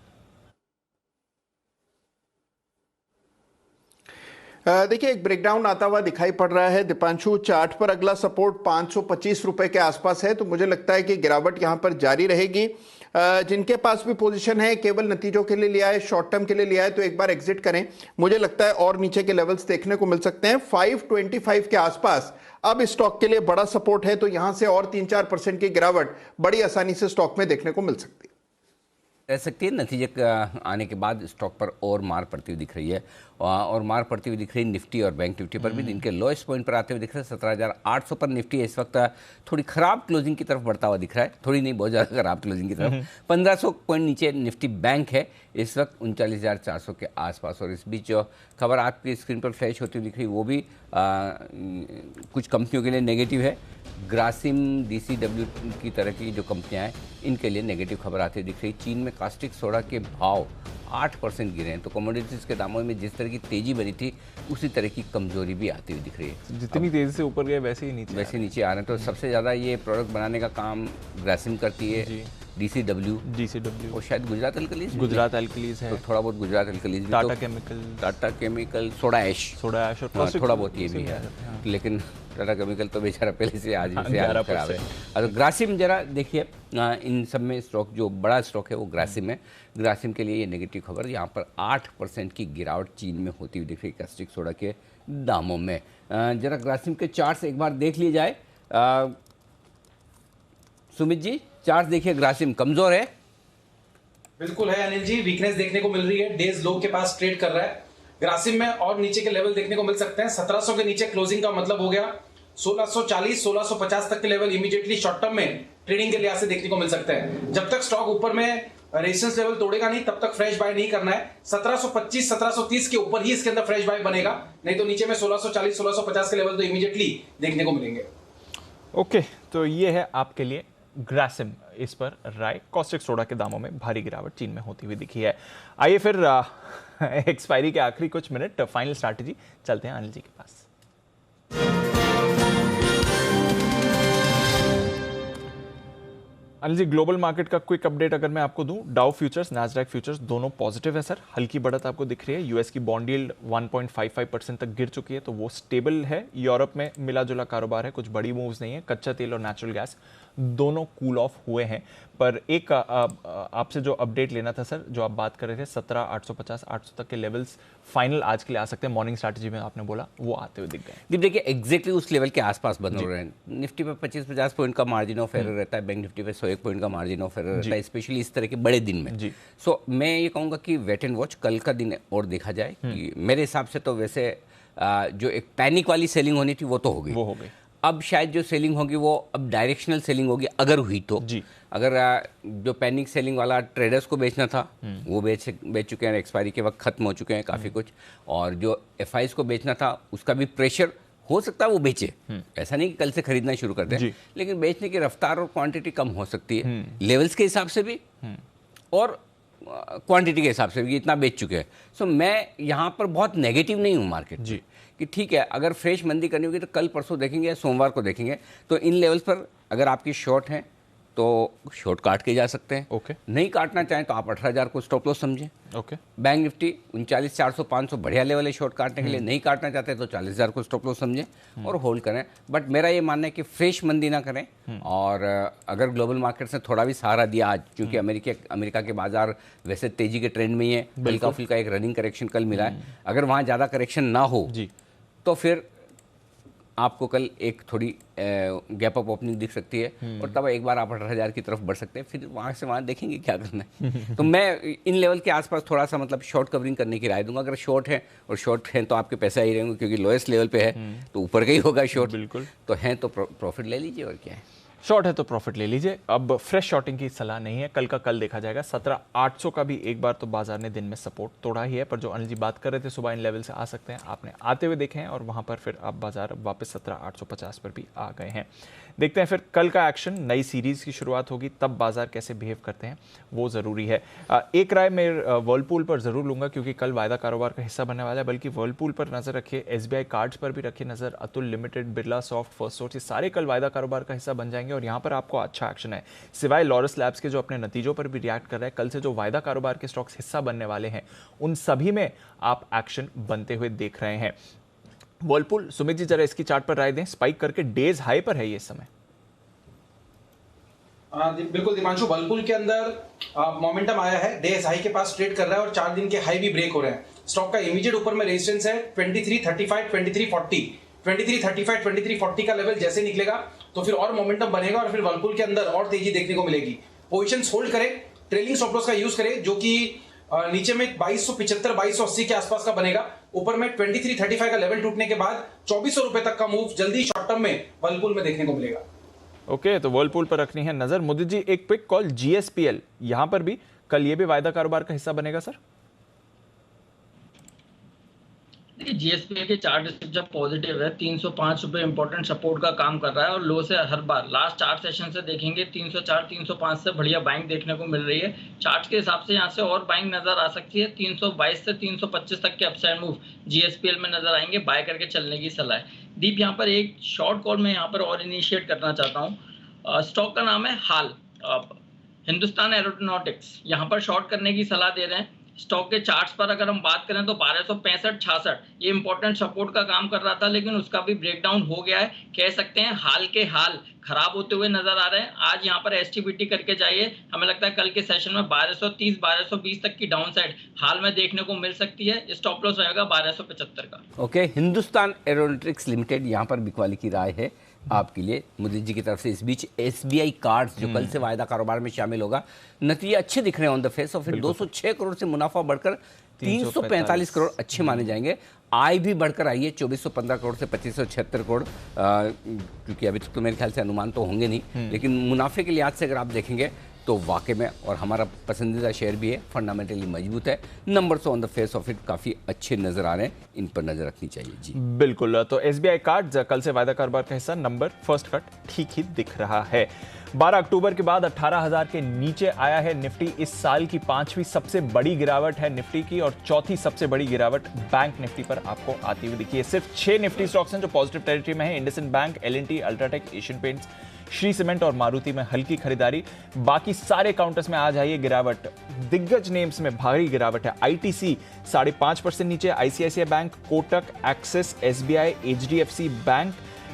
देखिए, एक ब्रेकडाउन आता हुआ दिखाई पड़ रहा है दीपांशु। चार्ट पर अगला सपोर्ट 525 रुपए के आसपास है, तो मुझे लगता है कि गिरावट यहां पर जारी रहेगी। जिनके पास भी पोजीशन है, केवल नतीजों के लिए लिया है, शॉर्ट टर्म के लिए लिया है, तो एक बार एग्जिट करें। मुझे लगता है और नीचे के लेवल्स देखने को मिल सकते हैं। 525 के आसपास अब स्टॉक के लिए बड़ा सपोर्ट है, तो यहां से और 3-4% की गिरावट बड़ी आसानी से स्टॉक में देखने को मिल सकती है। रह सकती है। नतीजे आने के बाद स्टॉक पर और मार पड़ती हुई दिख रही है, और मार पड़ती हुई दिख रही है निफ्टी और बैंक निफ्टी पर भी। दिन के लोएस्ट पॉइंट पर आते हुए दिख रहा है 17,800 पर निफ्टी इस वक्त थोड़ी खराब क्लोजिंग की तरफ बढ़ता हुआ दिख रहा है, थोड़ी नहीं बहुत ज़्यादा खराब क्लोजिंग की तरफ। 1500 पॉइंट नीचे निफ्टी बैंक है इस वक्त 39,400 के आसपास। और इस बीच जो खबर आपकी स्क्रीन पर फ्लैश होती हुई दिख रही है वो भी कुछ कंपनियों के लिए नेगेटिव है। ग्रासिम, DCW की तरह की जो कंपनियां हैं इनके लिए नेगेटिव खबर आती हुई दिख रही है। चीन में कास्टिक सोडा के भाव 8% गिरे हैं, तो कमोडिटीज़ के दामों में जिस तरह की तेजी बनी थी उसी तरह की कमजोरी भी आती हुई दिख रही है। जितनी तेजी से ऊपर गए वैसे ही नीचे आ रहे हैं। तो सबसे ज़्यादा ये प्रोडक्ट बनाने का काम ग्रासिम करती है, DCW और शायद गुजरात एल्कलीज है, तो थोड़ा बहुत गुजरात एल्कलीज भी, टाटा केमिकल, सोडा ऐश और थोड़ा बहुत ये भी है। लेकिन टाटा केमिकल तो बेचारा पहले से आज से खराब है। और ग्रासिम जरा देखिए, इन सब में स्टॉक जो बड़ा स्टॉक है वो ग्रासिम है। ग्रासिम के लिए ये नेगेटिव खबर, यहाँ पर 8% की गिरावट चीन में होती हुई दिख रही है कास्टिक सोडा के दामों में। जरा ग्रासिम के चार्ट्स एक बार देख लिए जाए। सुमित जी, चार्ट देखिए, ग्रासिम कमजोर है। बिल्कुल है अनिल जी, वीकनेस देखने को मिल रही है, डेज लो के पास ट्रेड कर रहा है। ग्रासिम में और नीचे के लेवल देखने को मिल सकते हैं। 1700 के नीचे क्लोजिंग का मतलब हो गया 1640, 1650 तक के लेवल इमीडिएटली शॉर्ट टर्म में ट्रेडिंग के लिहाज से देखने को मिल सकते हैं। जब तक स्टॉक ऊपर में रेजिस्टेंस लेवल तोड़ेगा नहीं तब तक फ्रेश बाय नहीं करना है। 1725, 1730 के ऊपर ही इसके अंदर फ्रेश बाय बनेगा, नहीं तो नीचे में 1640, 1650 के लेवल तो इमीडिएटली देखने को मिलेंगे। ओके, तो ये है आपके लिए ग्रासिम। इस पर राय, कॉस्टिक सोडा के दामों में भारी गिरावट चीन में होती हुई दिखी है। आइए फिर एक्सपायरी के आखिरी कुछ मिनट, फाइनल स्ट्रैटेजी, चलते हैं अनिल जी के पास। अनिल जी, ग्लोबल मार्केट का क्विक अपडेट अगर मैं आपको दूं, डाउ फ्यूचर्स, नैस्डैक फ्यूचर्स दोनों पॉजिटिव है सर। हल्की बढ़त आपको दिख रही है। यूएस की बॉन्ड यील्ड 1.55% तक गिर चुकी है, तो वो स्टेबल है। यूरोप में मिला जुला कारोबार है, कुछ बड़ी मूव्स नहीं है। कच्चा तेल और नेचुरल गैस दोनों कूल ऑफ हुए हैं। पर एक आपसे जो अपडेट लेना था सर, जो आप बात कर रहे थे 17,850, 800 तक के लेवल्स फाइनल आज के लिए आ सकते हैं, मॉर्निंग स्ट्रैटेजी में आपने बोला, वो आते हुए दिख गए। देखिए एग्जैक्टली उस लेवल के आसपास बन रहे हैं। निफ्टी पे 25-50 पॉइंट का मार्जिन ऑफ एरर रहता है, बैंक निफ्टी पे 101 पॉइंट का मार्जिन ऑफ एरर रहता है, स्पेशली इस तरह के बड़े दिन में। सो मैं ये कहूँगा कि वेट एंड वॉच, कल का दिन और देखा जाए। कि मेरे हिसाब से तो वैसे जो एक पैनिक वाली सेलिंग होनी थी वो तो हो गई। अब शायद जो सेलिंग होगी वो अब डायरेक्शनल सेलिंग होगी, अगर हुई तो। अगर जो पैनिक सेलिंग वाला ट्रेडर्स को बेचना था वो बेच चुके हैं, एक्सपायरी के वक्त खत्म हो चुके हैं काफ़ी कुछ। और जो एफआईज को बेचना था उसका भी प्रेशर हो सकता है वो बेचे, ऐसा नहीं कि कल से खरीदना शुरू कर दें, लेकिन बेचने की रफ्तार और क्वांटिटी कम हो सकती है, लेवल्स के हिसाब से भी और क्वांटिटी के हिसाब से भी। इतना बेच चुके हैं। सो मैं यहाँ पर बहुत नेगेटिव नहीं हूँ मार्केट जी, कि ठीक है अगर फ्रेश मंदी करनी होगी तो कल परसों देखेंगे या सोमवार को देखेंगे। तो इन लेवल्स पर अगर आपकी शॉर्ट है तो शॉर्ट काट के जा सकते हैं। नहीं काटना चाहें तो आप 18,000 को स्टॉप लॉस समझें। बैंक निफ्टी 39,400, 500 बढ़िया लेवल है शॉर्ट काटने के लिए। नहीं काटना चाहते तो 40,000 को स्टॉप लॉस समझें और होल्ड करें। बट मेरा ये मानना है कि फ्रेश मंदी ना करें। और अगर ग्लोबल मार्केट से थोड़ा भी सहारा दिया आज, क्योंकि अमेरिका के बाजार वैसे तेजी के ट्रेंड में ही है, हल्का फुल्का एक रनिंग करेक्शन कल मिला है, अगर वहाँ ज़्यादा करेक्शन ना हो तो फिर आपको कल एक थोड़ी गैप अप ओपनिंग दिख सकती है और तब एक बार आप 18,000 की तरफ बढ़ सकते हैं। फिर वहाँ से वहाँ देखेंगे क्या करना है। तो मैं इन लेवल के आसपास थोड़ा सा मतलब शॉर्ट कवरिंग करने की राय दूंगा। अगर शॉर्ट है और शॉर्ट हैं तो आपके पैसा ही रहेंगे, क्योंकि लोएस्ट लेवल पे है तो ऊपर का ही होगा शॉर्ट। बिल्कुल, तो हैं तो प्रॉफिट ले लीजिए और क्या है। शॉर्ट है तो प्रॉफिट ले लीजिए। अब फ्रेश शॉर्टिंग की सलाह नहीं है, कल का कल देखा जाएगा। 17,800 का भी एक बार तो बाजार ने दिन में सपोर्ट तोड़ा ही है, पर जो अनिल जी बात कर रहे थे सुबह इन लेवल से आ सकते हैं, आपने आते हुए देखे हैं और वहां पर फिर अब बाजार वापस 17,850 पर भी आ गए हैं। देखते हैं फिर कल का एक्शन, नई सीरीज की शुरुआत होगी, तब बाजार कैसे बिहेव करते हैं वो जरूरी है। एक राय मैं वर्लपूल पर जरूर लूंगा, क्योंकि कल वायदा कारोबार का हिस्सा बनने वाला है। बल्कि वर्लपूल पर नजर रखिए, SBI कार्ड्स पर भी रखिए नजर, Atul limited, Birla soft, first source, ये सारे कल वायदा कारोबार का हिस्सा बन जाएंगे और यहाँ पर आपको अच्छा एक्शन है। सिवाय लॉरस लैब्स के जो अपने नतीजों पर भी रिएक्ट कर रहे हैं, कल से जो वायदा कारोबार के स्टॉक्स हिस्सा बनने वाले हैं उन सभी में आप एक्शन बनते हुए देख रहे हैं। वर्लपूल, सुमित जी जरा इसकी चार्ट पर राय दें। स्पाइक करके डेज हाई पर है ये समय। बिल्कुल दीपांशु, वर्लपूल के अंदर मोमेंटम आया है, डेज हाई के पास ट्रेड कर रहा है और 4 दिन के हाई भी ब्रेक हो रहे हैं। स्टॉक का इमीडिएट ऊपर में रेजिस्टेंस है 2335, 2340, 2335, 2340 का लेवल जैसे निकलेगा तो फिर और मोमेंटम बनेगा और फिर वर्लपूल के अंदर और तेजी देखने को मिलेगी। पोजीशंस होल्ड करें, ट्रेलिंग स्टॉप लॉस का यूज करें, जो कि नीचे में 2275 2280 के आसपास का बनेगा, ऊपर में 2335 का लेवल टूटने के बाद 2400 रुपए तक का मूव जल्दी शॉर्ट टर्म में वर्लपूल में देखने को मिलेगा। ओके, तो वर्लपूल पर रखनी है नजर। मुदित जी, एक क्विक कॉल, जीएसपीएल यहां पर भी कल ये भी वायदा कारोबार का हिस्सा बनेगा सर? जीएसपीएल के चार्ट जब पॉजिटिव है, 305 रुपए इंपॉर्टेंट सपोर्ट का काम कर रहा है और लो से हर बार लास्ट 4 सेशन से देखेंगे 304 305 से बढ़िया बाइंग देखने को मिल रही है। चार्ट के हिसाब से यहाँ से और बाइंग नजर आ सकती है। 322 से 325 तक के अपसाइड मूव जीएसपीएल में नजर आएंगे, बाय करके चलने की सलाह है। दीप, यहाँ पर एक शॉर्ट कॉल में यहाँ पर और इनिशिएट करना चाहता हूँ। स्टॉक का नाम है हाल, हिंदुस्तान एरोनॉटिक्स। यहाँ पर शॉर्ट करने की सलाह दे रहे हैं। स्टॉक के चार्ट्स पर अगर हम बात करें तो 1265-66 ये इंपॉर्टेंट सपोर्ट का काम कर रहा था, लेकिन उसका भी ब्रेकडाउन हो गया है। कह सकते हैं हाल के हाल खराब होते हुए नजर आ रहे हैं। आज यहाँ पर एसटीबीटी करके जाइए, हमें लगता है कल के सेशन में 1230-1220 तक की डाउन साइड हाल में देखने को मिल सकती है। स्टॉप लॉस रहेगा 1275 का। ओके, हिंदुस्तान एरोनॉटिक्स लिमिटेड यहाँ पर बिकवाली की राय है आपके लिए मुदित जी की तरफ से। इस बीच एसबीआई कार्ड्स जो कल से वायदा कारोबार में शामिल होगा, नतीजे अच्छे दिख रहे हैं ऑन द फेस, और फिर 206 करोड़ से मुनाफा बढ़कर 345 करोड़ अच्छे माने जाएंगे। आय भी बढ़कर आई है 2415 करोड़ से 2576 करोड़, क्योंकि अभी तक तो मेरे ख्याल से अनुमान तो होंगे नहीं, लेकिन मुनाफे के लिहाज से अगर आप देखेंगे तो वाकई में, और हमारा पसंदीदा शेयर भी है, फंडामेंटली मजबूत है, numbers on the face of it काफ़ी अच्छे नजर आ रहे हैं, इन पर नजर रखनी चाहिए जी। बिल्कुल, तो एसबीआई कार्ड्स कल से वायदा कारोबार का हिस्सा, नंबर फर्स्ट कट ठीक ही दिख रहा है। 12 अक्टूबर के बाद 18,000 के नीचे आया है निफ्टी। इस साल की 5वीं सबसे बड़ी गिरावट है निफ्टी की, और चौथी सबसे बड़ी गिरावट बैंक निफ्टी पर आपको आती हुई दिखी है। सिर्फ 6 निफ्टी स्टॉक्स हैं जो पॉजिटिव टेरिटरी में है। IndusInd Bank, L&T, UltraTech, Asian paints, Shri cement और मारुति में हल्की खरीदारी। बाकी सारे काउंटर्स में आज आई है गिरावट। दिग्गज नेम्स में भारी गिरावट है। आईटीसी 5.5% नीचे, ICICI Bank, Kotak, Axis, SBI, HDFC Bank,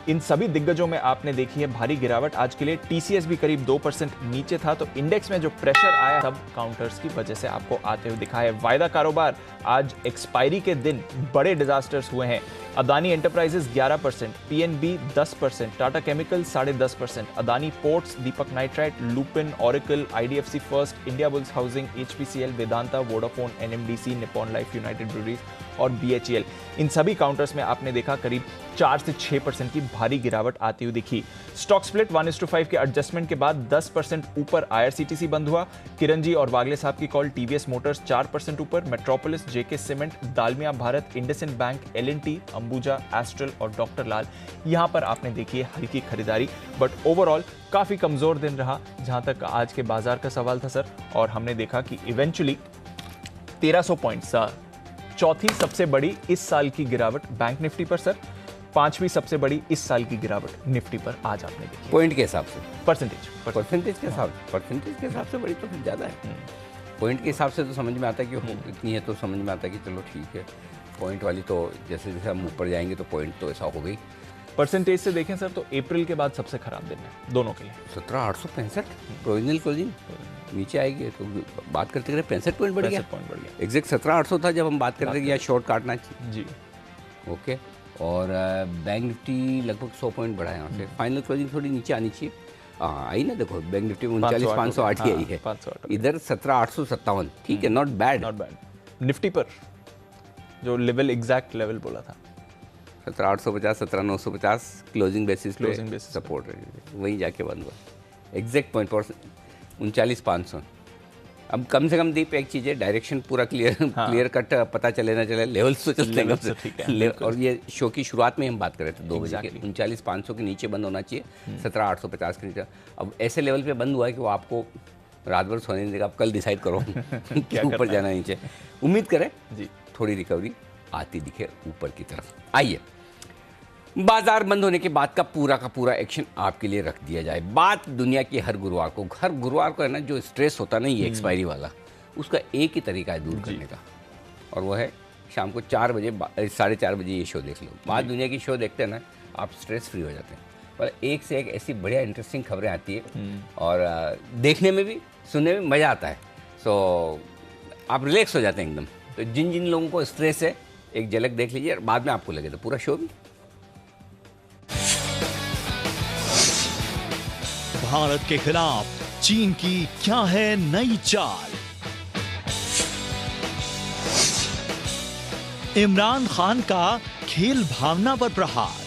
इन सभी दिग्गजों में आपने देखी है भारी गिरावट। आज के लिए टीसीएस भी करीब 2% नीचे था। तो इंडेक्स में जो प्रेशर आया सब काउंटर्स की वजह से आपको आते हुए दिखा है। वायदा कारोबार आज एक्सपायरी के दिन बड़े डिजास्टर्स हुए हैं। Adani Enterprises 11%, PNB 10%, Tata Chemical 10.5%, Adani Ports, Deepak Nitrite, Lupin, Oracle, IDFC First, Indiabulls Housing, HPCL, Vedanta, Vodafone, NMDC, Nippon Life, United Breweries और बीएचईएल, इन सभी काउंटर्स में आपने देखा करीब 4 से 6% की भारी गिरावट आती हुई दिखी। स्टॉक स्प्लिट 1:5 के एडजस्टमेंट के बाद 10% ऊपर आईआरसीटीसी बंद हुआ। किरण जी और वागले साहब की कॉल, टीवीएस मोटर्स 4% ऊपर, Metropolis, JK Cement, Dalmia Bharat, IndusInd Bank, L&T, Ambuja, Astral और डॉक्टर लाल, यहां पर आपने देखी है हल्की खरीदारी। बट ओवरऑल काफी कमजोर दिन रहा जहां तक आज के बाजार का सवाल था सर, और हमने देखा कि इवेंचुअली 1300 पॉइंट्स, चौथी सबसे बड़ी इस साल की गिरावट बैंक निफ्टी पर सर, 5वीं सबसे बड़ी इस साल की गिरावट निफ्टी पर आज आपने देखी। पॉइंट के हिसाब से, परसेंटेज के हिसाब से बड़ी तो फिर ज्यादा है। पॉइंट के हिसाब से तो समझ में आता है कि इतनी है, तो समझ में आता है कि चलो ठीक है। पॉइंट वाली तो जैसे जैसे हम ऊपर जाएंगे तो पॉइंट तो ऐसा हो गई। परसेंटेज से देखें सर तो अप्रैल के बाद सबसे खराब दिन है दोनों के लिए। 17,865 प्रोविजनल क्लोजिंग नीचे आएगी तो बात करते करते 65 पॉइंट बढ़ गया। एग्जैक्ट 17,800 था जब हम बात करते कि यार शॉर्ट काटना चाहिए जी। ओके, और बैंक निफ्टी लगभग 100 पॉइंट बढ़ा है यहाँ से। फाइनल क्लोजिंग थोड़ी नीचे आनी चाहिए। आई ना, देखो बैंक निफ्टी में 39,508 ही आई है, इधर 17,857, ठीक है, नॉट बैड। निफ्टी पर जो लेवल एग्जैक्ट लेवल बोला था 17,850, 17,950 क्लोजिंग बेसिस पे सपोर्ट है, वहीं जाके बंद हुआ एग्जैक्ट पॉइंट पर 39,500। अब कम से कम दीप एक चीज़ है, डायरेक्शन पूरा क्लियर कट पता चले ना चले, लेवल्स तो चलते हैं। और ये शो की शुरुआत में हम बात कर रहे थे 2 बजे के, 39,500 के नीचे बंद होना चाहिए, 17,850 के नीचे। अब ऐसे लेवल पे बंद हुआ है कि वो आपको रात भर सोने नहीं देगा। आप कल डिसाइड करो कि ऊपर जाना नीचे। उम्मीद करें जी थोड़ी रिकवरी आती दिखे ऊपर की तरफ। आइए, बाजार बंद होने के बाद का पूरा एक्शन आपके लिए रख दिया जाए। बात दुनिया की हर गुरुवार को है ना, जो स्ट्रेस होता है ना ये एक्सपायरी वाला, उसका एक ही तरीका है दूर करने का, और वो है शाम को 4 बजे 4:30 बजे ये शो देख लो। बात दुनिया की शो देखते हैं ना, आप स्ट्रेस फ्री हो जाते हैं, पर एक से एक ऐसी बढ़िया इंटरेस्टिंग खबरें आती है और देखने में भी सुनने में मज़ा आता है। सो आप रिलैक्स हो जाते हैं एकदम। तो जिन लोगों को स्ट्रेस है, एक झलक देख लीजिए और बाद में आपको लगे तो पूरा शो भी। भारत के खिलाफ चीन की क्या है नई चाल? इमरान खान का खेल भावना पर प्रहार।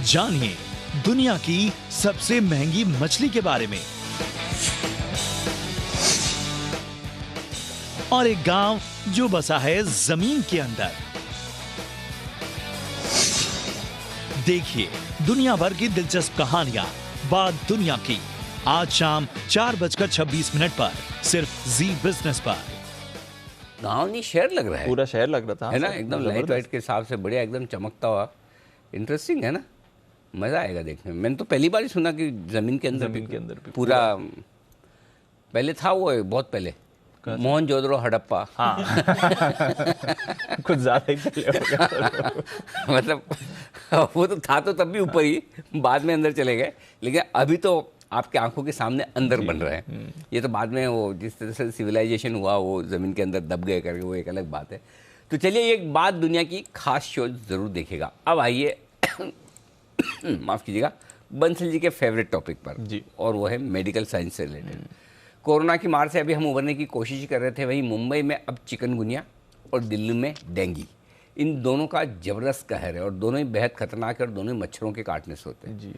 जानिए दुनिया की सबसे महंगी मछली के बारे में। और एक गांव जो बसा है जमीन के अंदर। देखिए दुनिया भर की दिलचस्प कहानियां बात दुनिया की, आज शाम 4:26 पर सिर्फ जी बिजनेस पर। गाँव नहीं शहर लग रहा है, पूरा शहर लग रहा था है ना, एकदम लाइट वाइट के हिसाब से बढ़िया, एकदम चमकता हुआ। इंटरेस्टिंग है ना, मजा आएगा देखने में। मैंने तो पहली बार ही सुना कि जमीन के अंदर भी पूरा पहले था, वो बहुत पहले मोहनजोदड़ो हड़प्पा। हाँ कुछ ज्यादा ही पहले हो गया मतलब वो तो था तो तब भी ऊपर ही, बाद में अंदर चले गए, लेकिन अभी तो आपके आंखों के सामने अंदर बन रहे हैं। ये तो बाद में वो जिस तरह से सिविलाइजेशन हुआ वो ज़मीन के अंदर दब गए करके, वो एक अलग बात है। तो चलिए एक बात दुनिया की खास शो ज़रूर देखेगा। अब आइए माफ़ कीजिएगा, बंसल जी के फेवरेट टॉपिक पर जी, और वो है मेडिकल साइंस से रिलेटेड। कोरोना की मार से अभी हम उभरने की कोशिश कर रहे थे, वहीं मुंबई में अब चिकनगुनिया और दिल्ली में डेंगू, इन दोनों का ज़बरदस्त कहर है और दोनों ही बेहद खतरनाक है और दोनों ही मच्छरों के काटने से होते हैं जी।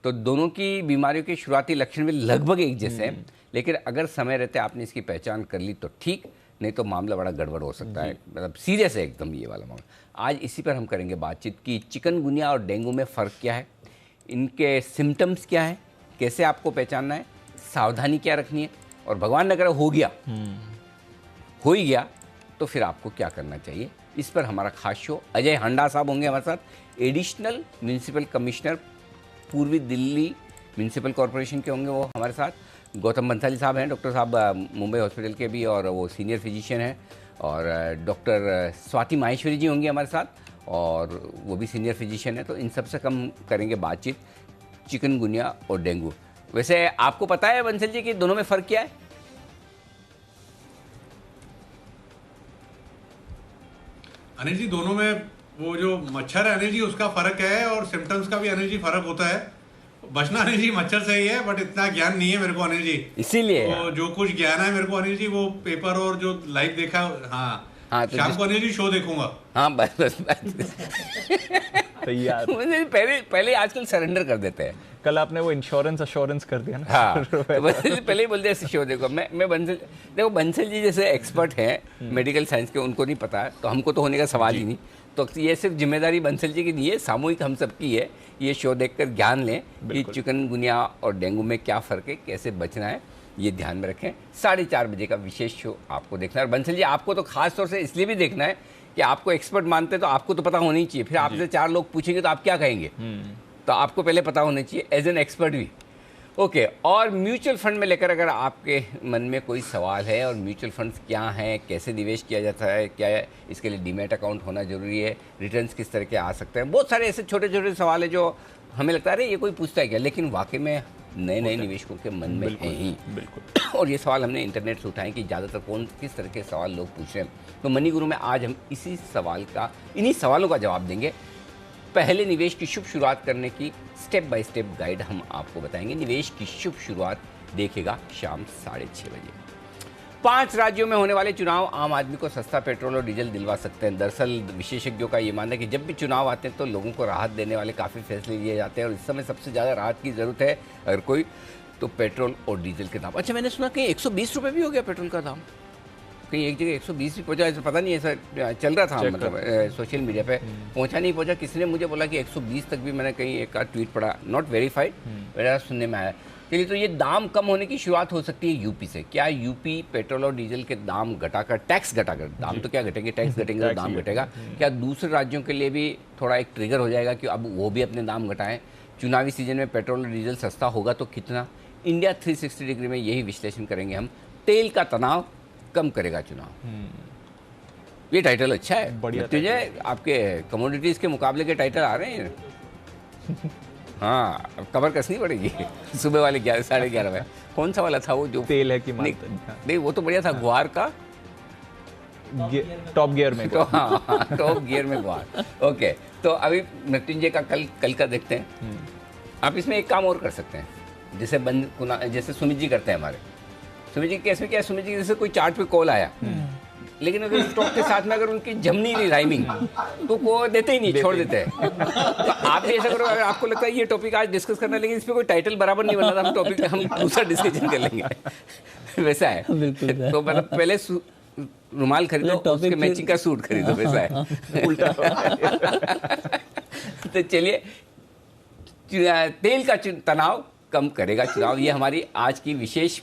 तो दोनों की बीमारियों के शुरुआती लक्षण भी लगभग एक जैसे हैं, लेकिन अगर समय रहते आपने इसकी पहचान कर ली तो ठीक, नहीं तो मामला बड़ा गड़बड़ हो सकता है, मतलब सीरियस है एकदम ये वाला मामला। आज इसी पर हम करेंगे बातचीत कि चिकनगुनिया और डेंगू में फ़र्क क्या है, इनके सिम्टम्स क्या है, कैसे आपको पहचानना है, सावधानी क्या रखनी है, और भगवान न करे हो ही गया तो फिर आपको क्या करना चाहिए। इस पर हमारा खास शो, अजय हंडा साहब होंगे हमारे साथ, एडिशनल म्यूनिसिपल कमिश्नर पूर्वी दिल्ली म्यूनिसिपल कॉरपोरेशन के होंगे वो हमारे साथ। गौतम बंसाली साहब हैं, डॉक्टर साहब मुंबई हॉस्पिटल के भी, और वो सीनियर फिजिशियन हैं। और डॉक्टर स्वाति माहेश्वरी जी होंगी हमारे साथ, और वो भी सीनियर फिजिशियन है। तो इन सब से हम करेंगे बातचीत चिकनगुनिया और डेंगू। वैसे आपको पता है बंसल जी कि दोनों में फ़र्क क्या है? अनिल जी, दोनों में वो जो मच्छर है अनिल जी, उसका फर्क है, और सिम्टम्स का भी अनिल जी फर्क होता है। बचना अनिल जी मच्छर से ही है, बट इतना ज्ञान नहीं है मेरे को अनिल जी, इसीलिए तो जो कुछ ज्ञान है मेरे को अनिल जी, वो पेपर और जो लाइव देखा। हाँ तो शाम को अनिल जी शो देखूंगा। हाँ बस तैयार। पहले आजकल सरेंडर कर देते हैं। कल आपने वो इंश्योरेंस कर दिया ना। हाँ तो पहले ही बोलते हैं शो देखो। मैं बंसल जी जैसे एक्सपर्ट हैं मेडिकल साइंस के, उनको नहीं पता तो हमको तो होने का सवाल ही नहीं। तो ये सिर्फ जिम्मेदारी बंसल जी की नहीं है, सामूहिक हम सबकी है। ये शो देखकर ज्ञान लें कि चिकनगुनिया और डेंगू में क्या फ़र्क है, कैसे बचना है, ये ध्यान में रखें। 4:30 बजे का विशेष शो आपको देखना है। और बंसल जी आपको तो खास तौर से इसलिए भी देखना है कि आपको एक्सपर्ट मानते तो आपको तो पता होना ही चाहिए। फिर आपसे 4 लोग पूछेंगे तो आप क्या कहेंगे, तो आपको पहले पता होना चाहिए एज एन एक्सपर्ट भी। ओके, और म्यूचुअल फंड में लेकर अगर आपके मन में कोई सवाल है, और म्यूचुअल फंड्स क्या हैं, कैसे निवेश किया जाता है, क्या है इसके लिए डीमैट अकाउंट होना जरूरी है, रिटर्न्स किस तरह के आ सकते हैं, बहुत सारे ऐसे छोटे छोटे सवाल है जो हमें लगता है अरे ये कोई पूछता है क्या, लेकिन वाकई में नए नए निवेशकों के मन में है ही। बिल्कुल। और ये सवाल हमने इंटरनेट से उठाए कि ज़्यादातर कौन किस तरह के सवाल लोग पूछ रहे हैं। तो मनी गुरु में आज हम इन्हीं सवालों का जवाब देंगे। पहले निवेश की शुभ शुरुआत करने की स्टेप बाय स्टेप गाइड हम आपको बताएंगे। निवेश की शुभ शुरुआत देखेगा शाम 6:30 बजे। 5 राज्यों में होने वाले चुनाव आम आदमी को सस्ता पेट्रोल और डीजल दिलवा सकते हैं। दरअसल विशेषज्ञों का ये मानना है कि जब भी चुनाव आते हैं तो लोगों को राहत देने वाले काफ़ी फैसले लिए जाते हैं, और इस समय सबसे ज़्यादा राहत की ज़रूरत है अगर कोई, तो पेट्रोल और डीजल के दाम। अच्छा, मैंने सुना कहीं 120 रुपये भी हो गया पेट्रोल का दाम, कहीं एक जगह 120 भी पहुँचा, ऐसा पता नहीं, ऐसा चल रहा था मतलब सोशल मीडिया पे। पहुँचा नहीं पहुँचा, किसी ने मुझे बोला कि 120 तक भी, मैंने कहीं एक ट्वीट पढ़ा, नॉट वेरीफाइड, मेरा सुनने में आया। चलिए, तो ये दाम कम होने की शुरुआत हो सकती है यूपी से। क्या यूपी पेट्रोल और डीजल के दाम घटाकर, टैक्स घटाकर, दाम तो क्या घटेंगे, टैक्स घटेंगे तो दाम घटेगा, क्या दूसरे राज्यों के लिए भी थोड़ा एक ट्रिगर हो जाएगा कि अब वो भी अपने दाम घटाएं? चुनावी सीजन में पेट्रोल और डीजल सस्ता होगा तो कितना? इंडिया 360 डिग्री में यही विश्लेषण करेंगे हम। तेल का तनाव कम करेगा चुनाव। ये टाइटल अच्छा है, बढ़िया तुझे आपके कमोडिटीज के मुकाबले के टाइटल आ रहे हैं। हाँ, अब कमर कसनी पड़ेगी सुबह वाले 11-11:30 में। कौन सा वाला था वो जो तेल है कि नहीं, वो तो बढ़िया था, ग्वार का टॉप गियर में। हाँ, टॉप गियर में ग्वार। ओके, तो अभी मृत्युंजय का कल का देखते हैं। आप इसमें एक काम और कर सकते हैं, जैसे सुमित जी करते हैं हमारे। सुमित जी केस में क्या है, सुमित जी जैसे कोई चार्ट पे कॉल आया, लेकिन अगर स्टॉक के साथ में अगर उनकी जमनी नहीं राइमिंग, तो वो देते ही नहीं, छोड़ देते हैं। तो आप भी ऐसा करो, अगर आपको लगता है ये टॉपिक आज डिस्कस करना, लेकिन इस पे कोई टाइटल बराबर नहीं बना था, हम टॉपिक हम दूसरा डिस्कशन कर लेंगे। वैसा है। तो मतलब पहले रुमाल खरीदो, उसके मैचिंग का सूट खरीदो, वैसा है। उल्टा। तो चलिए, तेल का तनाव कम करेगा चुनाव, ये हमारी आज की विशेष